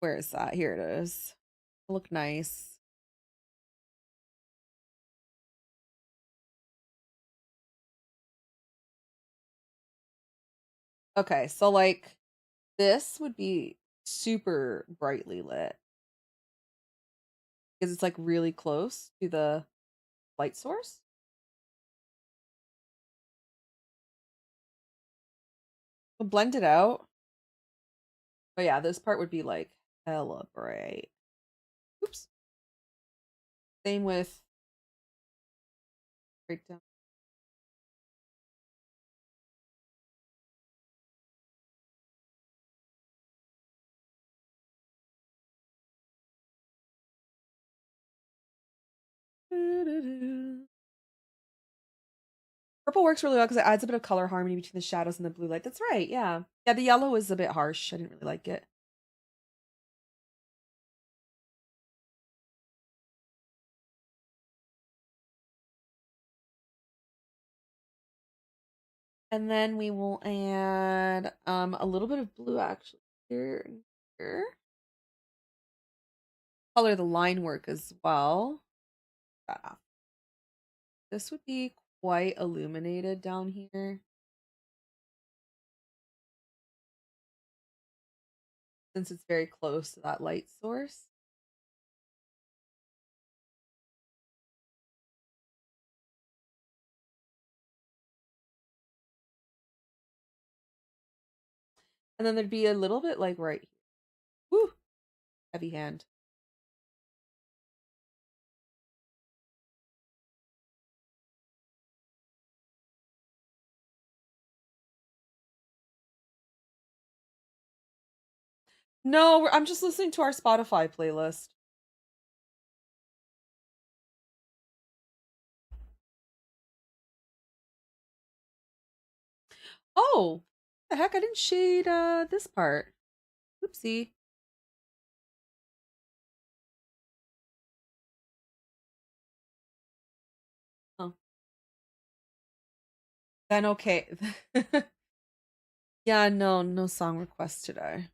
Where is that? Here it is. Look nice. Okay, so like this would be super brightly lit because it's like really close to the light source. We'll blend it out. But yeah, this part would be like hella bright. Oops. Same with breakdown. Purple works really well because it adds a bit of color harmony between the shadows and the blue light. That's right, yeah. Yeah, the yellow is a bit harsh. I didn't really like it. And then we will add a little bit of blue actually here and here. Color the line work as well. This would be quite illuminated down here. Since it's very close to that light source. And then there'd be a little bit like right here. Woo! Heavy hand. No, I'm just listening to our Spotify playlist. Oh, the heck, I didn't shade this part. Oopsie. Oh. Then okay. Yeah, no song request today.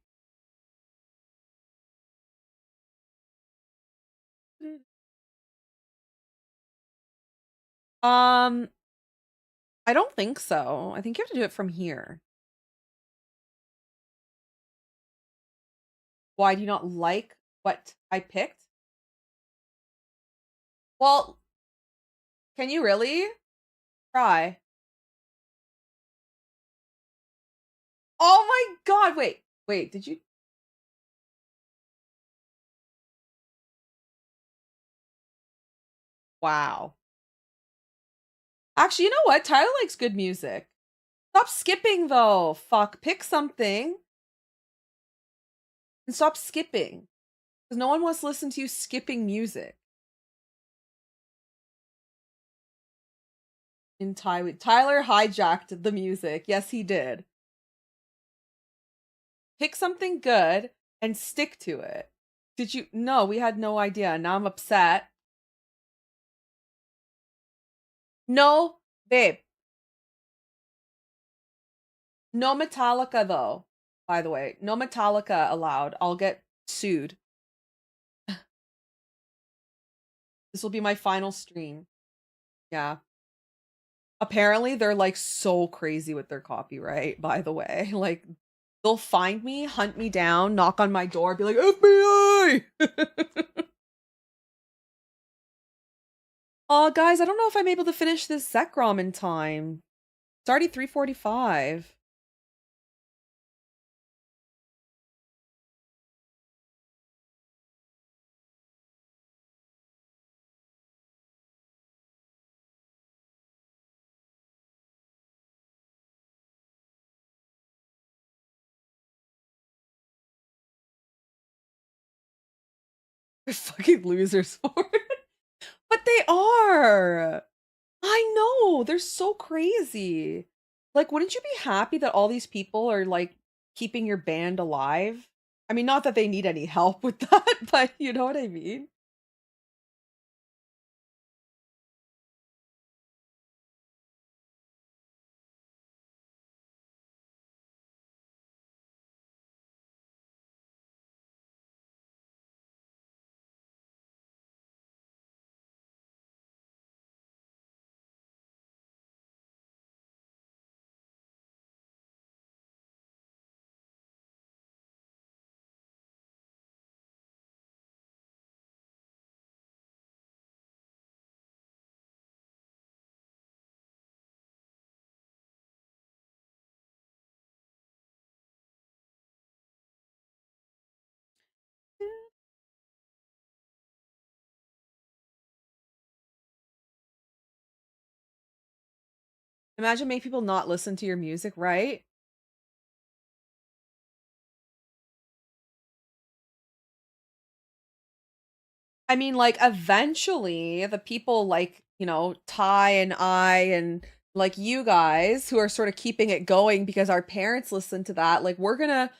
Um, I don't think so. I think you have to do it from here. Why do you not like what I picked? Well, can you really? Try. Oh my god, wait, did you? Wow. Actually, you know what? Tyler likes good music. Stop skipping though. Fuck, pick something and stop skipping. Because no one wants to listen to you skipping music. In Taiwan. Tyler hijacked the music. Yes, he did. Pick something good and stick to it. Did you? No, we had no idea. Now I'm upset. No, babe. No Metallica though. By the way, no Metallica allowed. I'll get sued. This will be my final stream. Yeah. Apparently they're like so crazy with their copyright, by the way. Like they'll find me, hunt me down, knock on my door, be like, FBI! Oh, guys, I don't know if I'm able to finish this Zekrom in time. It's already 3:45. They're fucking losers for it. But they are. I know. They're so crazy. Like, wouldn't you be happy that all these people are like keeping your band alive? I mean, not that they need any help with that, but you know what I mean? Imagine make people not listen to your music, right? I mean, like, eventually, the people like, Ty and I and like you guys who are sort of keeping it going because our parents listen to that, like, we're not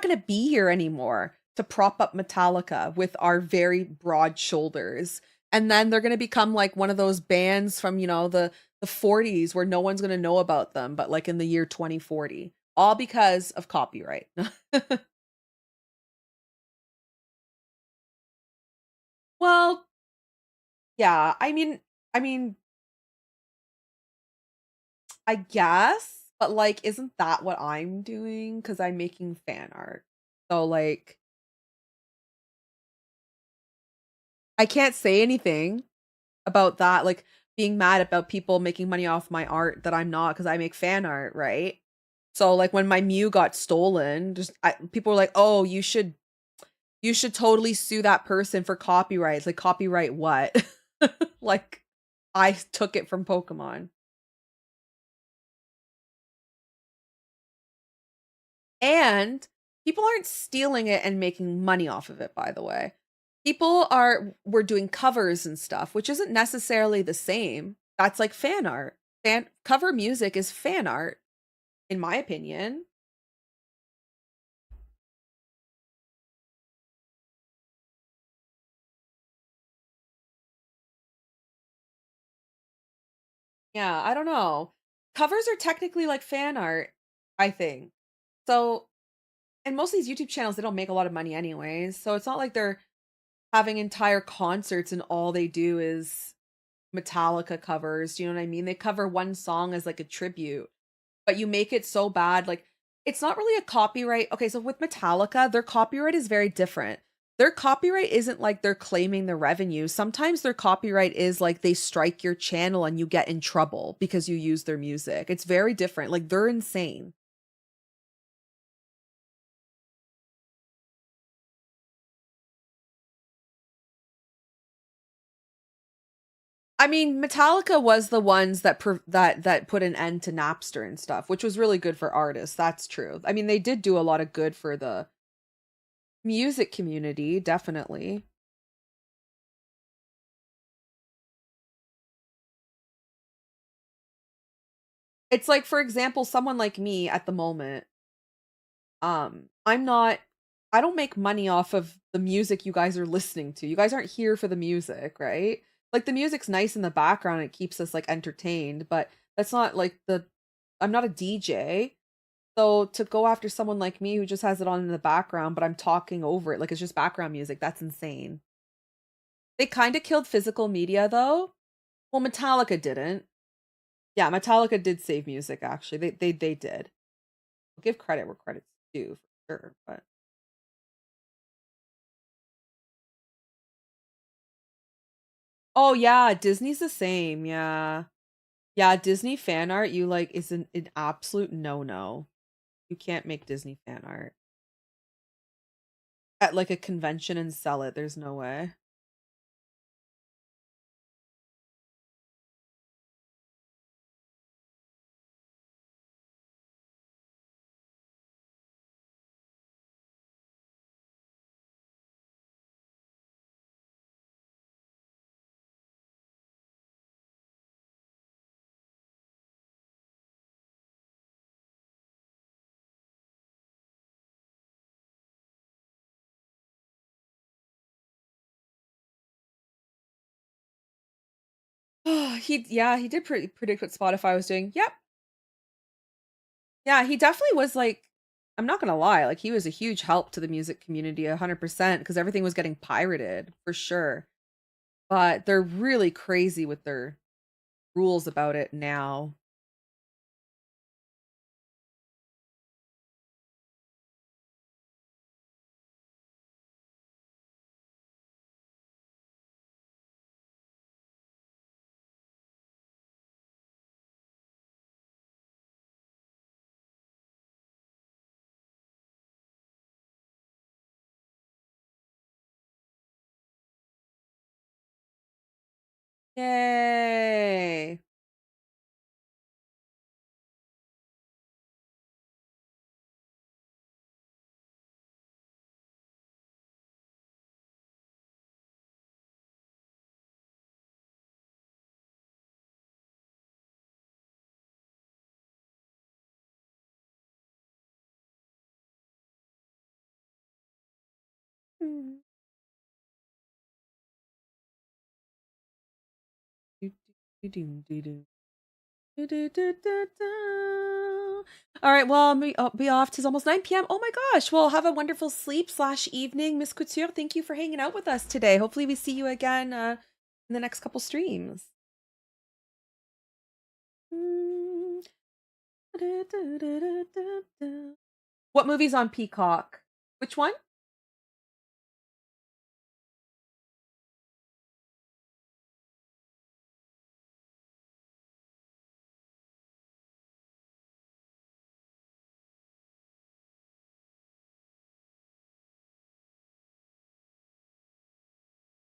gonna be here anymore to prop up Metallica with our very broad shoulders. And then they're gonna become like one of those bands from, the 40s where no one's gonna know about them, but like in the year 2040. All because of copyright. Well, yeah, I mean, I guess, but like, isn't that what I'm doing? Because I'm making fan art. So like, I can't say anything about that, like being mad about people making money off my art that I'm not because I make fan art, right? So like when my Mew got stolen, people were like, "Oh, you should totally sue that person for copyrights." Like copyright what? Like I took it from Pokemon. And people aren't stealing it and making money off of it, by the way. People are were doing covers and stuff, which isn't necessarily the same. That's like fan art. Fan cover music is fan art, in my opinion. Yeah, I don't know. Covers are technically like fan art, I think. So, and most of these YouTube channels, they don't make a lot of money anyways. So it's not like they're having entire concerts and all they do is Metallica covers. Do you know what I mean? They cover one song as like a tribute, but you make it so bad. Like, it's not really a copyright. Okay, so with Metallica, their copyright is very different. Their copyright isn't like they're claiming the revenue. Sometimes their copyright is like they strike your channel and you get in trouble because you use their music. It's very different. Like, they're insane. I mean, Metallica was the ones that put an end to Napster and stuff, which was really good for artists. That's true. I mean, they did do a lot of good for the music community, definitely. It's like, for example, someone like me at the moment, I'm not I don't make money off of the music you guys are listening to. You guys aren't here for the music, right? Like the music's nice in the background, it keeps us like entertained, but that's not like the I'm not a DJ. So to go after someone like me who just has it on in the background, but I'm talking over it, like it's just background music, that's insane. They kind of killed physical media though. Well, Metallica didn't. Yeah, Metallica did save music actually. They did. I'll give credit where credit's due for sure, but oh yeah, Disney's the same. Yeah. Yeah, Disney fan art you like is an absolute no-no. You can't make Disney fan art at like a convention and sell it. There's no way. He did predict what Spotify was doing. Yep. Yeah, he definitely was like I'm not gonna lie, like he was a huge help to the music community 100% because everything was getting pirated for sure. But they're really crazy with their rules about it now. Yay. Mm. All right, well, I'll be off. Tis almost 9 p.m. Oh my gosh. Well, have a wonderful sleep slash evening. Miss Couture, thank you for hanging out with us today. Hopefully we see you again in the next couple streams. What movie's on Peacock? Which one?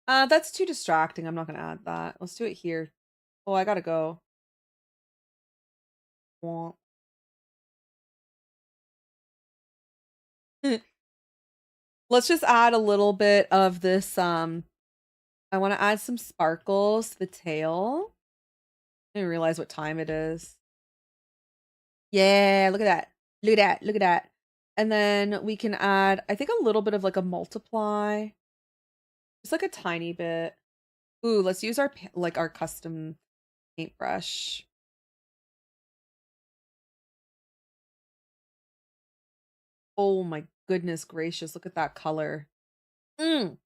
That's too distracting. I'm not gonna add that. Let's do it here. Oh, I gotta go. Wah. Let's just add a little bit of this. I want to add some sparkles to the tail. I didn't realize what time it is. Yeah, look at that. Look at that. Look at that. And then we can add, I think, a little bit of like a multiply. Just like a tiny bit. Ooh, let's use our like our custom paintbrush. Oh my goodness gracious, look at that color. Mm.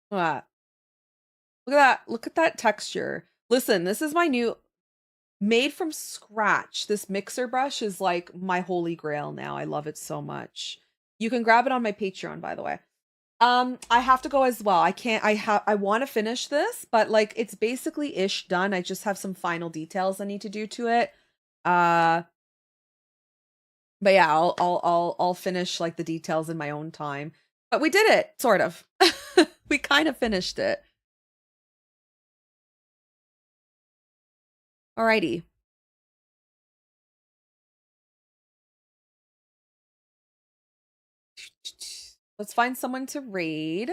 Look at that. Look at that. Look at that texture. Listen, this is my new made from scratch. This mixer brush is like my holy grail now. I love it so much. You can grab it on my Patreon, by the way. I have to go as well. I can't I want to finish this, but like it's basically ish done. I just have some final details I need to do to it. Uh but yeah, I'll finish like the details in my own time. But we did it, sort of. We kind of finished it. Alrighty. Let's find someone to raid.